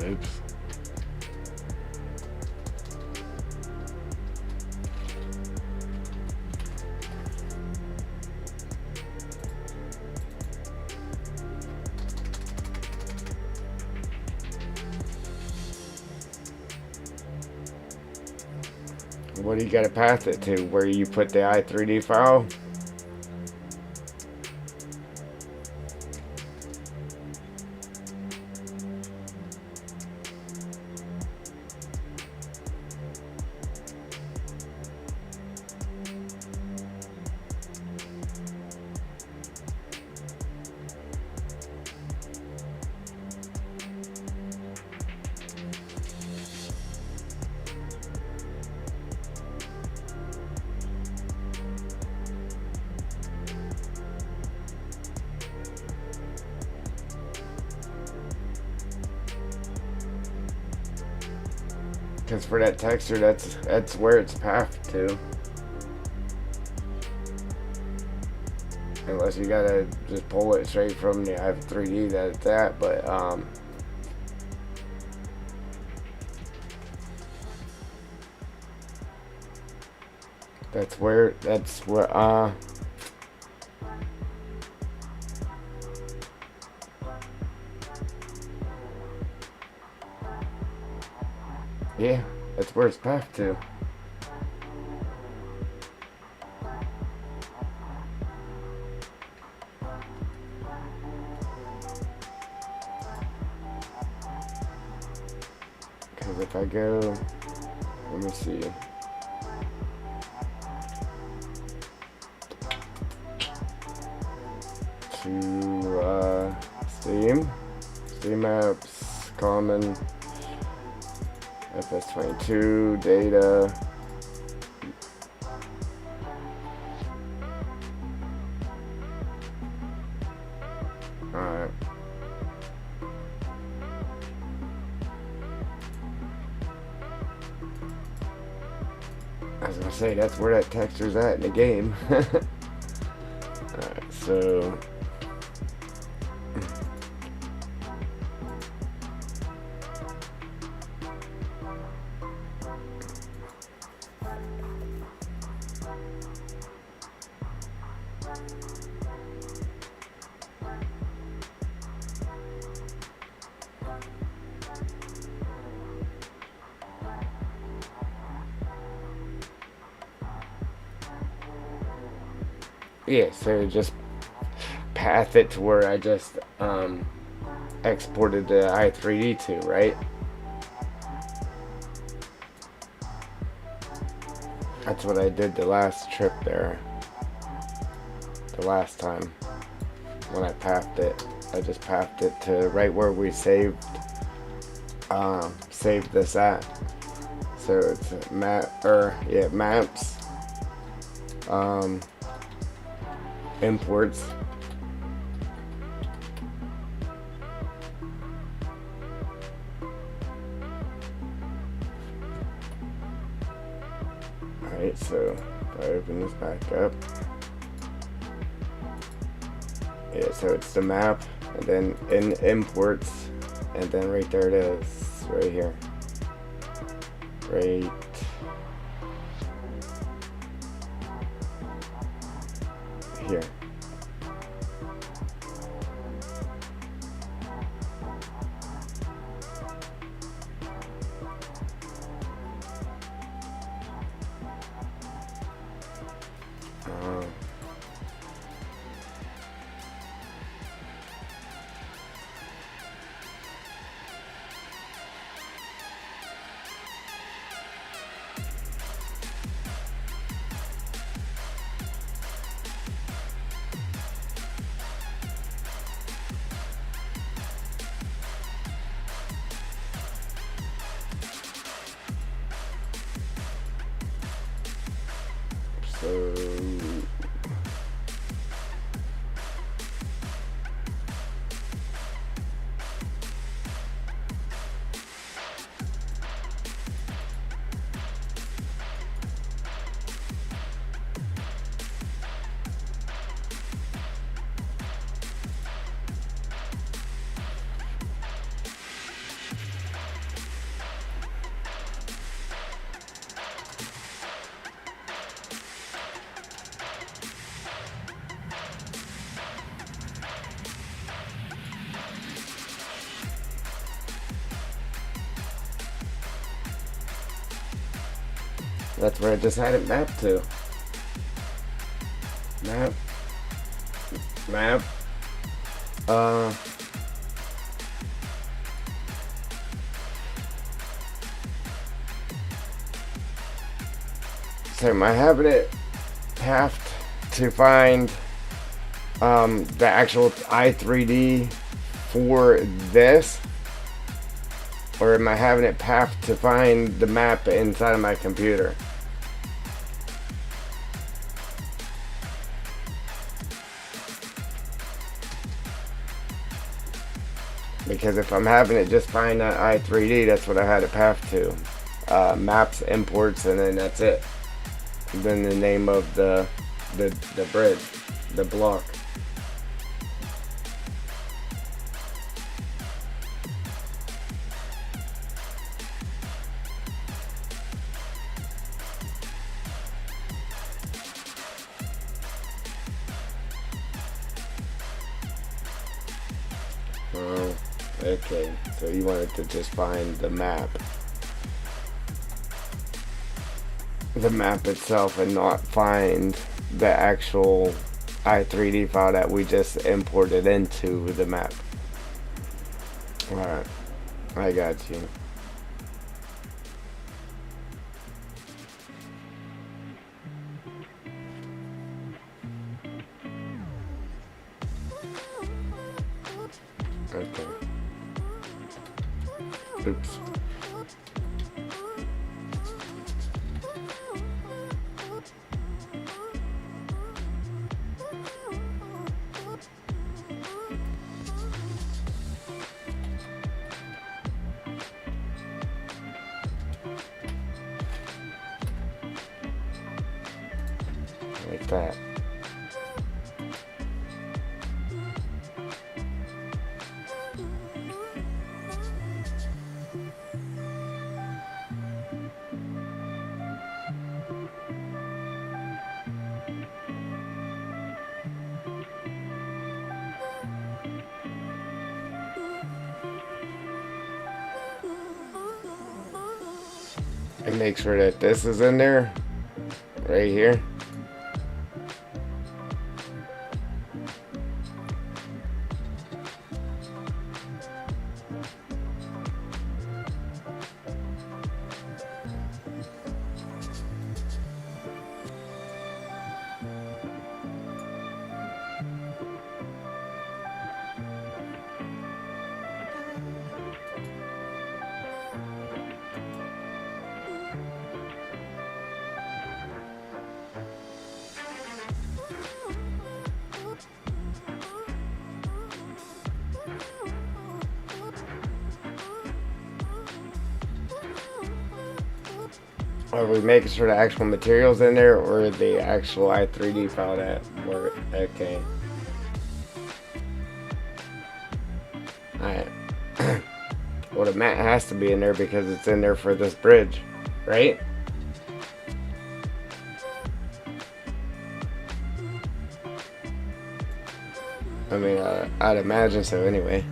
Oops. What do you gotta path it to? Where you put the i3D file? Because for that texture, that's where it's pathed to. Unless you gotta just pull it straight from the i3D that it's at, but that's what yeah, that's where it's pathed to. Because if I go, let me see. To Steam apps, common, FS22, data. Alright. I was gonna say, that's where that texture's at in the game. Alright, so yeah, so just path it to where I just exported the i3D to, right? That's what I did the last trip there. The last time when I pathed it, I just pathed it to right where we saved this at. So it's maps, imports. Alright, so if I open this back up, yeah, so it's the map, and then in imports, and then right there it is, right here. Right here. So That's where I just had it mapped to. Map. Map. So am I having it path to find the actual i3D for this? Or am I having it path to find the map inside of my computer? Because if I'm having it just find that i3D, that's what I had it path to. Maps, imports, and then that's it. And then the name of the bridge, the block. Oh, okay. So you wanted to just find the map. The map itself and not find the actual i3D file that we just imported into the map. Alright, I got you. Okay. Oops. Like that. And make sure that this is in there, right here. Are we making sure the actual material's in there or the actual i3D file that we're okay? Alright. Well, the mat has to be in there because it's in there for this bridge, right? I mean, I'd imagine so anyway.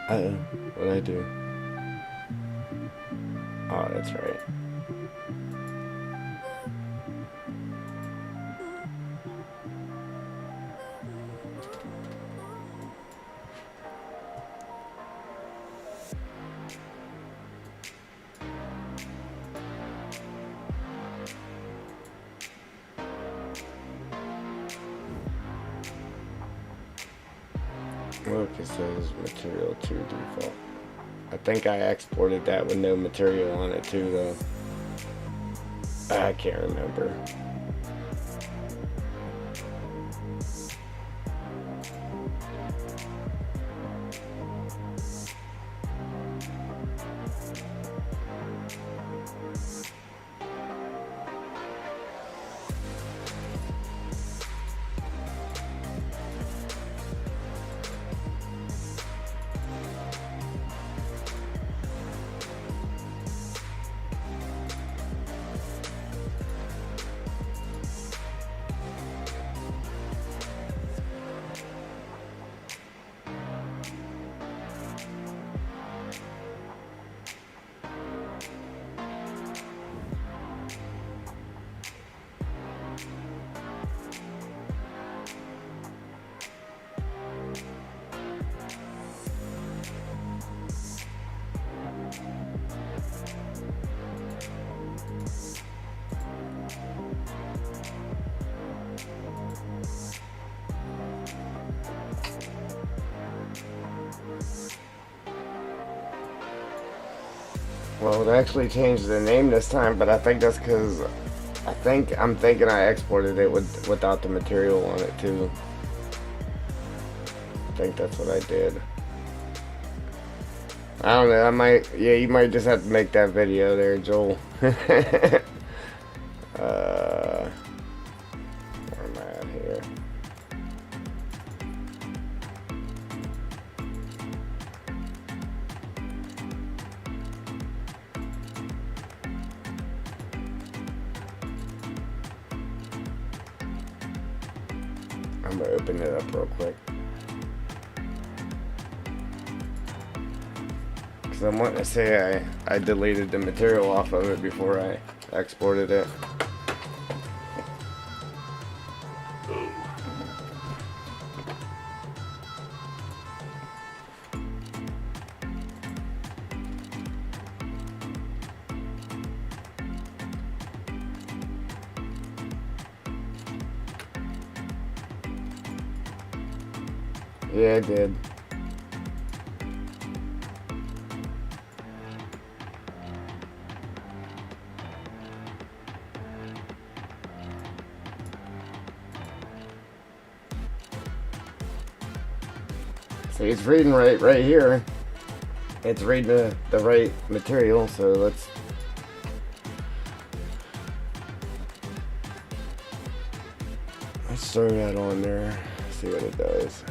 Uh-oh, what'd I do? Oh, that's right. Look, it says material to default. I think I exported that with no material on it too, though. I can't remember. Well, it actually changed the name this time, but I think that's because I'm thinking I exported it without the material on it too. I think that's what I did. I don't know. Yeah, you might just have to make that video there, Joel. Where am I at here? I'm gonna open it up real quick. Because I want to say I deleted the material off of it before I exported it. Yeah, I did. See, it's reading right here. It's reading the right material, so let's throw that on there, see what it does.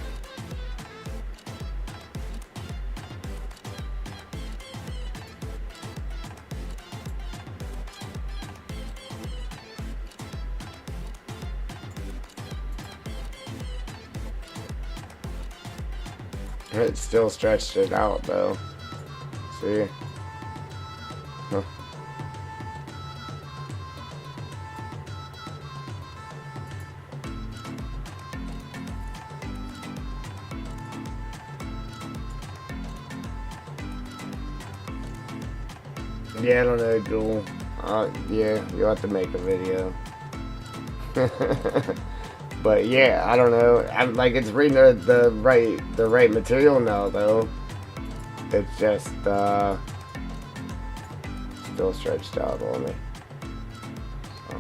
It still stretched it out though. See? Huh. Yeah, I don't know, Joel. Yeah, you'll have to make a video. But yeah, I don't know. I'm like, it's reading the right material now though. It's just still stretched out on me. So.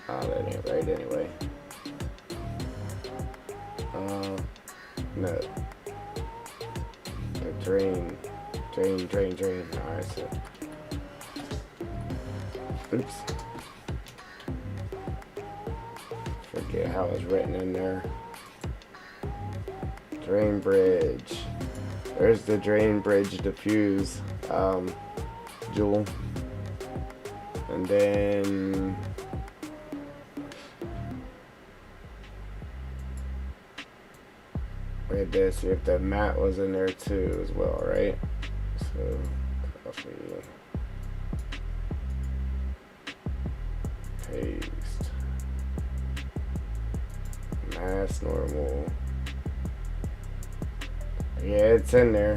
Oh, that ain't right anyway. No. The drain. Alright, so. Oops. Forget how it's written in there. Drain bridge. There's the drain bridge diffuse, Jewel. And then We had to see if the mat was in there too as well, right? So copy, paste, mass normal. Yeah, it's in there.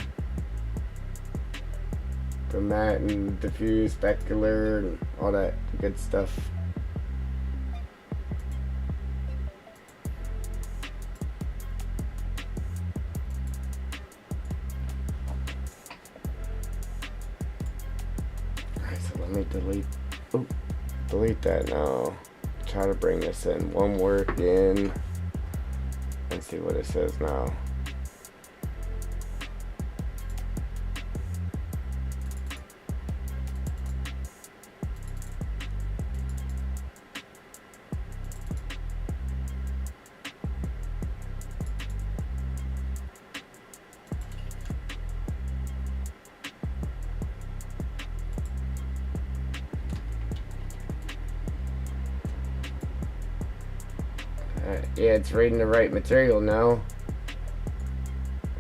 The mat and diffuse, specular, and all that good stuff. Alright, so let me delete that now. Try to bring this in one word in and see what it says now. Yeah, it's reading the right material now,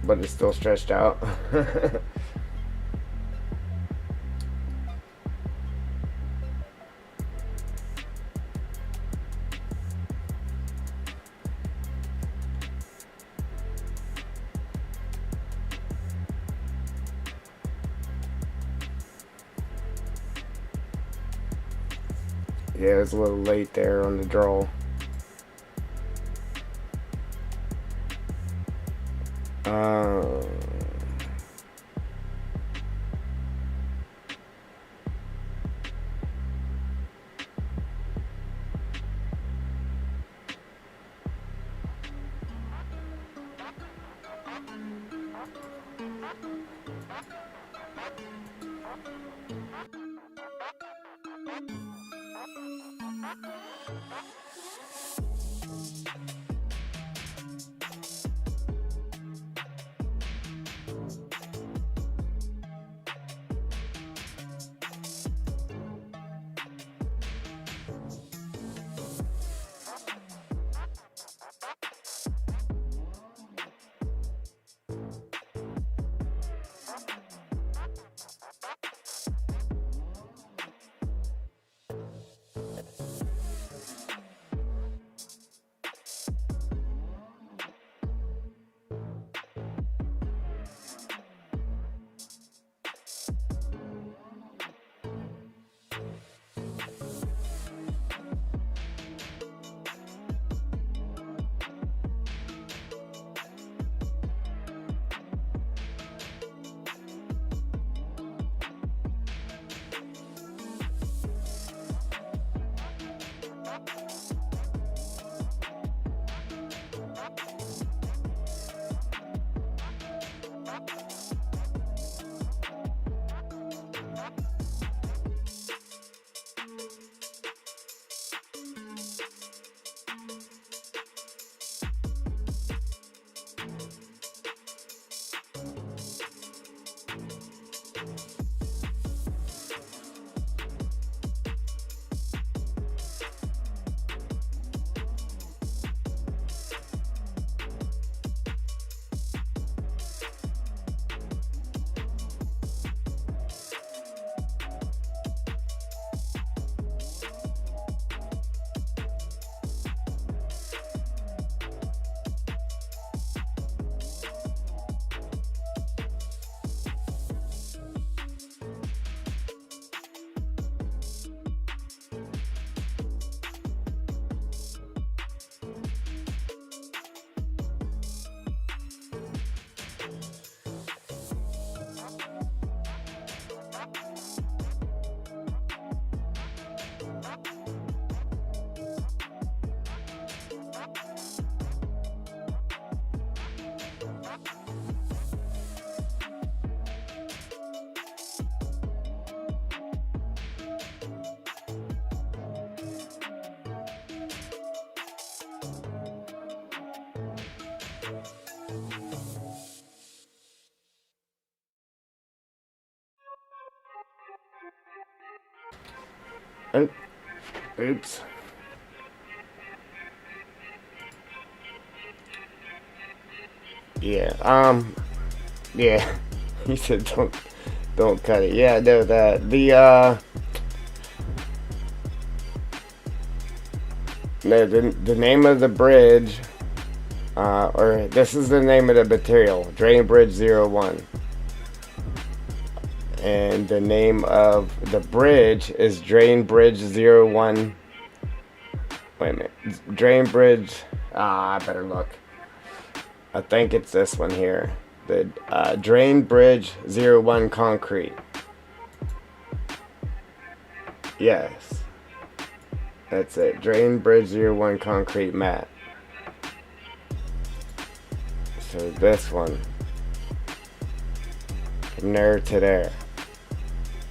but it's still stretched out. Yeah, it was a little late there on the draw. Oh, oops. Yeah. Yeah. He said don't cut it. Yeah, no, the name of the bridge, or this is the name of the material, Drain Bridge 01. And the name of the bridge is Drain Bridge 01. Wait a minute. Drain Bridge. I better look. I think it's this one here. The Drain Bridge 01 concrete. Yes. That's it. Drain Bridge 01 concrete mat. So this one. From there to there.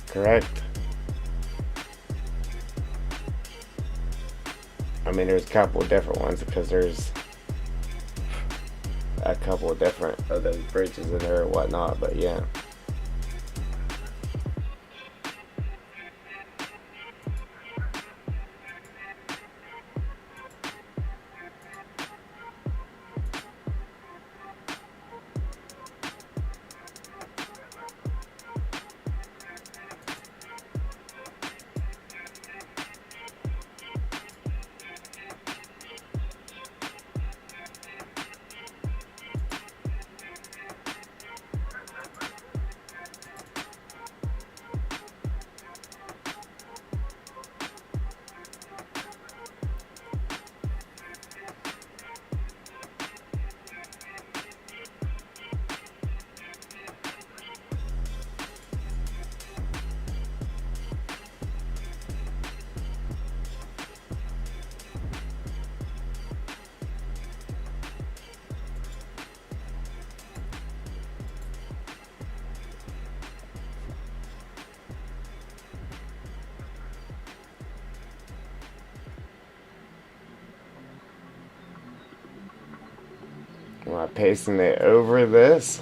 Correct? I mean, there's a couple of different ones because there's a couple of different of those bridges in there and whatnot, but yeah. Am I pasting it over this?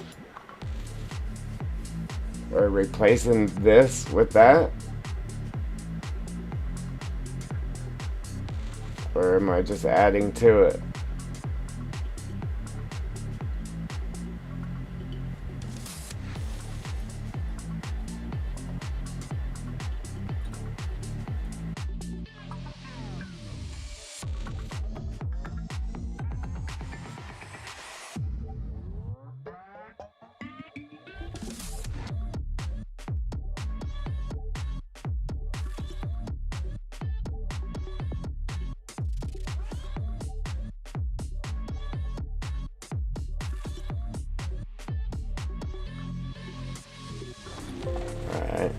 Or replacing this with that? Or am I just adding to it? Alright.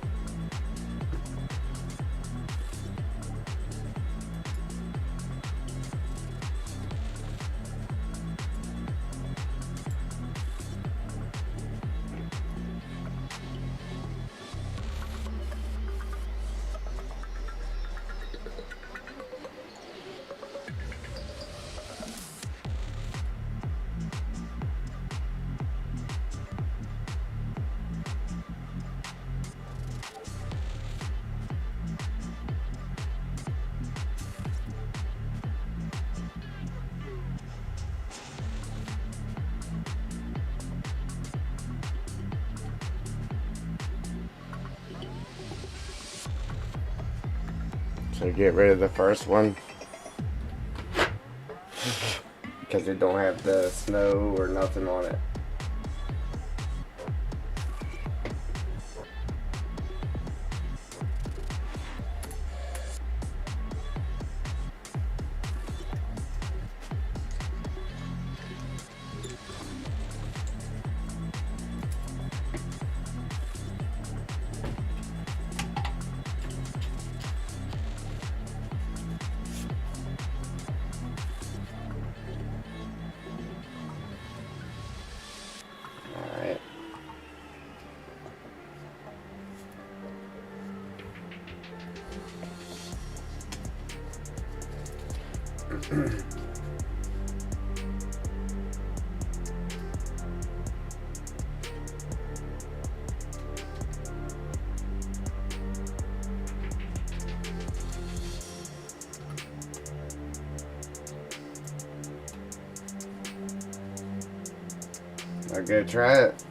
So get rid of the first one because it don't have the snow or nothing on it. Alright. I'll go try it.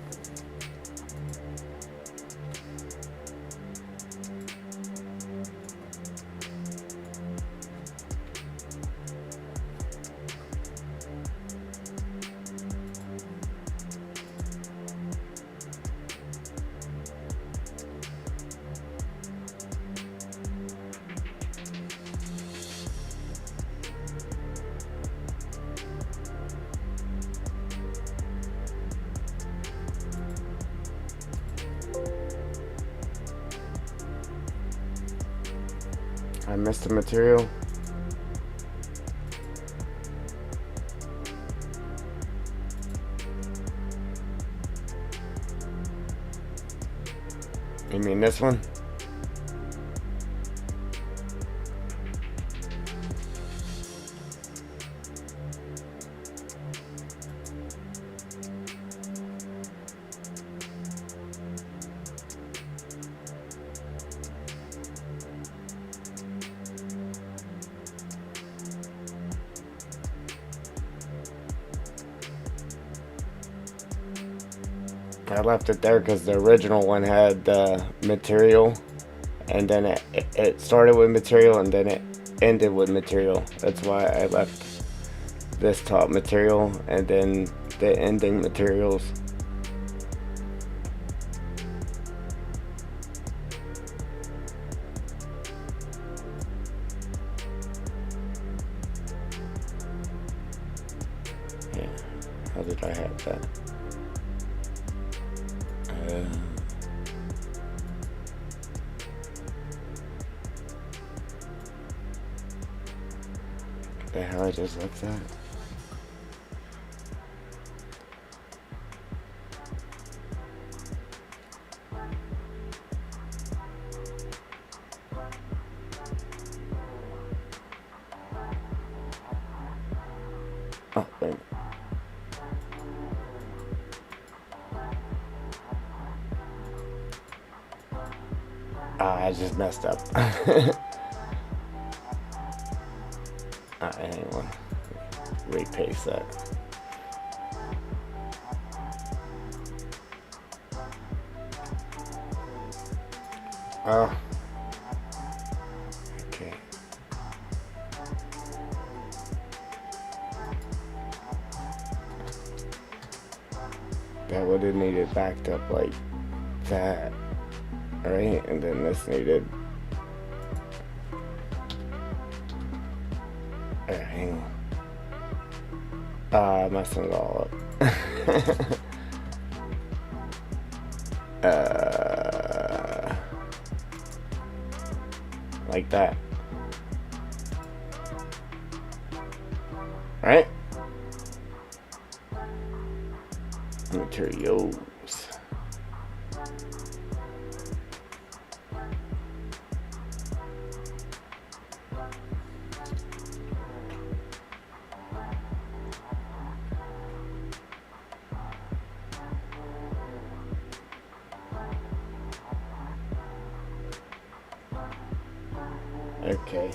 I missed the material. You mean this one? I left it there because the original one had material, and then it started with material and then it ended with material. That's why I left this top material and then the ending materials. Yeah, how did I have that? The hell I just left that? Oh, wait. I just messed up. Alright, hang on. Repaste that. Oh. Okay. That would have needed backed up like that. Alright, and then this needed. Hang on. I messed it all up. Like that. Right? Materials. Okay.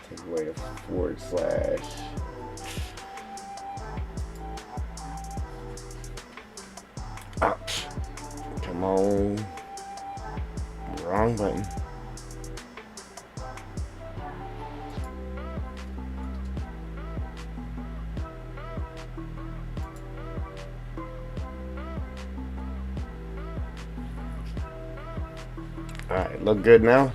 Take away the /. Ouch. Come on. Wrong button. Alright, look good now?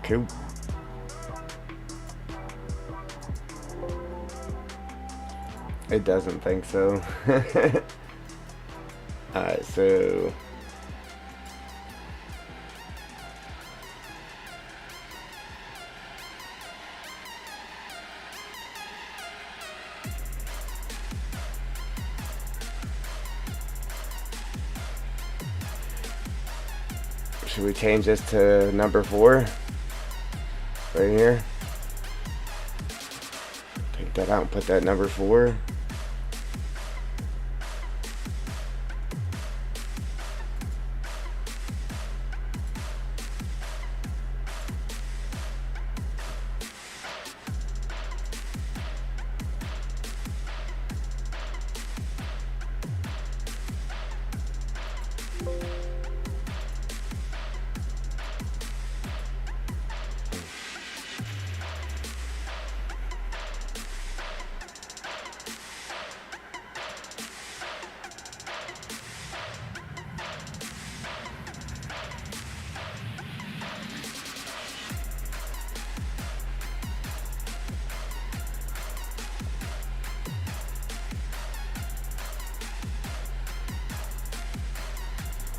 Cool. It doesn't think so. Alright, so Should we change this to number 4? Right here. Take that out and put that number 4.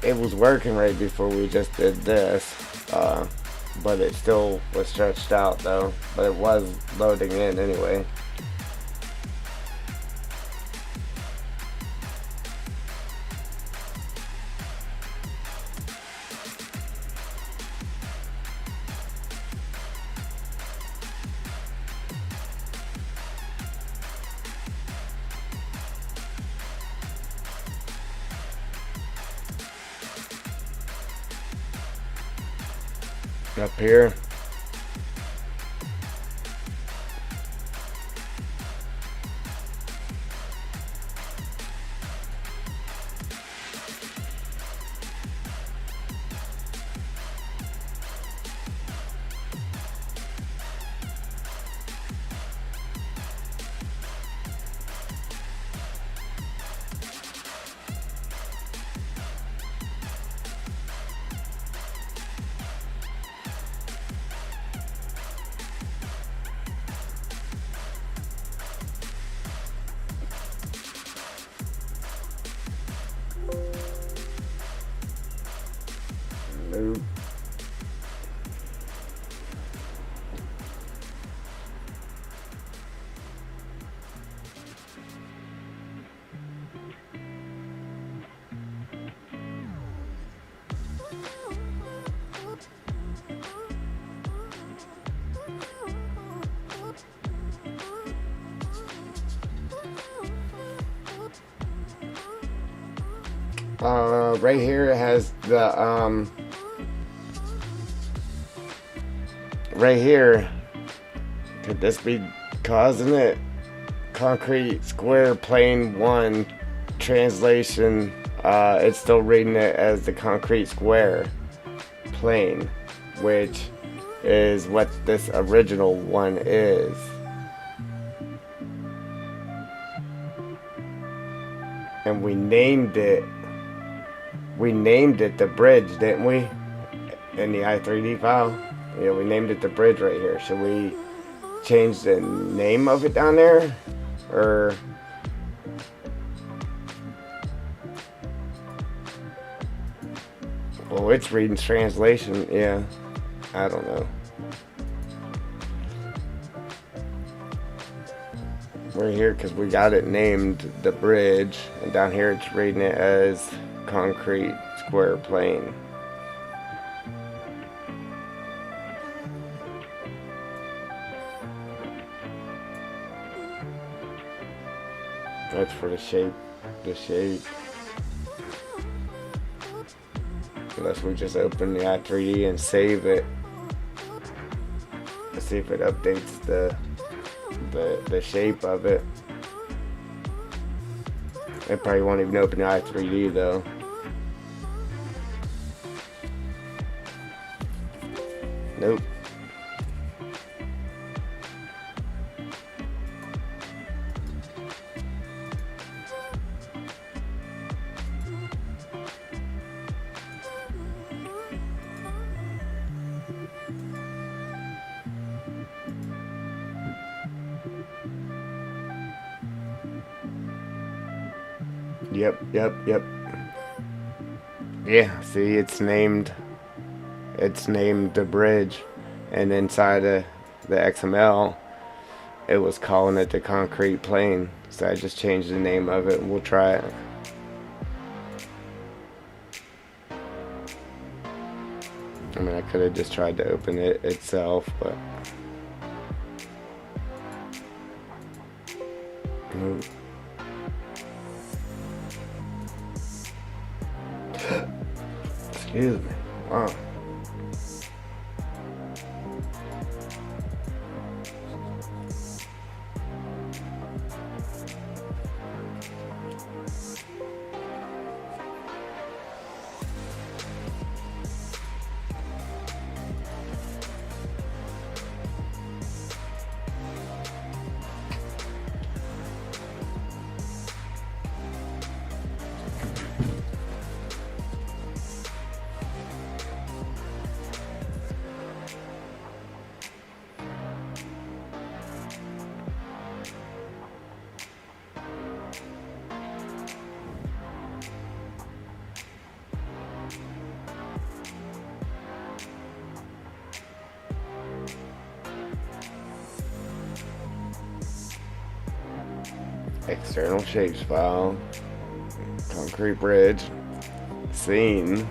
It was working right before we just did this, but it still was stretched out though, but it was loading in anyway. Up here. Nope. Right here it has the right here, could this be causing it? Concrete square plane 1 translation, it's still reading it as the concrete square plane, which is what this original one is. And we named it the bridge, didn't we? In the i3D file. Yeah, we named it the bridge right here. Should we change the name of it down there? Or well, it's reading translation, yeah. I don't know. Right here, because we got it named the bridge, and down here it's reading it as concrete square plane. That's for the shape. Unless we just open the i3D and save it. Let's see if it updates the shape of it. It probably won't even open the i3D though. Nope. Yep. Yeah, see, it's named the bridge, and inside of the XML it was calling it the concrete plane, so I just changed the name of it and we'll try it. mean, I could have just tried to open it itself, but nope. Excuse me. Wow. External shapes file, concrete bridge, scene.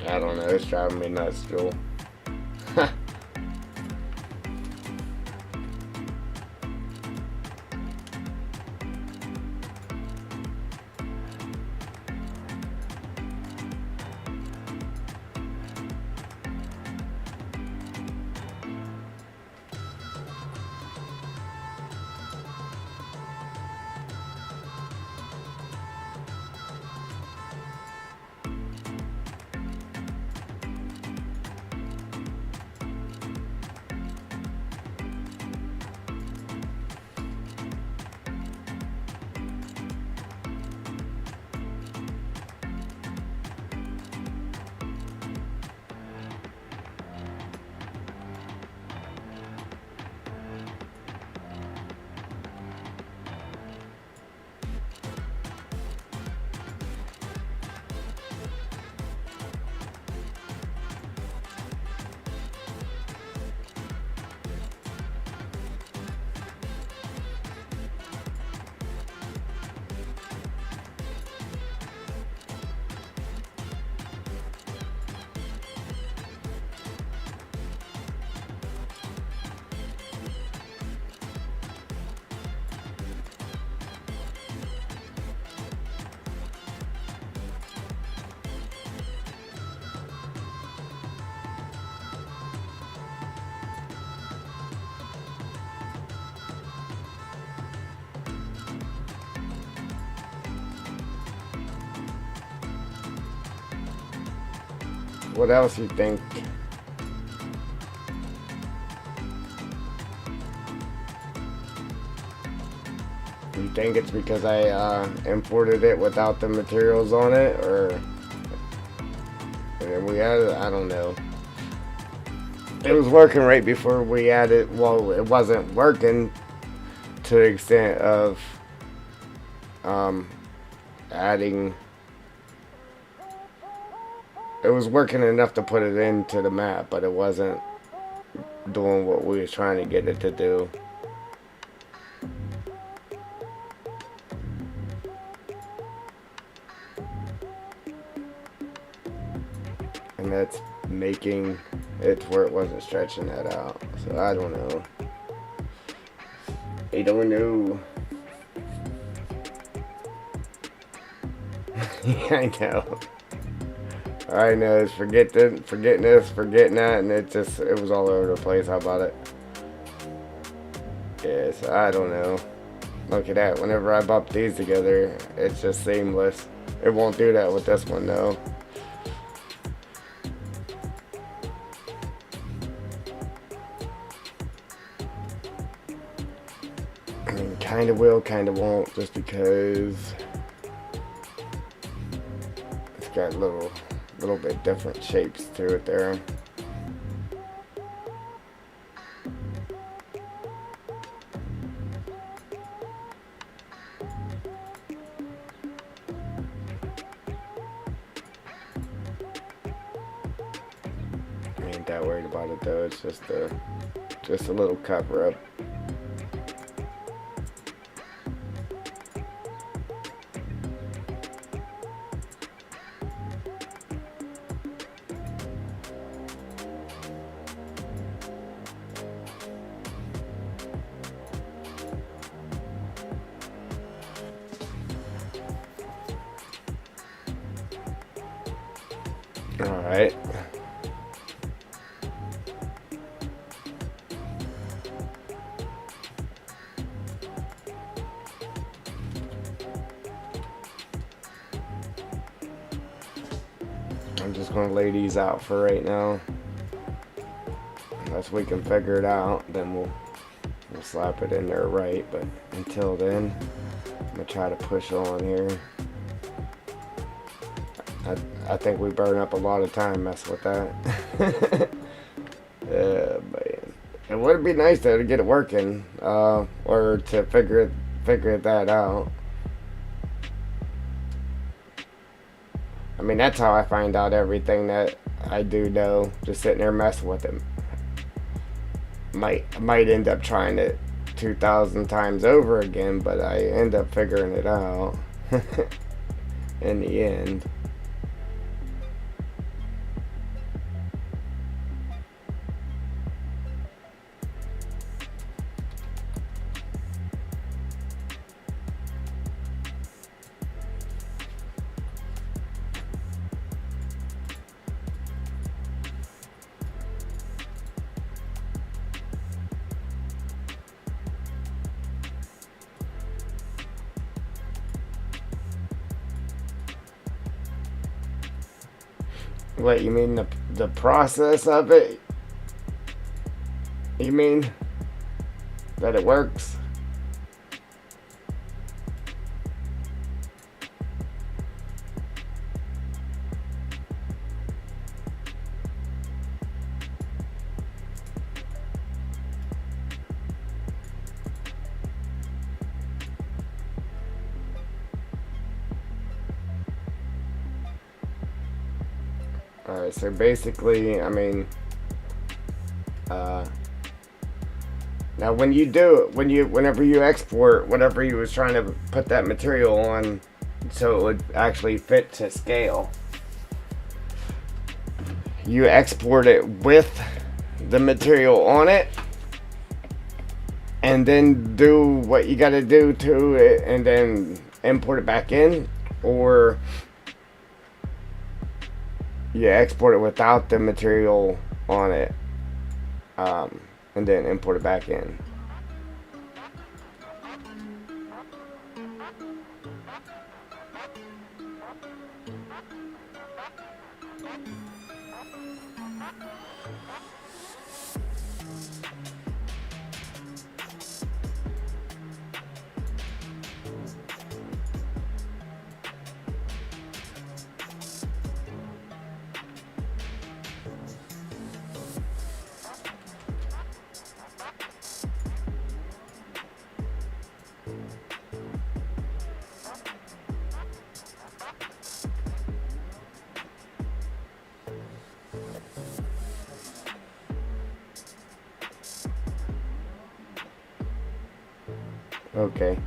I don't know, it's driving me nuts, Joel. What else you think? You think it's because I imported it without the materials on it, or we added? I don't know. It was working right before we added. Well, it wasn't working to the extent of adding. It was working enough to put it into the map, but it wasn't doing what we was trying to get it to do. And that's making it to where it wasn't stretching that out. So I don't know. I don't know. Yeah, I know. All I know is forgetting this, forgetting that, and it was all over the place. How about it? Yeah, so I don't know. Look at that. Whenever I bump these together, it's just seamless. It won't do that with this one though. kind of will, kind of won't, just because it's got little bit different shapes to it there. I ain't that worried about it though. It's just a little cover up. All right. I'm just going to lay these out for right now. Unless we can figure it out, then we'll slap it in there right. But until then, I'm going to try to push on here. I think we burn up a lot of time messing with that. Man. It would be nice though to get it working, or to figure that out. I mean, that's how I find out everything that I do know, just sitting there messing with it. Might end up trying it 2,000 times over again, but I end up figuring it out in the end. What, you mean the process of it? You mean that it works? Alright, so basically, I mean, now when you do it, whenever you export whatever you was trying to put that material on, so it would actually fit to scale, you export it with the material on it, and then do what you got to do to it, and then import it back in, or you export it without the material on it, and then import it back in. Okay.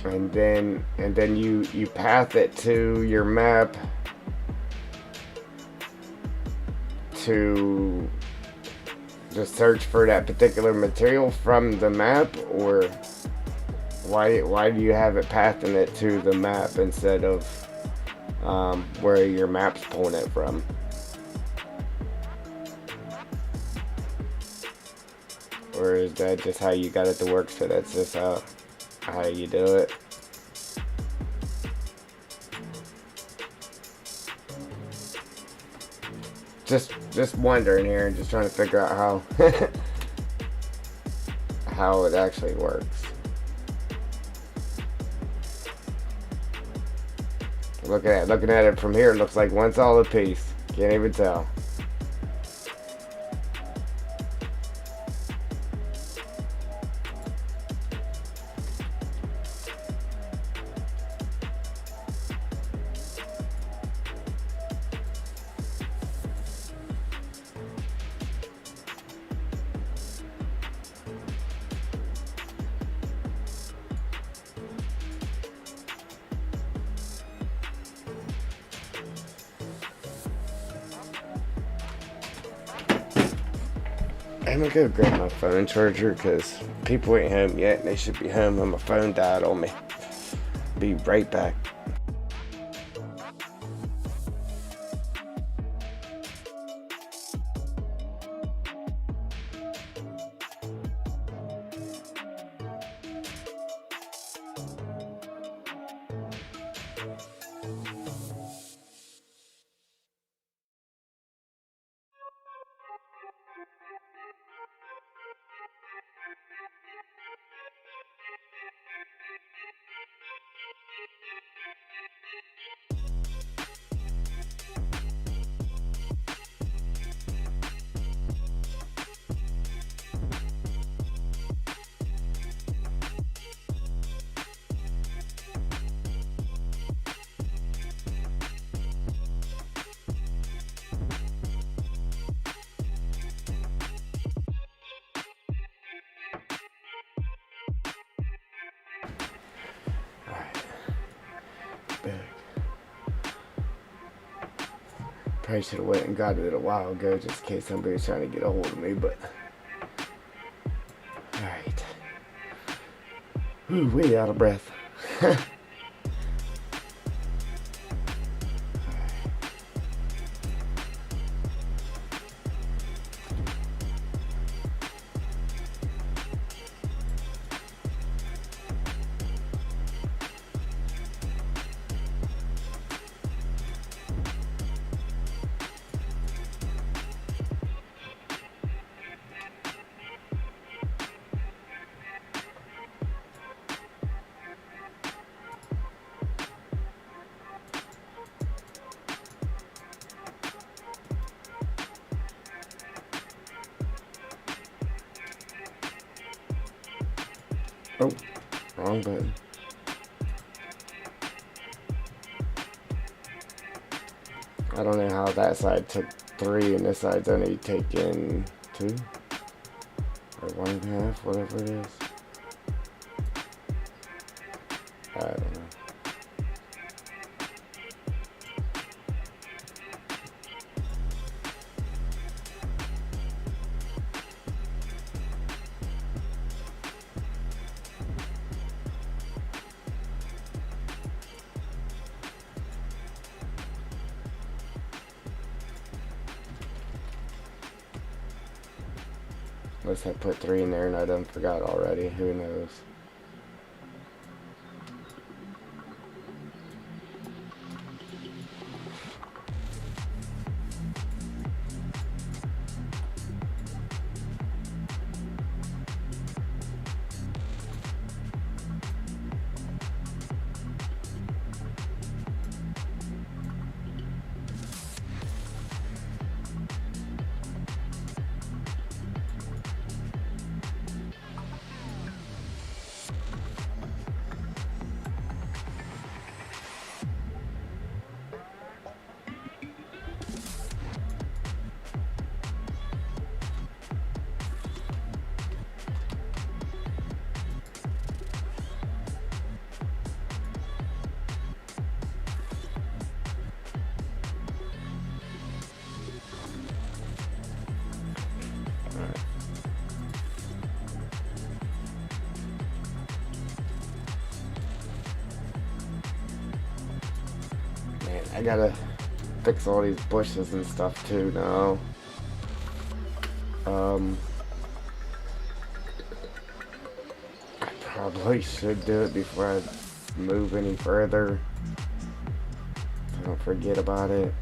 And then you path it to your map to just search for that particular material from the map, or why do you have it pathing it to the map instead of where your map's pulling it from? Or is that just how you got it to work, so that's just how you do it? just wondering here and just trying to figure out how how it actually works. Looking at it from here, it looks like one solid piece. Can't even tell. I'm gonna go grab my phone charger because people ain't home yet and they should be home and my phone died on me. Be right back. Probably should have went and got it a while ago just in case somebody was trying to get a hold of me, but alright. Ooh, way out of breath. Oh, wrong button. I don't know how that side took 3 and this side's only taken 2 or 1.5, whatever it is. I don't know. Unless I put 3 in there and I done forgot already. Who knows? I gotta fix all these bushes and stuff too now. I probably should do it before I move any further. Don't forget about it.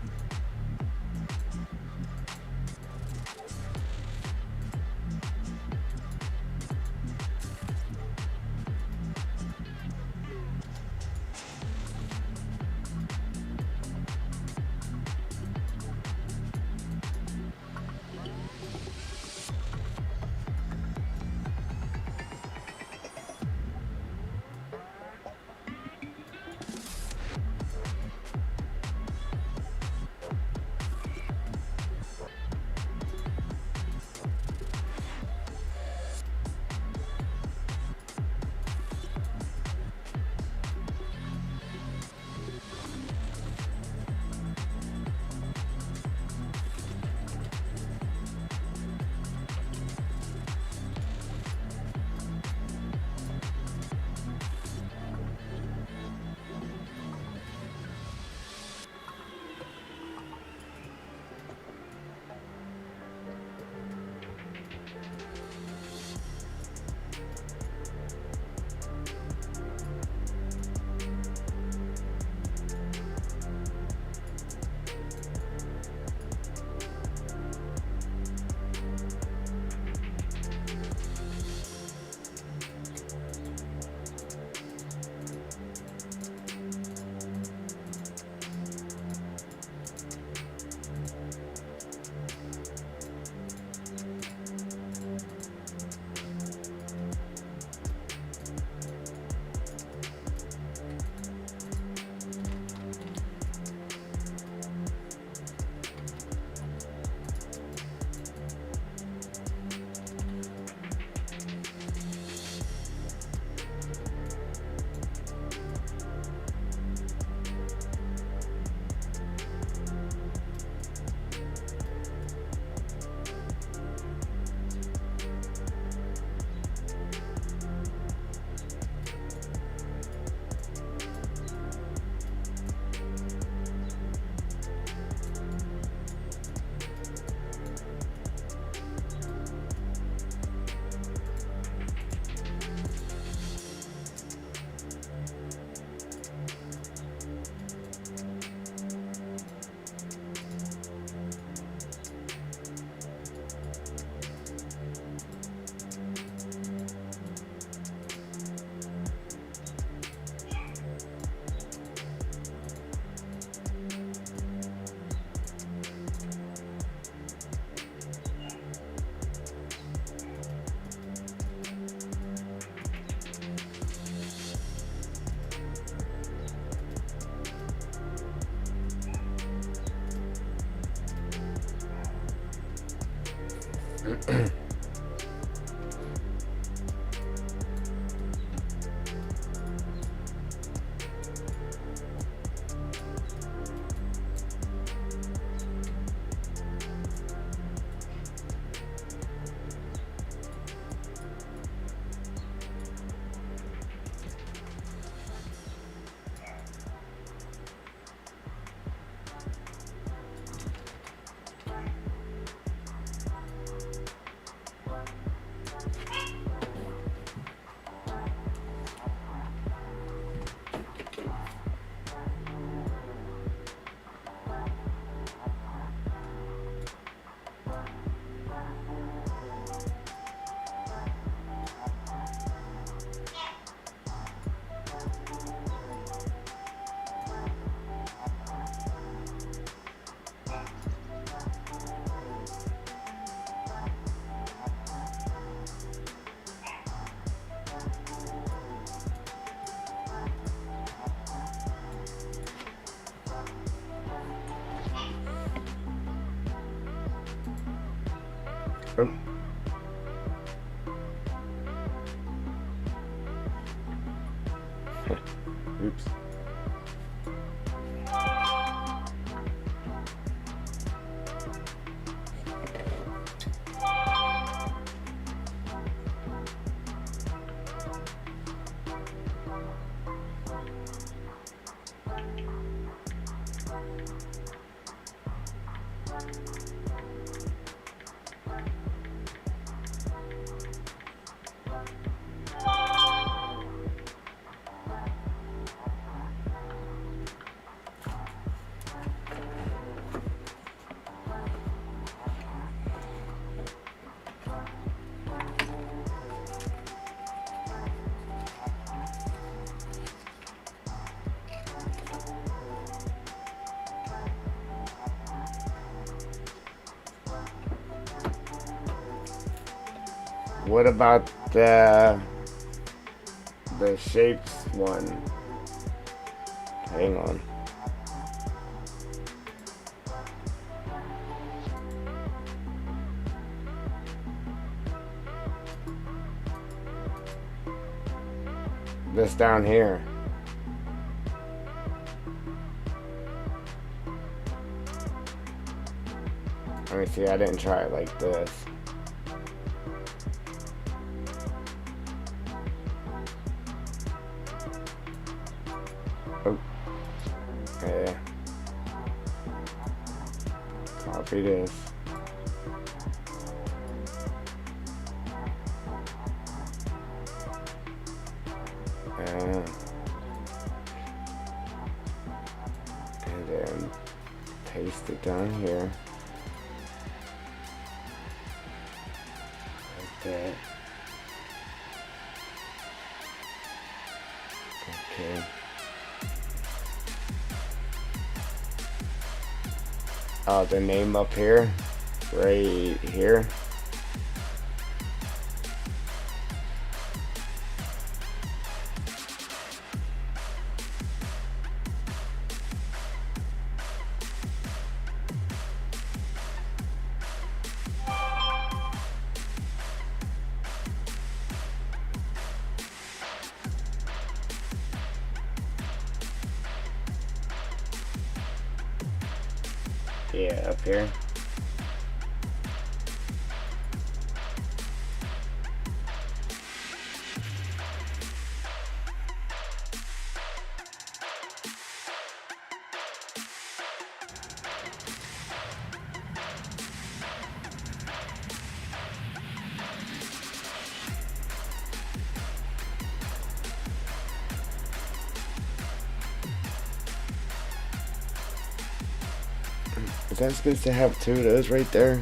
Oh. Oops. What about the shapes one? Hang on. This down here. Let me see, I didn't try it like this. Oh. Yeah. Copy this. And then paste it down here. Like that. Okay. Oh, the name up here, right here. Yeah, up here. Is that supposed to have two of those right there?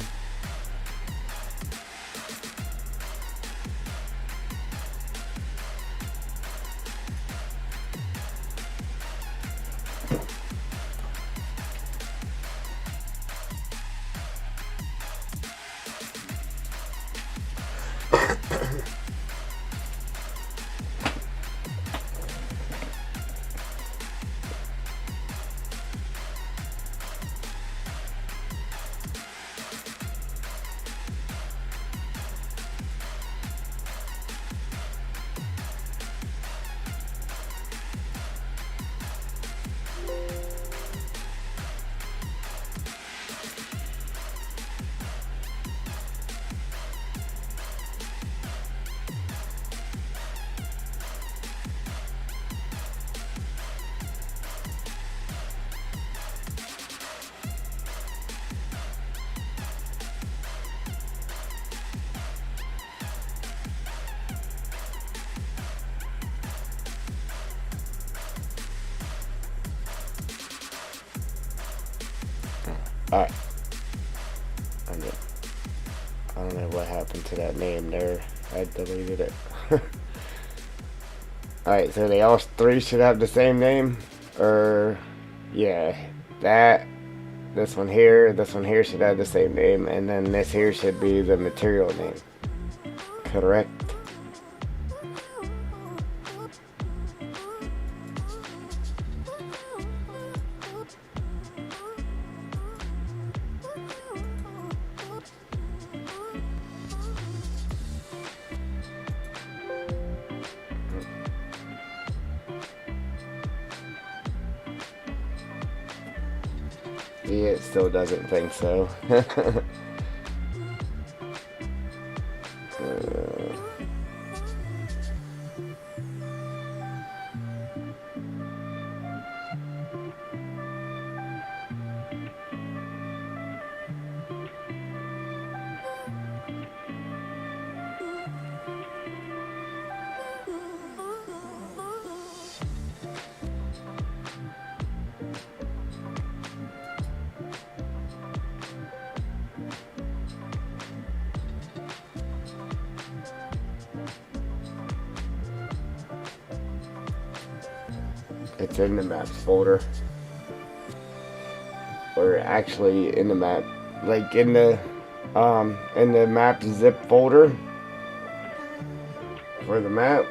Alright. I don't know what happened to that name there. I deleted it. Alright, so they all three should have the same name? Or, yeah, this one here should have the same name, and then this here should be the material name. Correct? Yeah, it still doesn't think so. It's in the maps folder. Or actually in the map, like in the map zip folder for the map,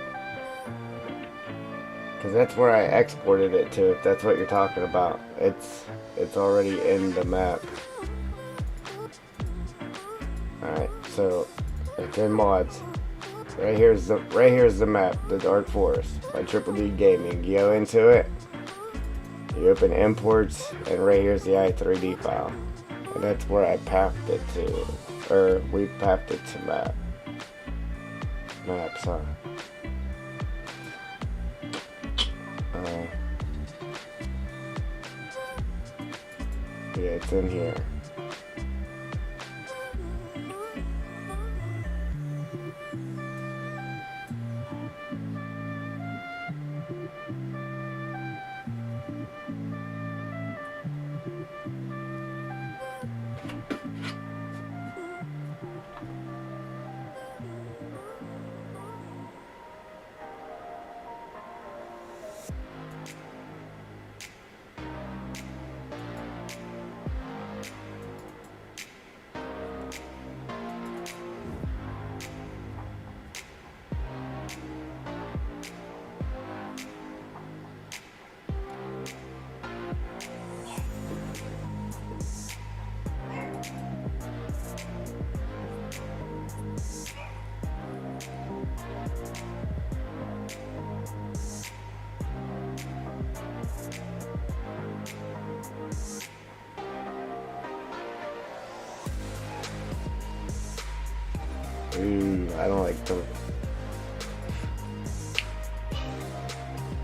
because that's where I exported it to. If that's what you're talking about, it's already in the map. All right, so it's in mods. Right here's the map, the Dark Forest by Triple D Gaming. You go into it, you open imports, and right here's the i3D file, and that's where I pathed it to, or we pathed it to maps, huh? Yeah, it's in here.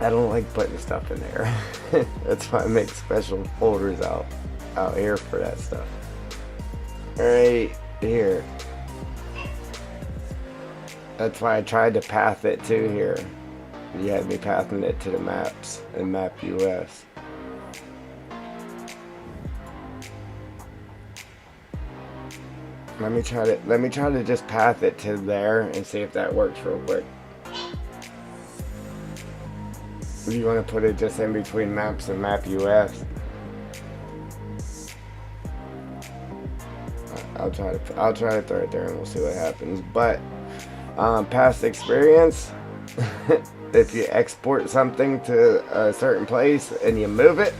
I don't like putting stuff in there. That's why I make special folders out here for that stuff. Right here. That's why I tried to path it to here. You had me pathing it to the maps in Map US. Let me try to just path it to there and see if that works real quick. You want to put it just in between maps and Map US? I'll try to throw it there and we'll see what happens. But past experience, if you export something to a certain place and you move it,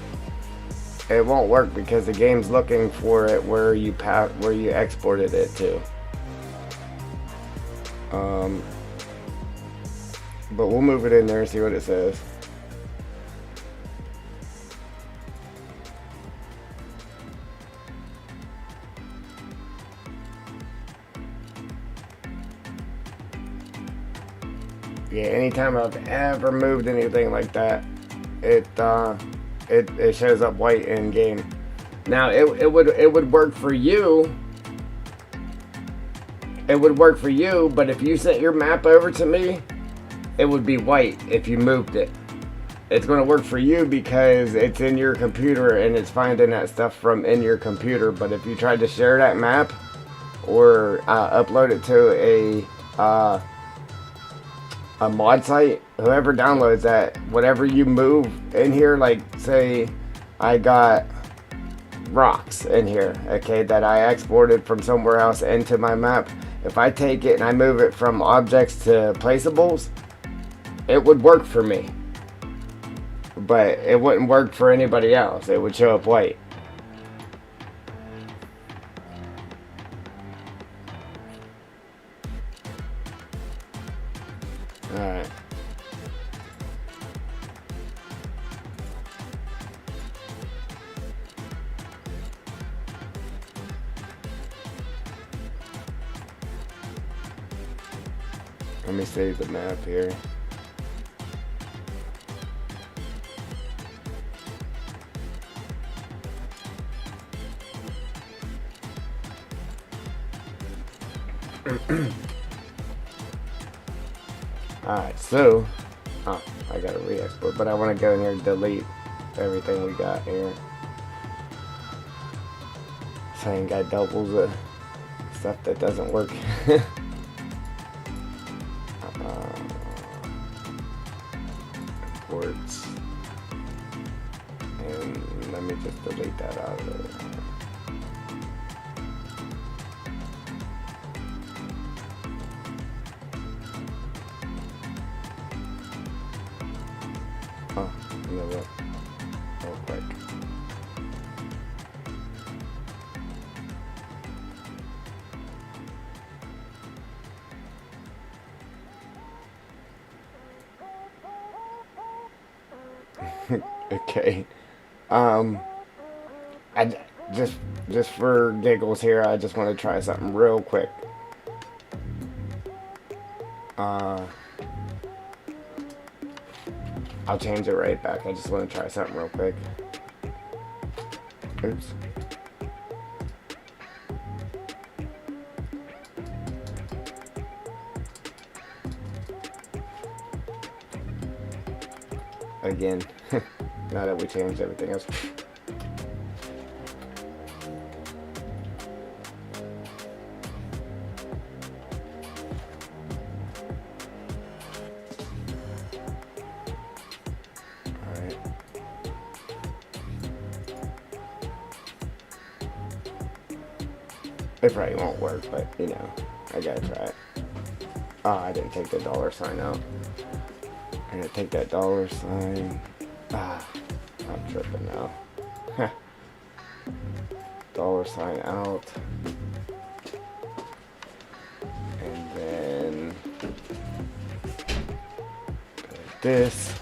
it won't work because the game's looking for it where you exported it to. But we'll move it in there and see what it says. Yeah, anytime I've ever moved anything like that, it shows up white in game. Now it would work for you. It would work for you, but if you sent your map over to me, it would be white if you moved it. it's going to work for you because it's in your computer and it's finding that stuff from in your computer. But if you tried to share that map or upload it to a mod site, whoever downloads that, whatever you move in here, like say I got rocks in here, okay, that I exported from somewhere else into my map. If I take it and I move it from objects to placeables, it would work for me, but it wouldn't work for anybody else. It would show up white. Alright. Let me save the map here. Alright, so I gotta re-export, but I want to go in here and delete everything we got here. So I ain't got doubles of stuff that doesn't work. Imports. And let me just delete that out of there. Oh, you know what? Real quick. Okay. I just for giggles here, I just want to try something real quick. I'll change it right back. I just want to try something real quick. Oops. Again, now that we changed everything else. Alright. It probably won't work, but you know, I gotta try it. Oh, I didn't take the $sign out. I'm gonna take that $sign. I'm tripping now. $sign out. And then like this.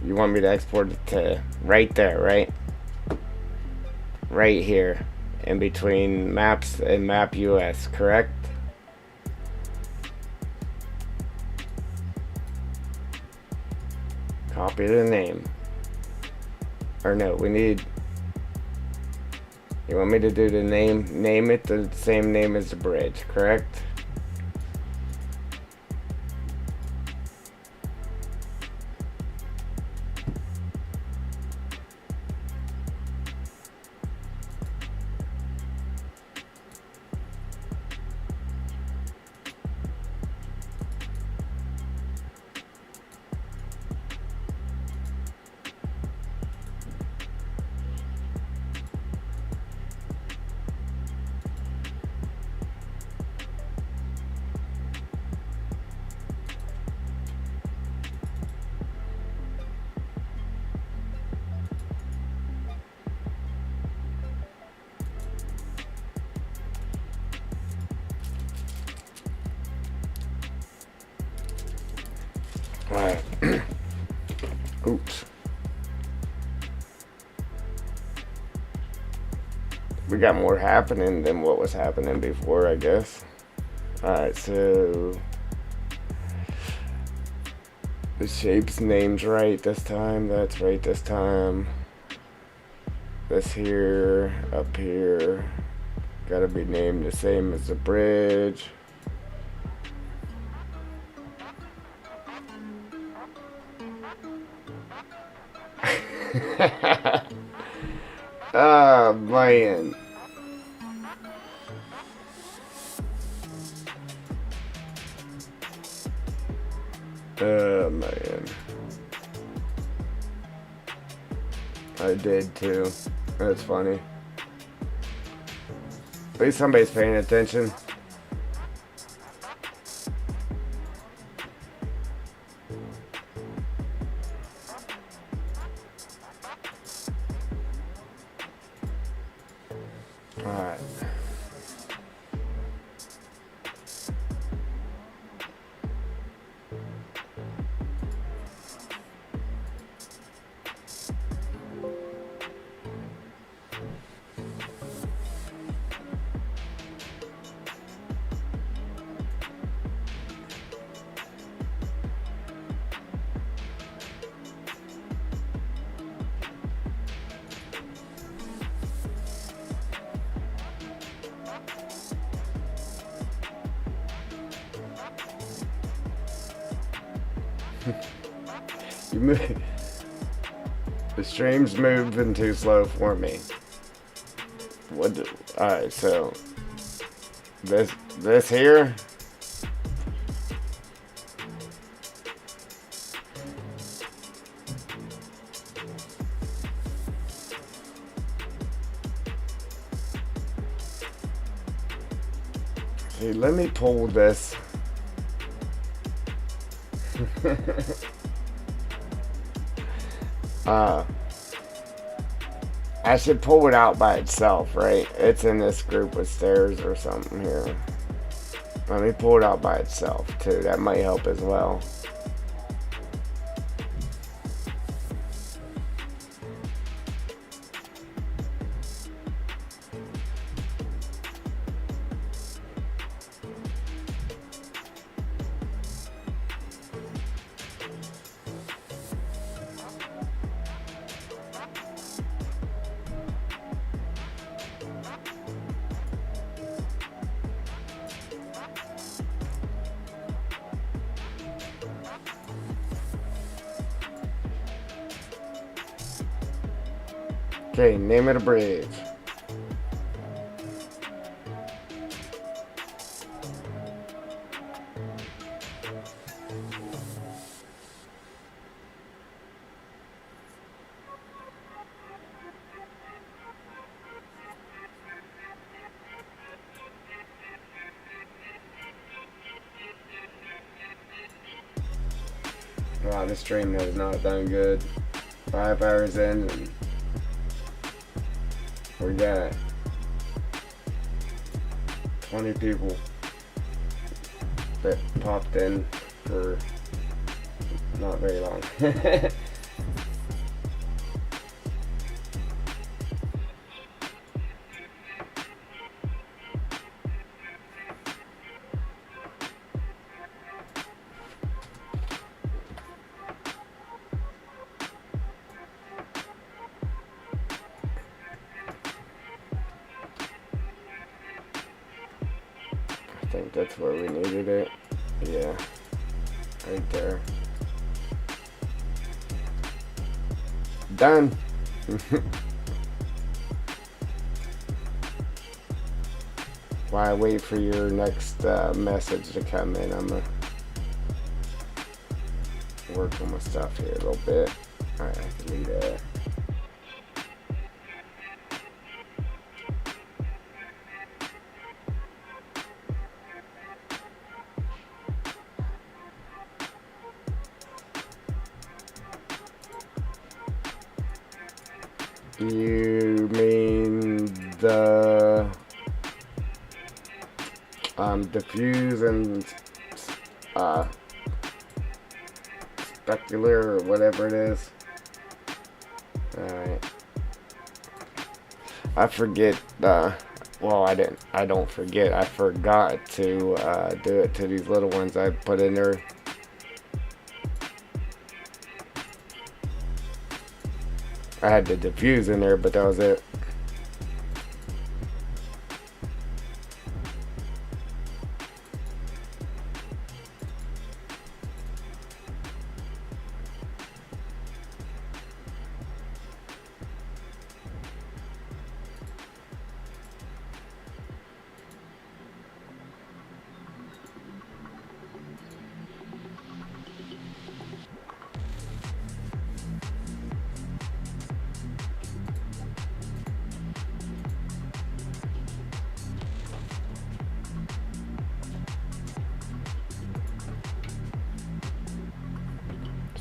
You want me to export it to right there, right? Right here, in between maps and map US, correct? Copy the name. Or no, we need You want me to do the name it the same name as the bridge, correct? Alright. Oops. We got more happening than what was happening before, I guess. Alright, so the shape's name's right this time. That's right this time. This here, up here, gotta be named the same as the bridge. Oh man. Oh man. I did too. That's funny. At least somebody's paying attention. Alright. You move. The stream's moving too slow for me. What? Alright, so this here. See, let me pull this. I should pull it out by itself, right? It's in this group with stairs or something here. Let me pull it out by itself too. That might help as well. Okay, name it a bridge. Wow, this stream has not done good. 5 hours in and we got 20 people that popped in for not very long. think that's where we needed it. Yeah, right there. Done. While I wait for your next message to come in, I'm gonna work on my stuff here a little bit. Alright, I can leave that. You mean the diffuse and specular or whatever it is. Alright. I forget, well, I don't forget, I forgot to do it to these little ones I put in there. I had the diffuse in there, but that was it.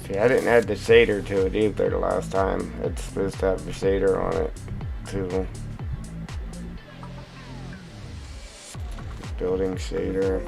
See, I didn't add the shader to it either the last time. It's supposed to have the shader on it too. Building shader.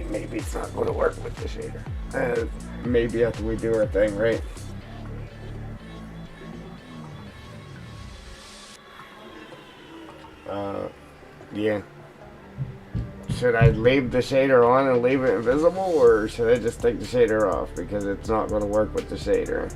Maybe it's not going to work with the shader. Maybe after we do our thing, right? Yeah. Should I leave the shader on and leave it invisible, or should I just take the shader off because it's not going to work with the shader?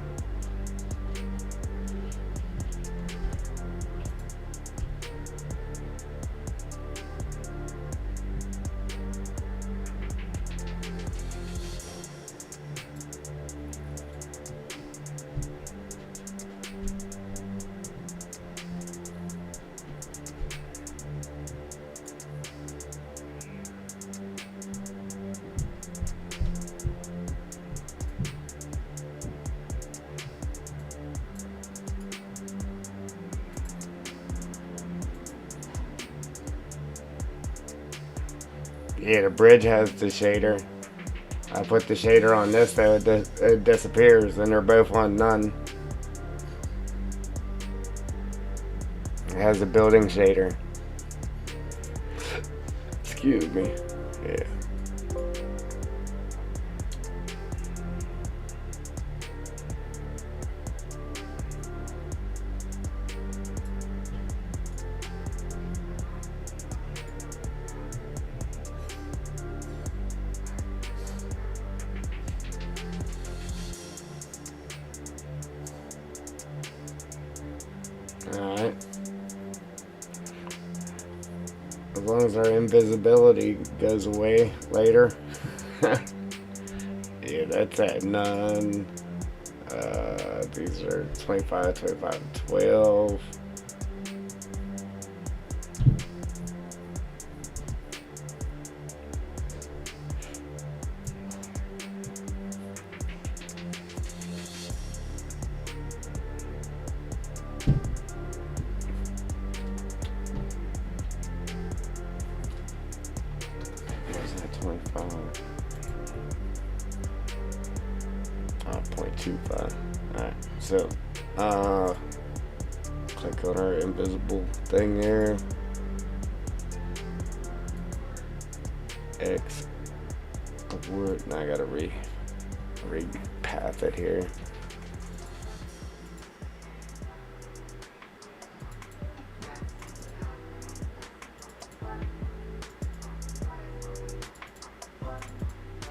Yeah, the bridge has the shader. I put the shader on this though, it disappears, and they're both on none. It has a building shader. Excuse me. Yeah. As long as our invisibility goes away later. Yeah, that's at none. These are 25, 25, 12. Where's that 25? 0.25. Alright, so click on our invisible thing there. X wood. Now I gotta repath it here.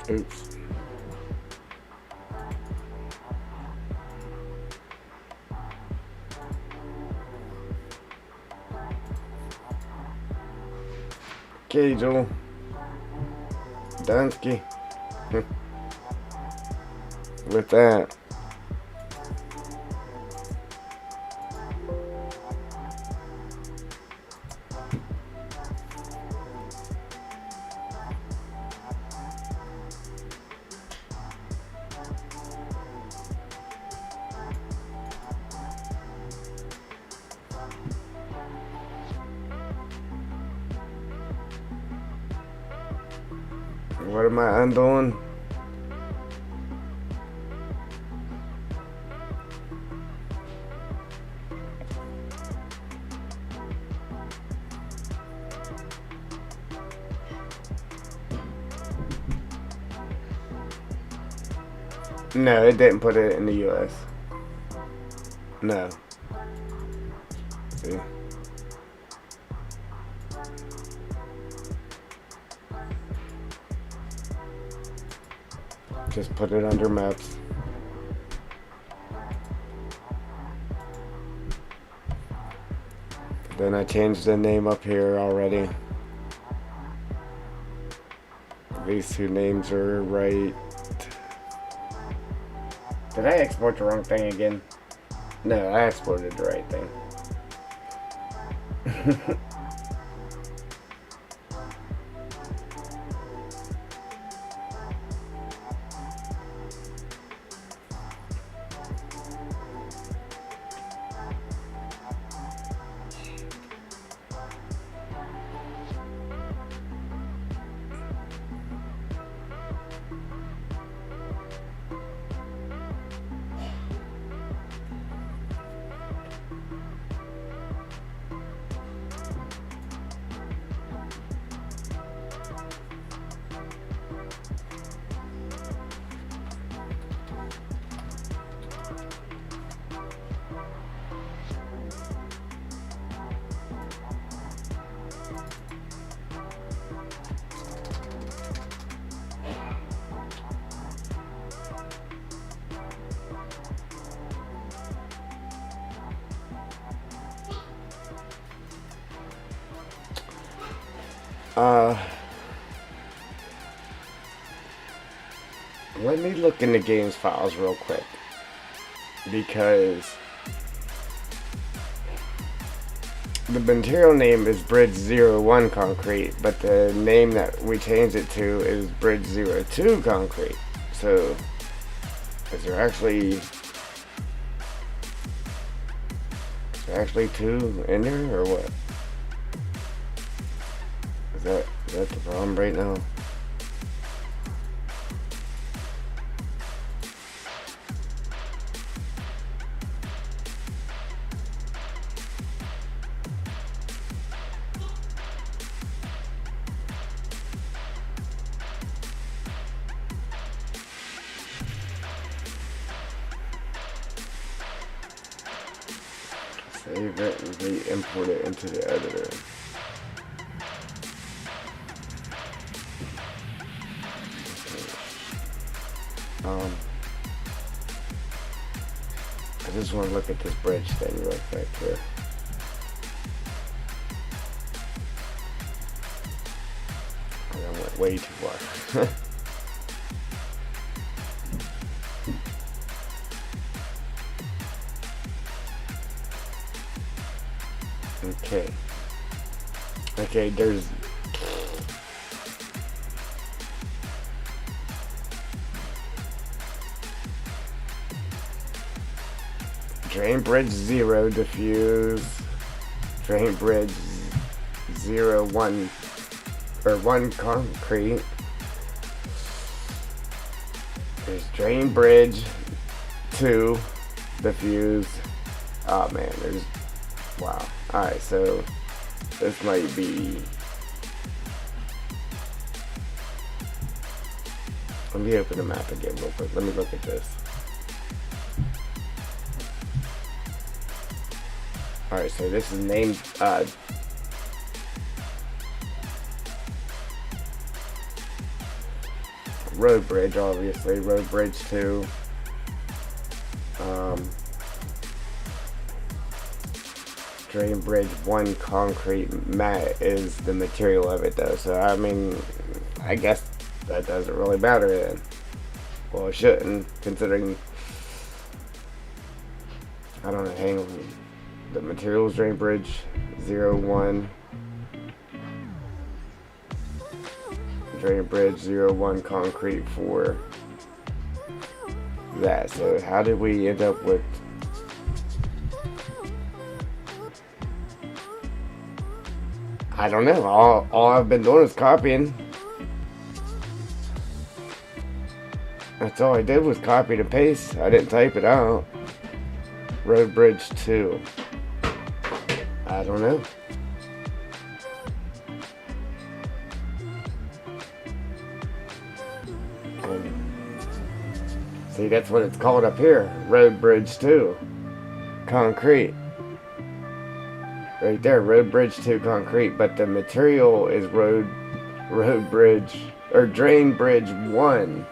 Oops. Okay, Joel. Dunsky. With that. What am I undoing? No, it didn't put it in the US. No. See? Just put it under maps. Then I changed the name up here already. These two names are right. Did I export the wrong thing again? No, I exported the right thing. Let me look in the games files real quick, because the material name is Bridge 01 Concrete, but the name that we changed it to is Bridge 02 Concrete. So, is there actually two in there, or what? Is that the problem right now? Save it and re-import it into the editor. I just want to look at this bridge thing real quick here. way too far. Okay. Okay, there's... Drain bridge 0, diffuse. Drain bridge 0, 1, or 1 concrete. There's drain bridge 2, diffuse. Oh man, there's... Wow. Alright, so this might be... Let me open the map again real quick. Let me look at this. Alright, so this is named road bridge, obviously. Road bridge 2. Drain bridge 1 concrete mat is the material of it though, so I mean, I guess that doesn't really matter then. Well, it shouldn't, considering, I don't know, hang on. The materials drain bridge 0, 1. Drain bridge 0, 1 concrete for that. So how did we end up with... I don't know. All I've been doing is copying. That's all I did was copy and paste. I didn't type it out. Road bridge 2. I don't know. See, that's what it's called up here. Road bridge 2. Concrete. Right there, road bridge 2 concrete, but the material is road bridge, or drain bridge 1.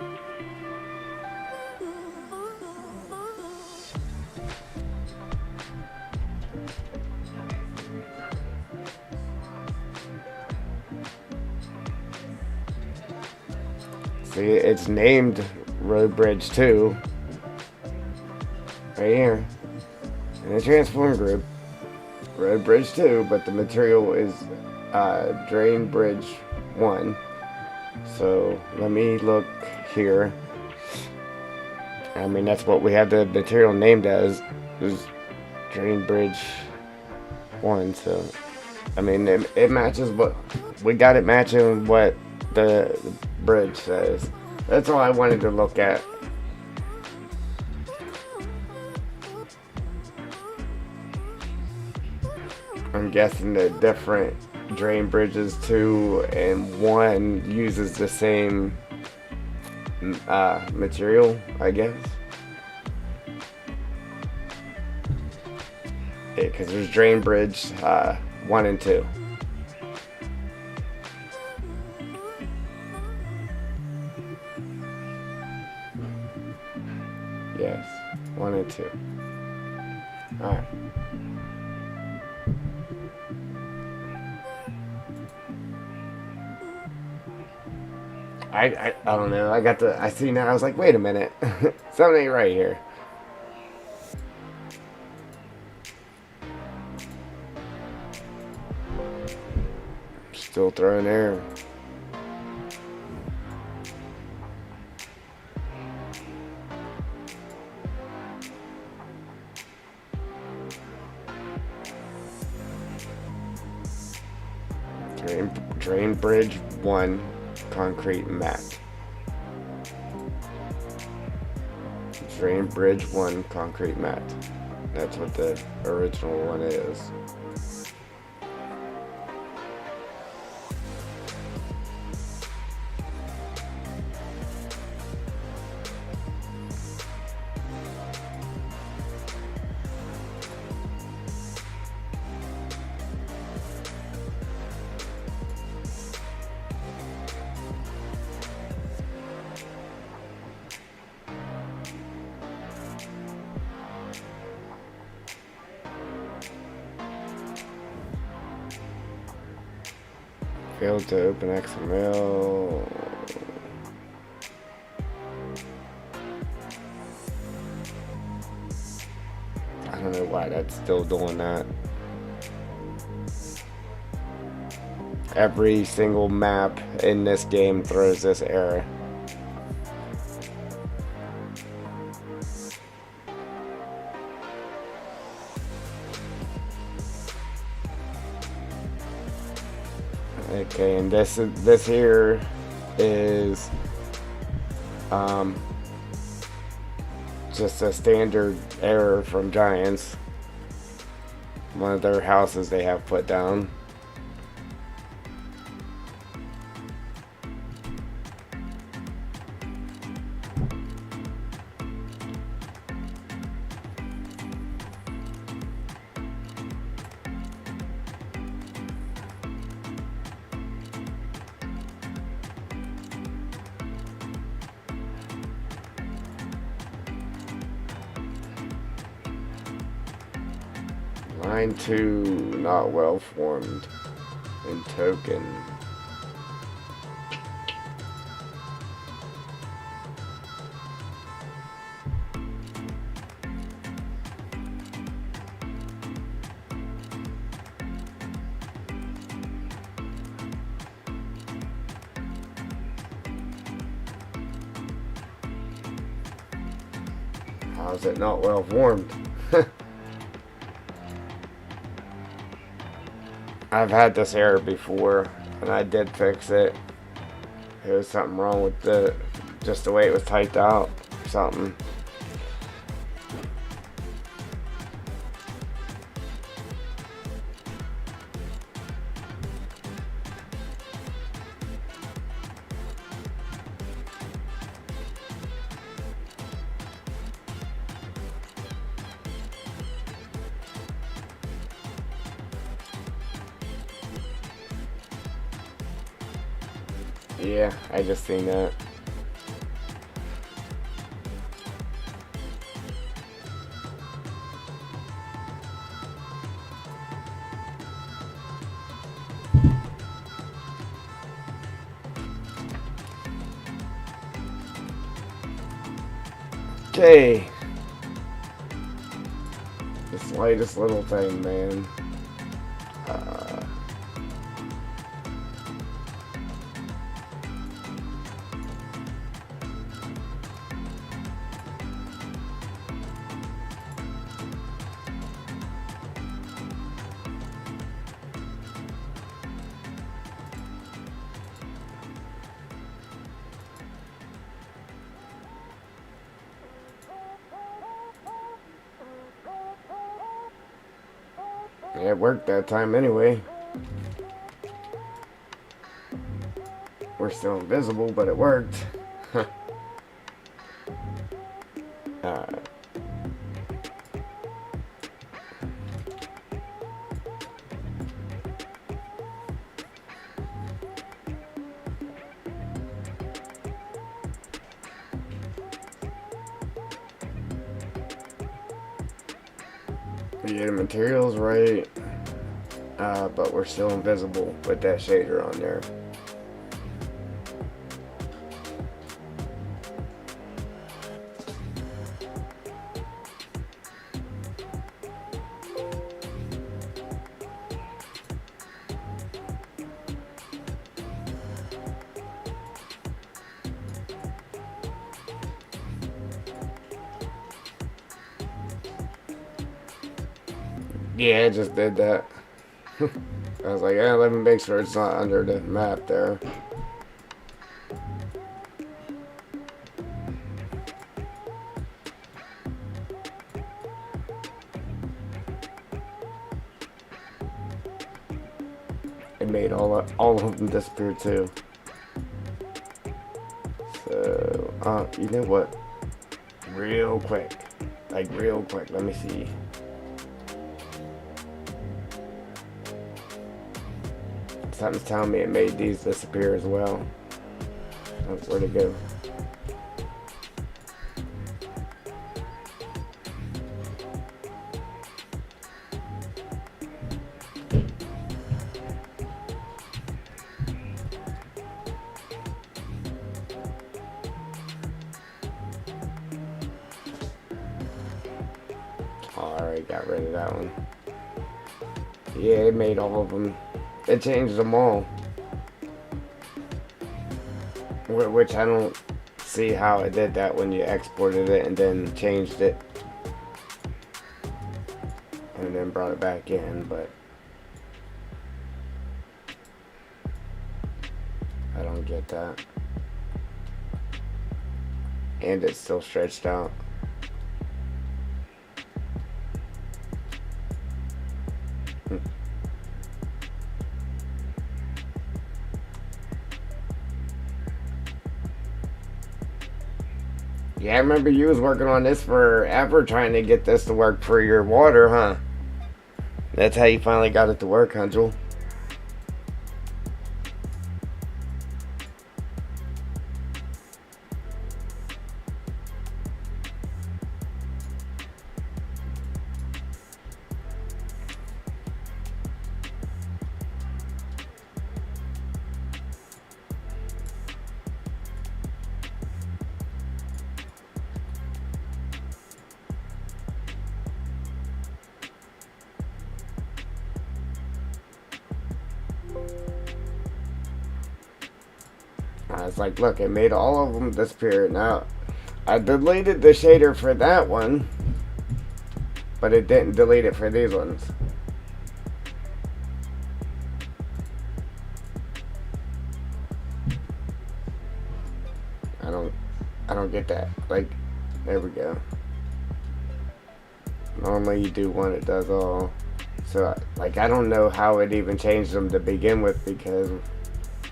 See, it's named road bridge 2. Right here. In the transform group. Road bridge 2, but the material is drain bridge 1. So let me look here. I mean, that's what we have the material named as, is drain bridge 1. So I mean, it matches what we got. It matching what the bridge says. That's all I wanted to look at. I'm guessing that different drain bridges 2 and 1 uses the same material, I guess. Yeah, because there's drain bridge 1 and 2. Yes, 1 and 2. Alright. I don't know. I see now. I was like, wait a minute. Something ain't right here. Still throwing air. Drain bridge 1 concrete mat. Drain bridge 1 concrete mat. That's what the original one is. Failed to open XML. I don't know why that's still doing that. Every single map in this game throws this error. Okay, and this here is just a standard error from Giants. One of their houses they have put down. Line 2, not well formed. And token. How's it not well formed? I've had this error before, and I did fix it. There was something wrong with just the way it was typed out, or something. Yeah, I just seen that. Okay. The slightest little thing, man. It worked that time anyway. We're still invisible, but it worked. Yeah, the material's right, but we're still invisible with that shader on there. Yeah, I just did that. I was like, yeah, let me make sure it's not under the map there. It made all of them disappear too. So, you know what? Real quick, let me see. Something's telling me it made these disappear as well. Oh, where'd it go? got rid of that one. Yeah, it made all of them. It changed them all. Which I don't see how it did that when you exported it and then changed it. And then brought it back in, but I don't get that. And it's still stretched out. Yeah, I remember you was working on this forever trying to get this to work for your water, huh? That's how you finally got it to work, huh, Jewel? I was like, look, it made all of them disappear. Now, I deleted the shader for that one, but it didn't delete it for these ones. I don't get that. Like, there we go. Normally you do one, it does all. So, like, I don't know how it even changed them to begin with because,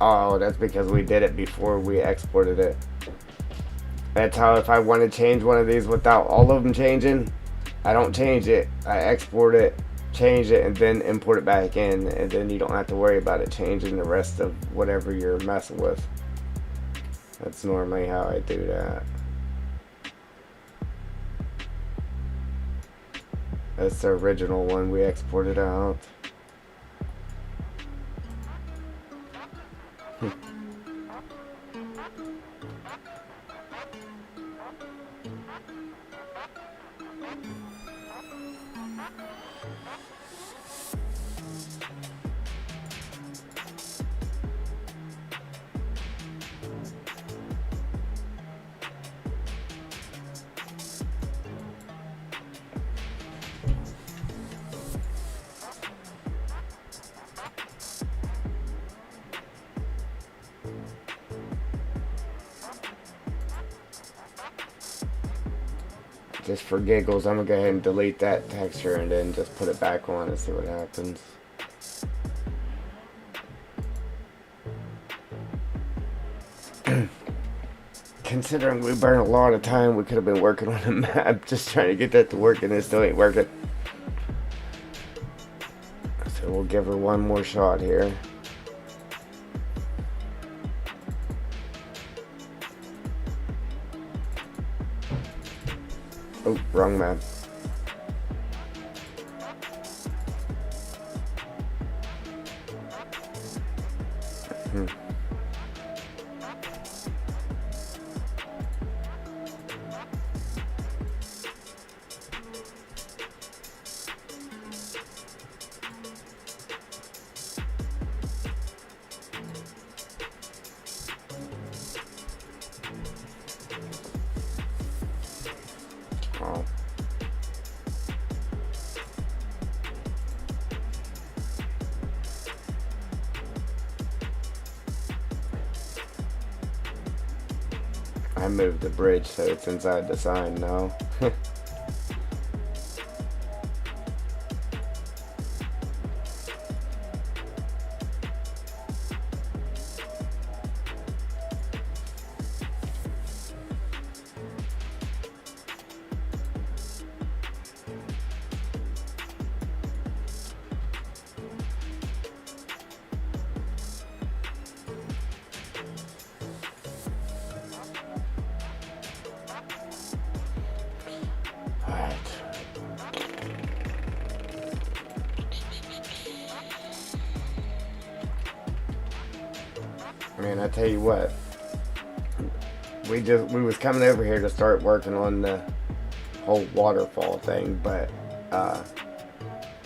oh, that's because we did it before we exported it. That's how if I want to change one of these without all of them changing, I don't change it. I export it, change it, and then import it back in, and then you don't have to worry about it changing the rest of whatever you're messing with. That's normally how I do that. That's the original one we exported out. Just for giggles, I'm gonna go ahead and delete that texture and then just put it back on and see what happens. Considering we burned a lot of time, we could have been working on a map just trying to get that to work, and it still ain't working. So we'll give her one more shot here. Oh, wrong map. Oh. I moved the bridge so it's inside the sign now. Man, I tell you what, we was coming over here to start working on the whole waterfall thing, but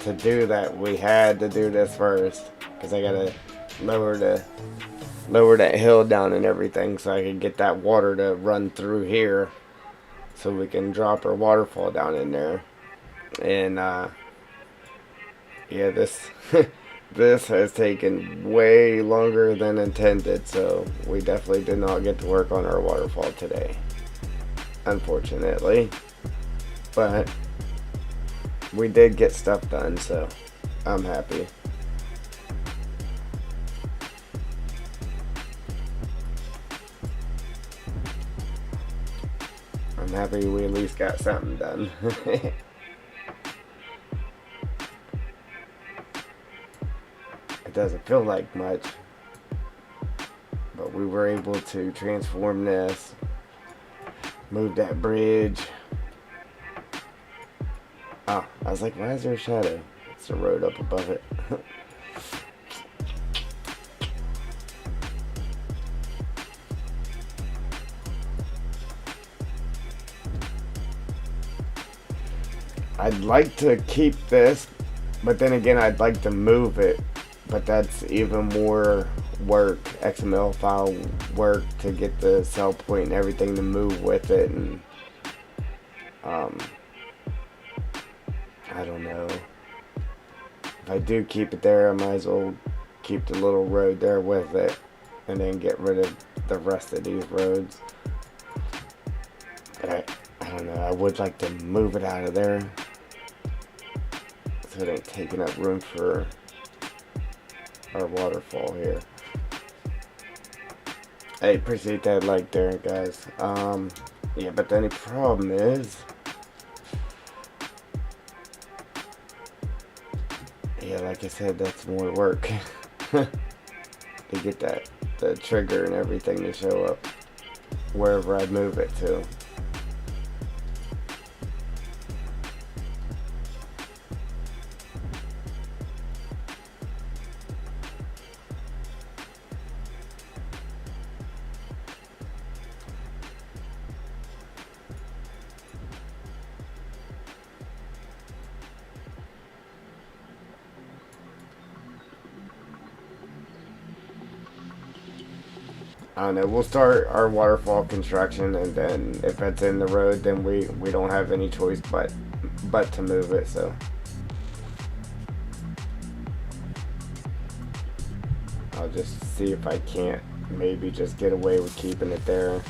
to do that, we had to do this first, because I gotta lower the lower that hill down and everything so I can get that water to run through here so we can drop our waterfall down in there. And yeah, this this has taken way longer than intended, so we definitely did not get to work on our waterfall today, unfortunately. But we did get stuff done, so I'm happy. I'm happy we at least got something done. It doesn't feel like much, but we were able to transform this, move that bridge. Oh, I was like, why is there a shadow? It's the road up above it. I'd like to keep this, but then again, I'd like to move it. But that's even more work, XML file work to get the cell point and everything to move with it. And I don't know. If I do keep it there, I might as well keep the little road there with it and then get rid of the rest of these roads. But I don't know, I would like to move it out of there so it ain't taking up room for our waterfall here. I appreciate that like there, guys. Yeah, but the only problem is, yeah, like I said, that's more work to get the trigger and everything to show up wherever I move it to. I don't know, we'll start our waterfall construction, and then if it's in the road, then we don't have any choice but to move it. So I'll just see if I can't maybe just get away with keeping it there.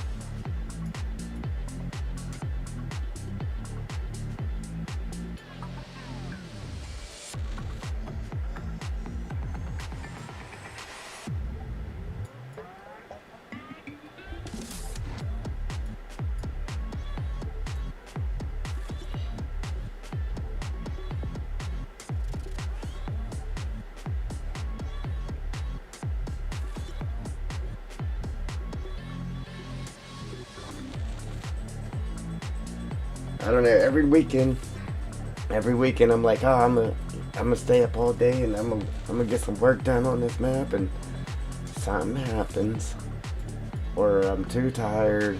I don't know, every weekend I'm like, oh, I'm gonna stay up all day and I'm gonna get some work done on this map, and something happens, or I'm too tired.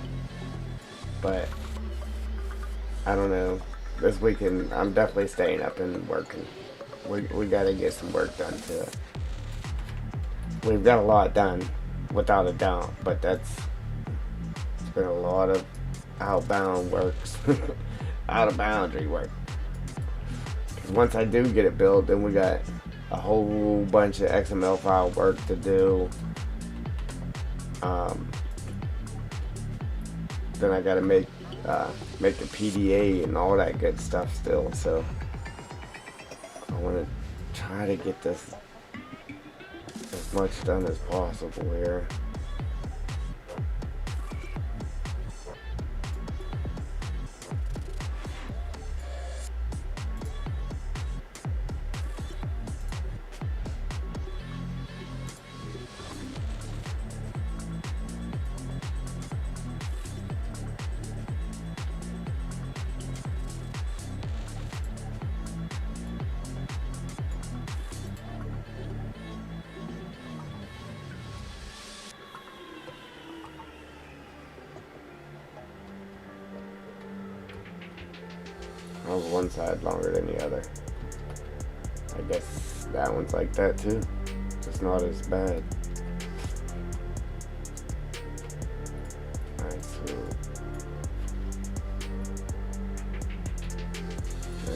But I don't know, this weekend I'm definitely staying up and working. We gotta get some work done too. We've got a lot done, without a doubt, but it's been a lot of outbound works. Out of boundary work. Because once I do get it built, then we got a whole bunch of XML file work to do. Then I gotta make a PDA and all that good stuff still. So I want to try to get this as much done as possible here. I was one side longer than the other. guess that one's like that too. Just not as bad. Alright, so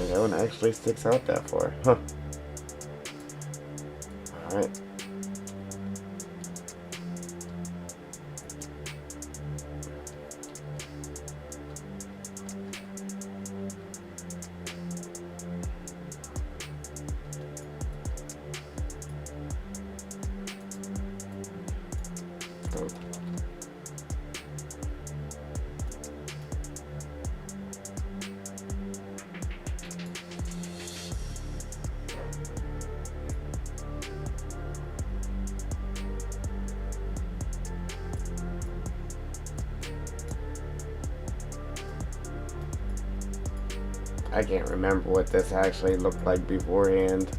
that one actually sticks out that far. Huh. Alright. Oh. I can't remember what this actually looked like beforehand.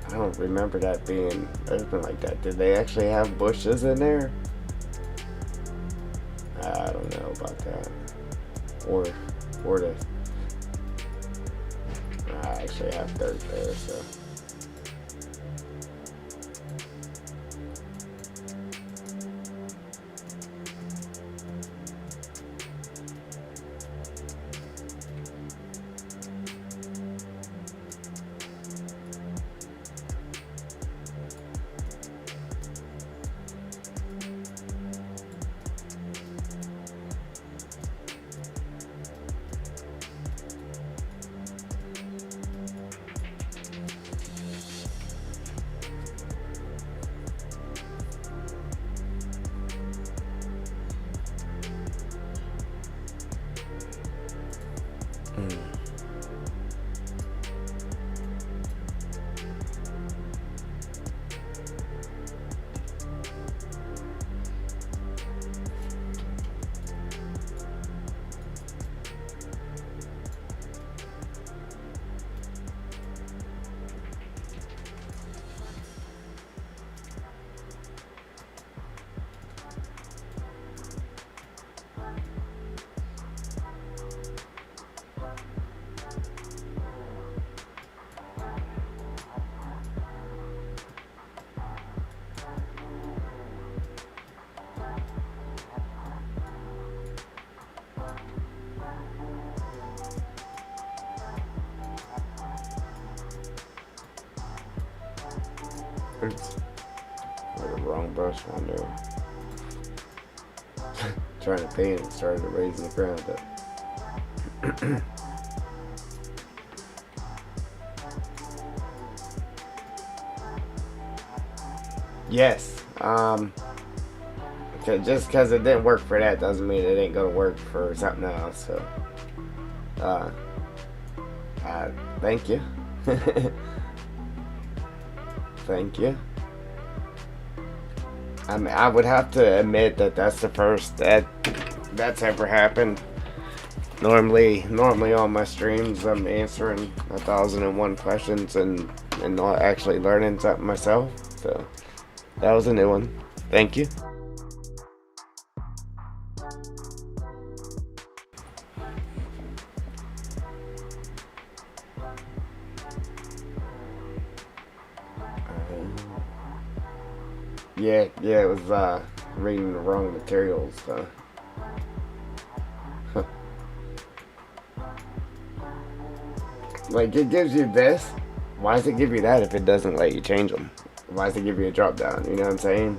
I don't remember that being open like that. Did they actually have bushes in there? I don't know about that. Or the. I actually have dirt there, so. Oops. Got the wrong brush on there. Trying to paint it, started raising the ground up. Yes. Just because it didn't work for that doesn't mean it ain't gonna work for something else. So, thank you. Thank you. I mean, I would have to admit that that's the first that's ever happened. Normally on my streams, I'm answering 1,001 questions and not actually learning something myself. So that was a new one. Thank you. Yeah, it was reading the wrong materials. Like, it gives you this. Why does it give you that if it doesn't let you change them? Why does it give you a drop down? You know what I'm saying?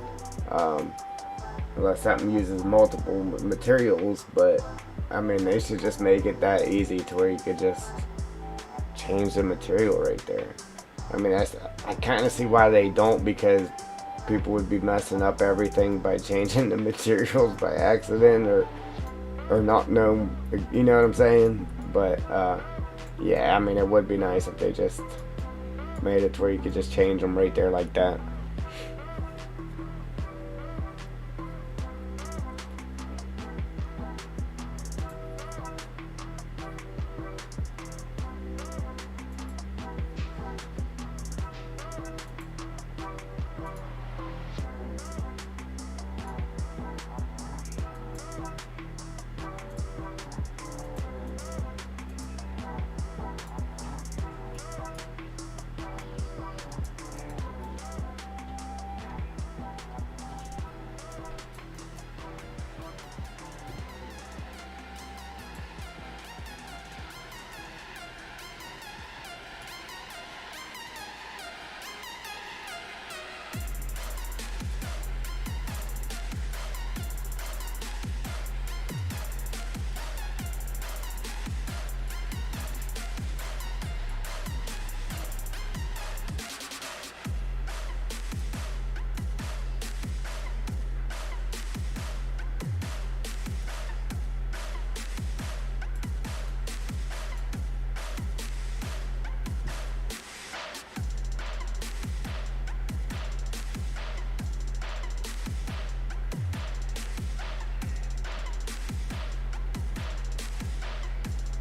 Unless something uses multiple materials, but I mean, they should just make it that easy to where you could just change the material right there. I mean, I kind of see why they don't, because people would be messing up everything by changing the materials by accident or not know, you know what I'm saying? But yeah, I mean, it would be nice if they just made it to where you could just change them right there like that.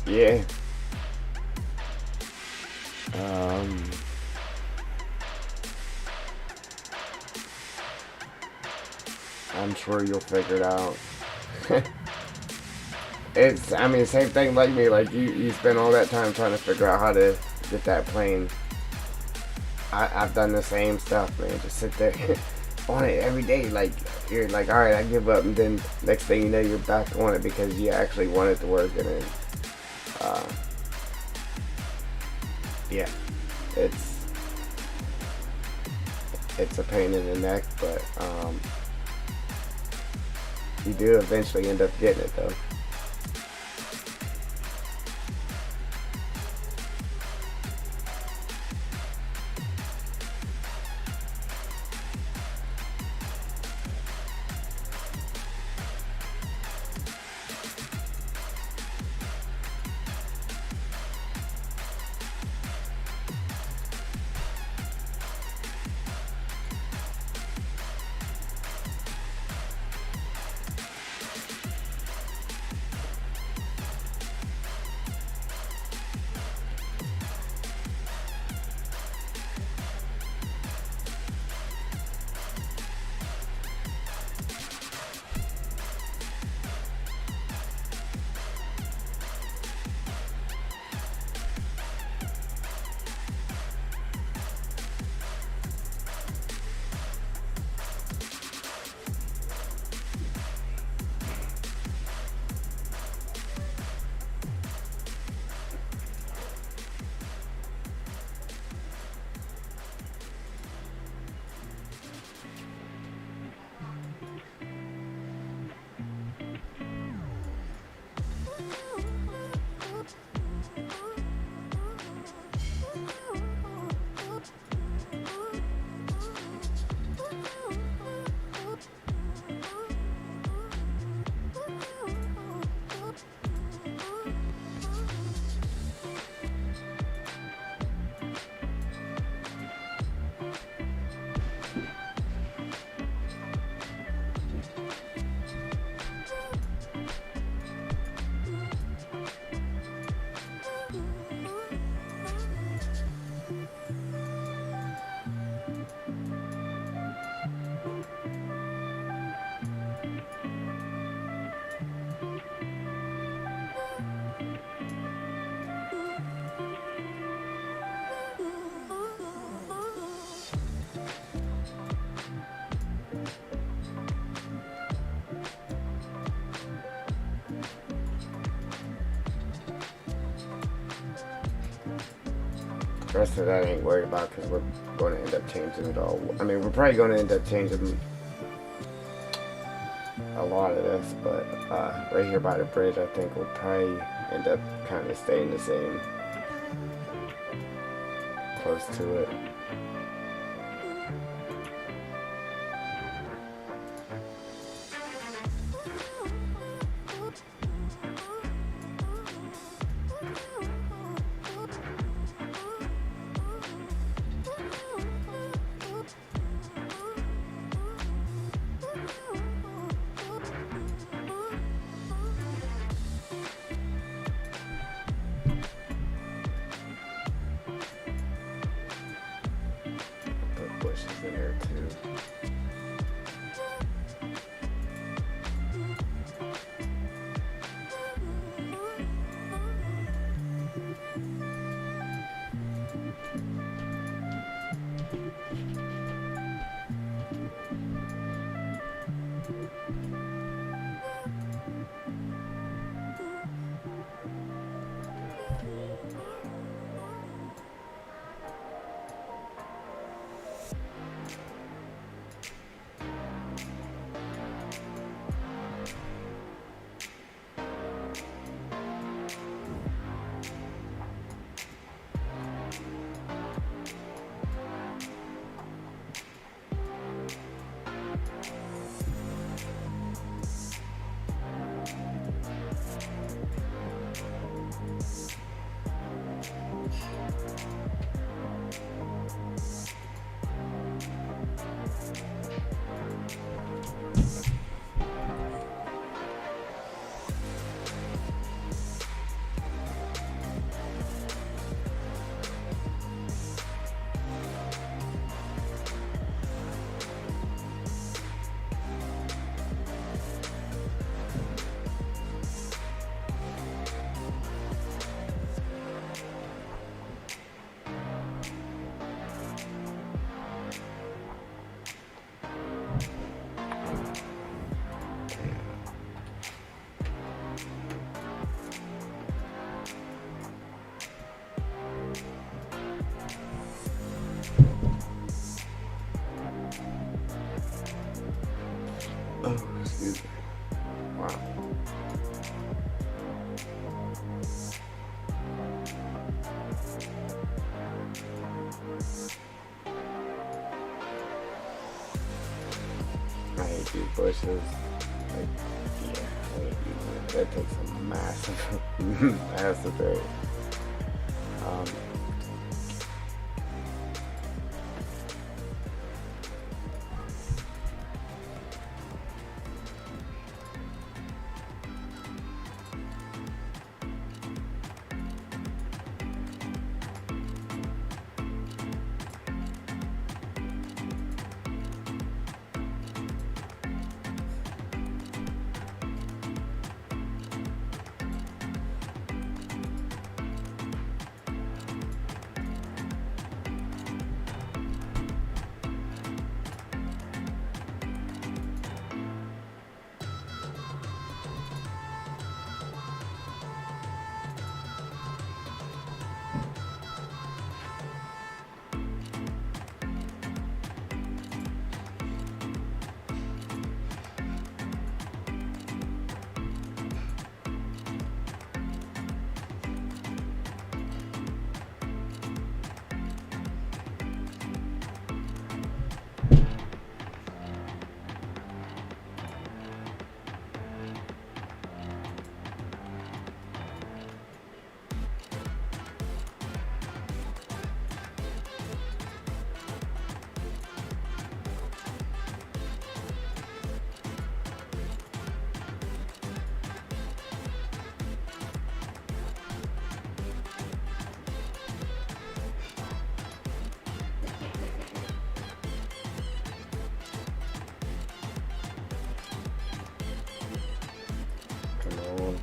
Yeah. Um, I'm sure you'll figure it out. It's, I mean, same thing like me. Like you spend all that time trying to figure out how to get that plane. I've done the same stuff, man. Just sit there on it every day. Like you're like, all right, I give up, and then next thing you know, you're back on it because you actually want it to work, and then, uh, yeah, it's it's a pain in the neck, but you do eventually end up getting it though. The rest of that I ain't worried about because we're going to end up changing it all. I mean, we're probably going to end up changing a lot of this, but right here by the bridge, I think we'll probably end up kind of staying the same, close to it. Oh, excuse me. Wow. I hate these bushes. Like, yeah, I hate using it. That takes a massive, massive area. Come on.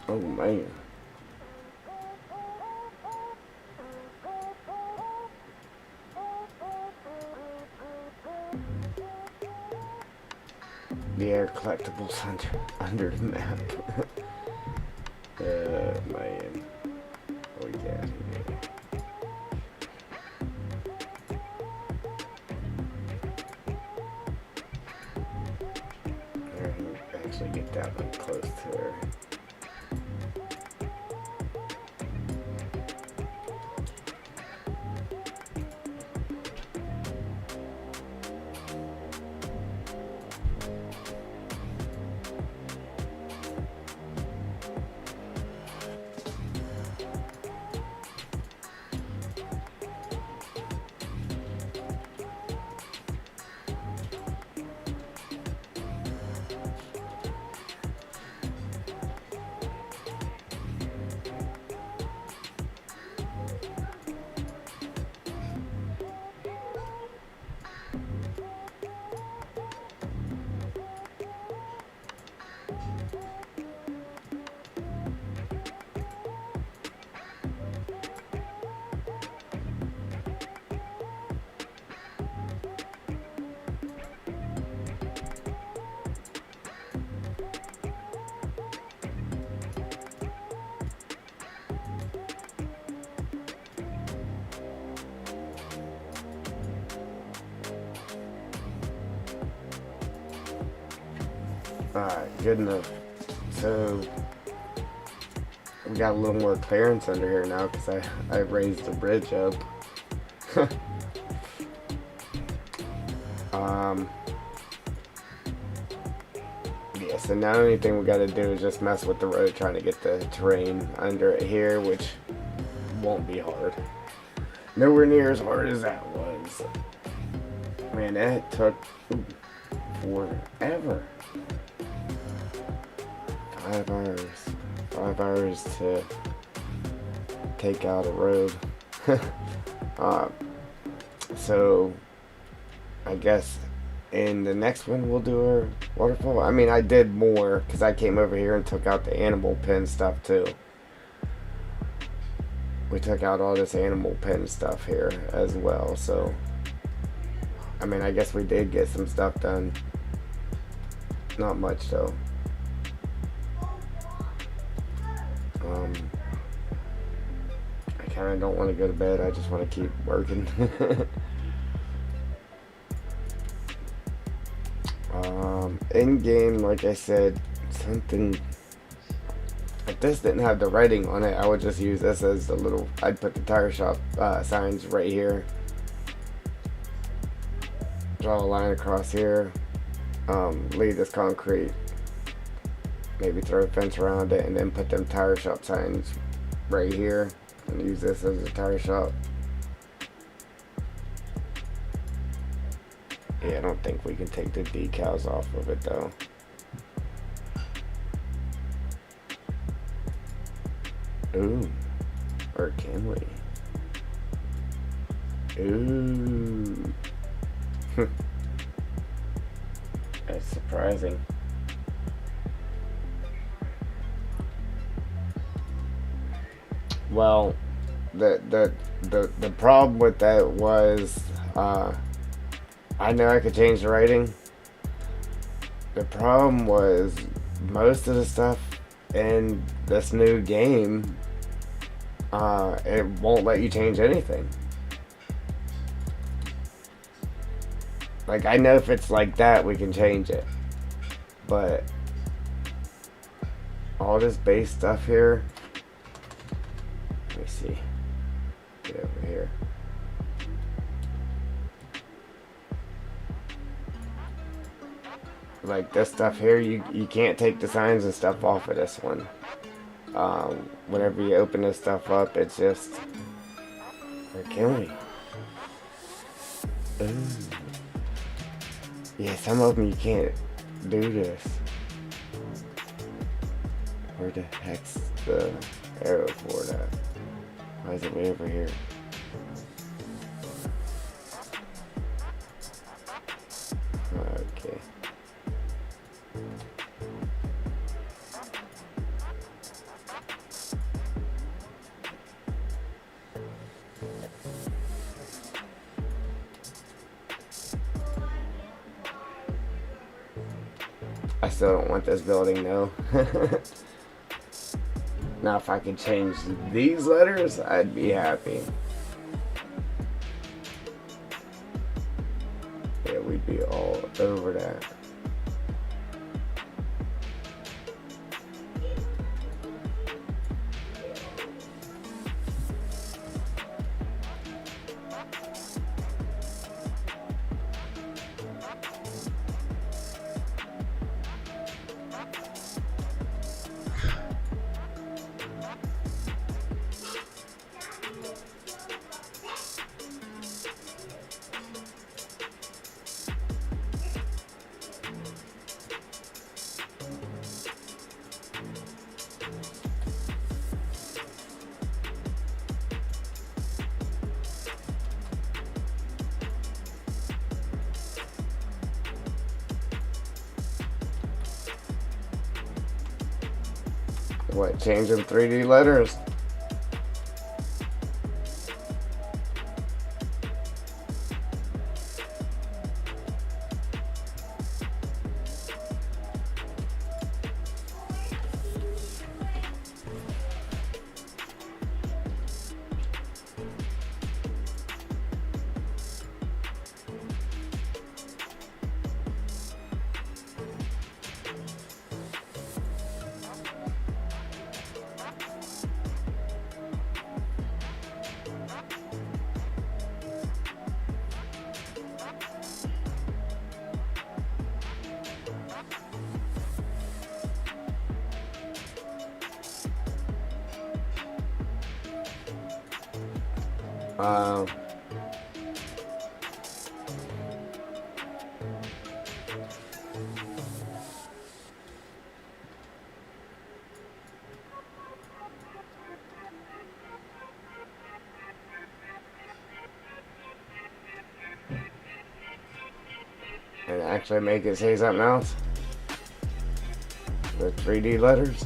Oh man. The air collectibles under the map. Man. Oh yeah. Actually get that one close to her. Alright, good enough. So, we got a little more clearance under here now because I raised the bridge up. Yeah, so now the only thing we gotta do is just mess with the road, trying to get the terrain under it here, which won't be hard. Nowhere near as hard as that was. Man, that took forever. 5 hours. 5 hours to take out a road. uh, so, I guess in the next one we'll do our waterfall. I mean, I did more because I came over here and took out the animal pen stuff too. We took out all this animal pen stuff here as well, so I mean, I guess we did get some stuff done. Not much though. I kind of don't want to go to bed. I just want to keep working. In game, like I said, something. If this didn't have the writing on it, I would just use this as the little. I'd put the tire shop signs right here. Draw a line across here. Leave this concrete. Maybe throw a fence around it, and then put them tire shop signs right here, and use this as a tire shop. Yeah, I don't think we can take the decals off of it though. Ooh, or can we? Ooh, that's surprising. Well, the problem with that was, I know I could change the writing. The problem was most of the stuff in this new game, it won't let you change anything. Like, I know if it's like that, we can change it. But all this base stuff here, let me see. Get over here. Like this stuff here, you can't take the signs and stuff off of this one. Whenever you open this stuff up, it's just, or can we? Ooh. Yeah, some of them you can't do this. Where the heck's the arrow for that? Why is it way over here? Okay. I still don't want this building, no. Now, if I could change these letters, I'd be happy. Yeah, we'd be all over that. What, change them 3D letters? and actually make it say something else. The 3D letters.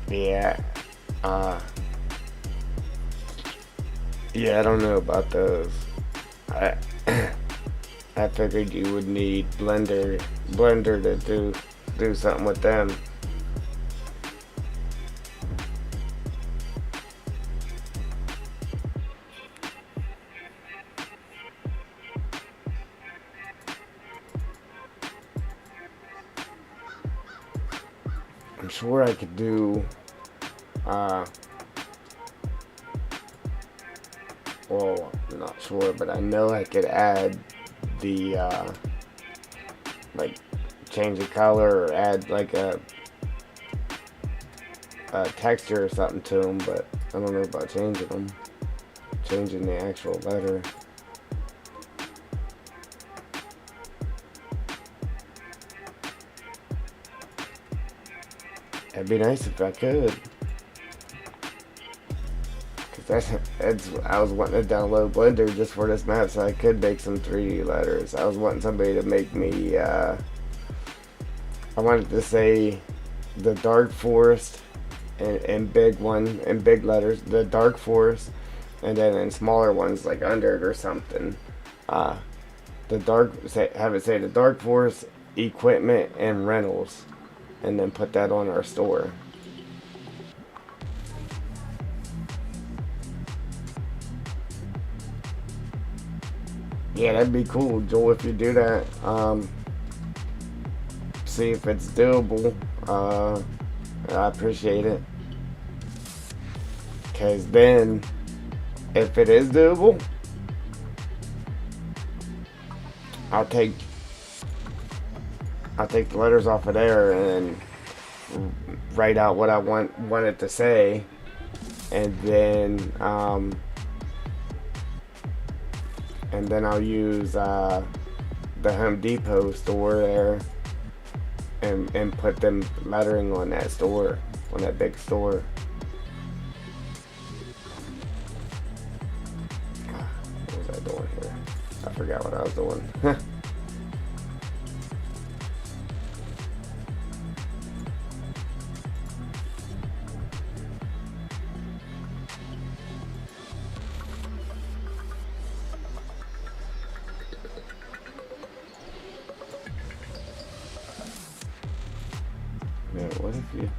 Yeah, uh, yeah, I don't know about those. I I figured you would need Blender to do something with them. I'm sure I could do, uh, well, I'm not sure, but I know I could add the, like, change the color or add, like, a texture or something to them, but I don't know about changing them. Changing the actual letter. It'd be nice if I could. Cause that's I was wanting to download Blender just for this map so I could make some 3D letters. I was wanting somebody to make me, I wanted to say the dark forest in big letters, the dark forest, and then in smaller ones like under it or something. Have it say the dark forest equipment and rentals, and then put that on our store. Yeah, that'd be cool, Joel, if you do that. See if it's doable. I appreciate it. Because then, if it is doable, I'll take the letters off of there and write out what I want it to say, and then I'll use the Home Depot store there and put them lettering on that store, on that big store. What was I doing here? I forgot what I was doing. Yeah, what if you...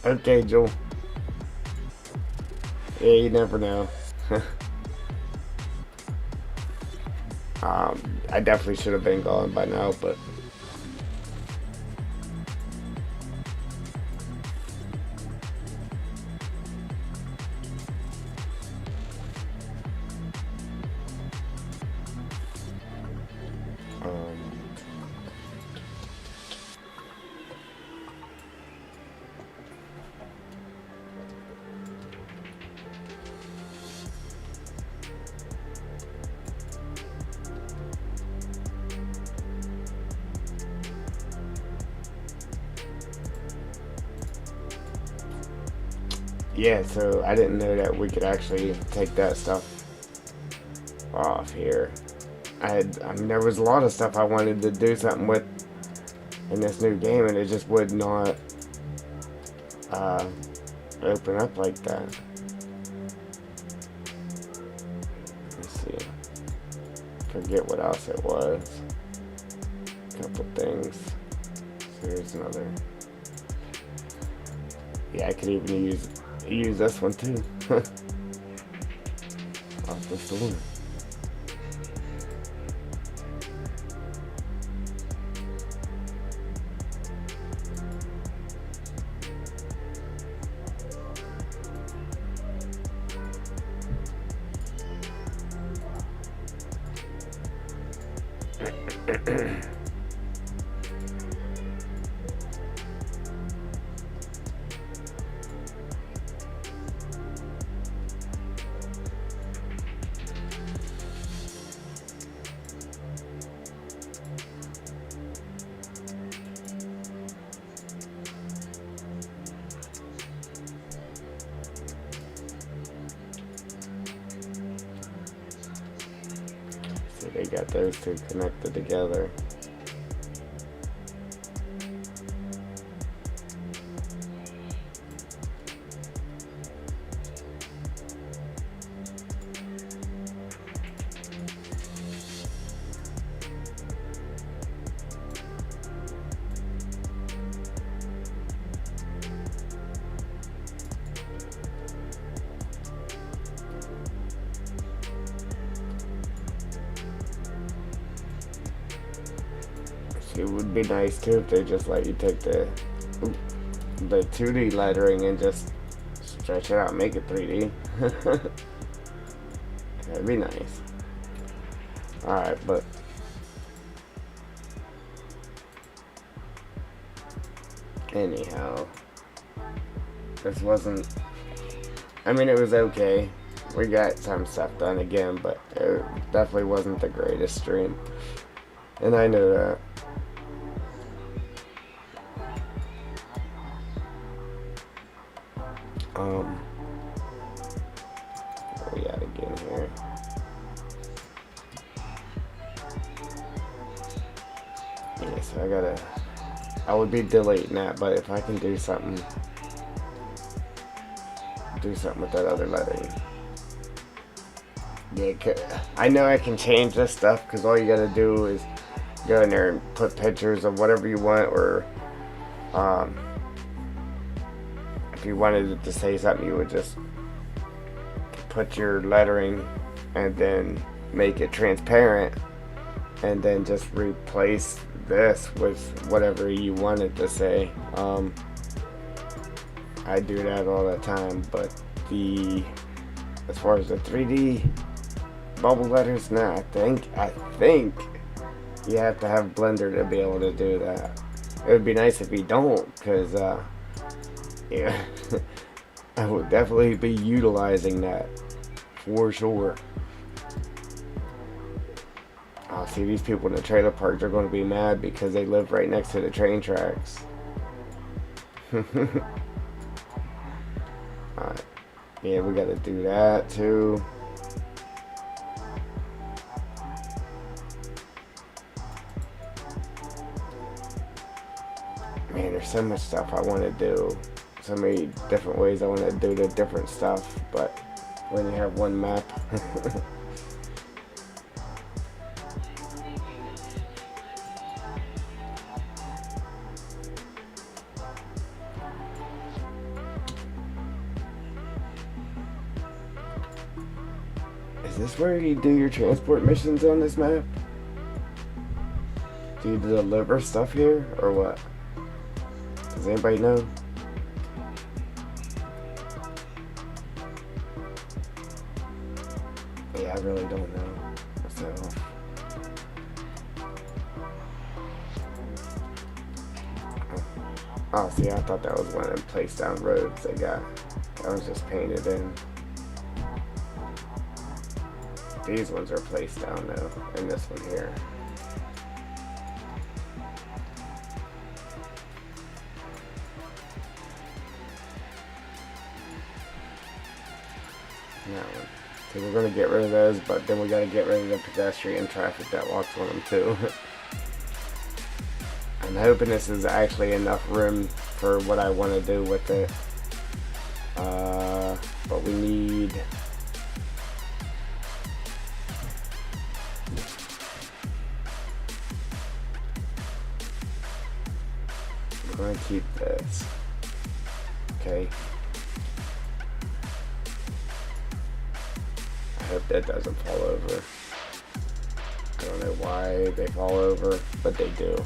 Okay, Joel. Yeah, you never know. I definitely should have been gone by now, but yeah, so I didn't know that we could actually take that stuff off here. I mean, there was a lot of stuff I wanted to do something with in this new game, and it just would not open up like that. Let's see. Forget what else it was. A couple things. So here's another. Yeah, I could even use this one too. Off the store. See, they got those two connected together. It would be nice too if they just let you take the 2D lettering and just stretch it out and make it 3D. That'd be nice. Alright, but anyhow, this wasn't, I mean, it was okay. We got some stuff done again, but it definitely wasn't the greatest stream. And I knew that. Where we at again here? Yeah, so I would be deleting that, but if I can do something with that other lettering. Yeah, I know I can change this stuff, because all you gotta do is go in there and put pictures of whatever you want, or if you wanted it to say something, you would just put your lettering and then make it transparent, and then just replace this with whatever you want it to say. I do that all the time, but as far as the 3D bubble letters, nah, I think you have to have Blender to be able to do that. It would be nice if you don't, because yeah, I would definitely be utilizing that for sure. Oh, see, these people in the trailer park, they're going to be mad because they live right next to the train tracks. Alright, yeah, we got to do that too. Man, there's so much stuff I want to do. So many different ways I want to do the different stuff, but when you have one map. Is this where you do your transport missions on this map? Do you deliver stuff here, or what? Does anybody know? Yeah, I really don't know. So, oh, see, I thought that was one of them place down roads they got. That was just painted in. These ones are placed down though, and this one here. That one. because we're going to get rid of those, but then we got to get rid of the pedestrian traffic that walks on them too. I'm hoping this is actually enough room for what I want to do with it. But we need... I'm going to keep this. Okay. I hope that doesn't fall over. I don't know why they fall over, but they do.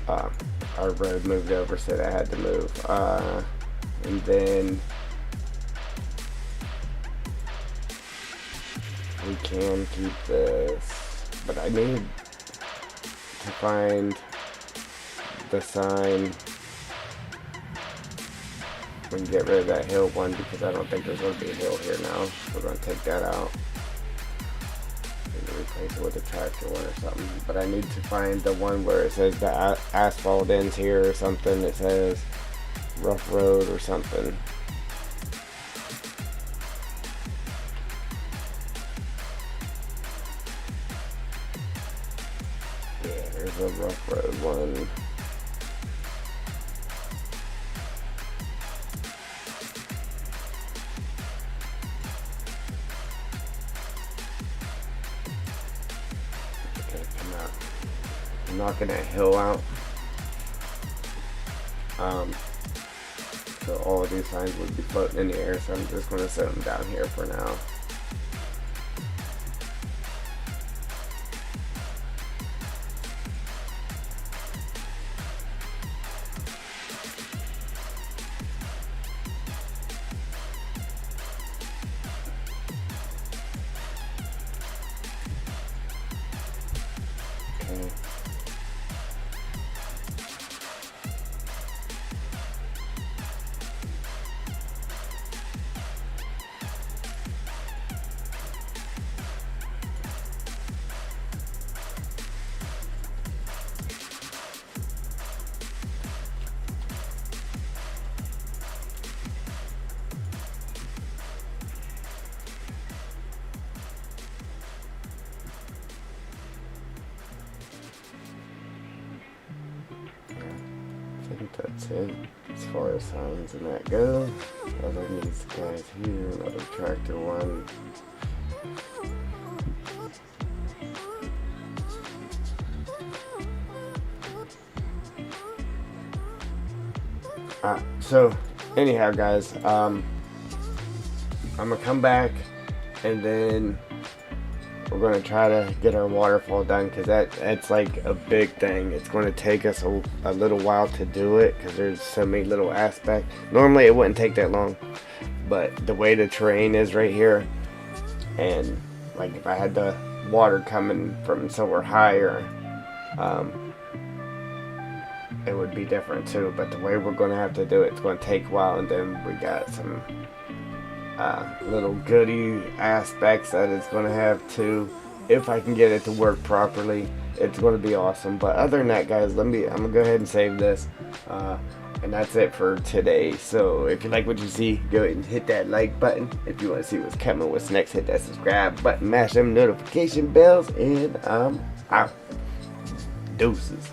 Our road moved over, so I had to move. And then we can keep this, but I need to find the sign. We can get rid of that hill one because I don't think there's going to be a hill here now. We're going to take that out. Maybe replace it with a tractor one or something. But I need to find the one where it says the asphalt ends here or something. It says rough road or something. Yeah, there's a rough road one. Knocking that hill out. So all of these signs would be floating in the air, so I'm just going to set them down here for now. Okay. I think that's it as far as signs and that go. Other these guys here, another tractor one. So anyhow guys, I'm gonna come back and then we're going to try to get our waterfall done because that's like a big thing. It's going to take us a little while to do it because there's so many little aspects. Normally it wouldn't take that long, but the way the terrain is right here, and like if I had the water coming from somewhere higher, it would be different too. But the way we're going to have to do it, it's going to take a while, and then we got some little goody aspects that it's going to have too. If I can get it to work properly, it's going to be awesome. But other than that guys, I'm gonna go ahead and save this, and that's it for today. So if you like what you see, go ahead and hit that like button. If you want to see what's coming, what's next, hit that subscribe button, mash them notification bells, and I'm out. Deuces.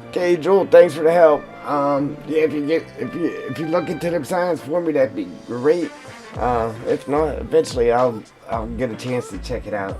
Okay, Joel, thanks for the help. Yeah, if you look into them signs for me, that'd be great. If not, eventually I'll get a chance to check it out.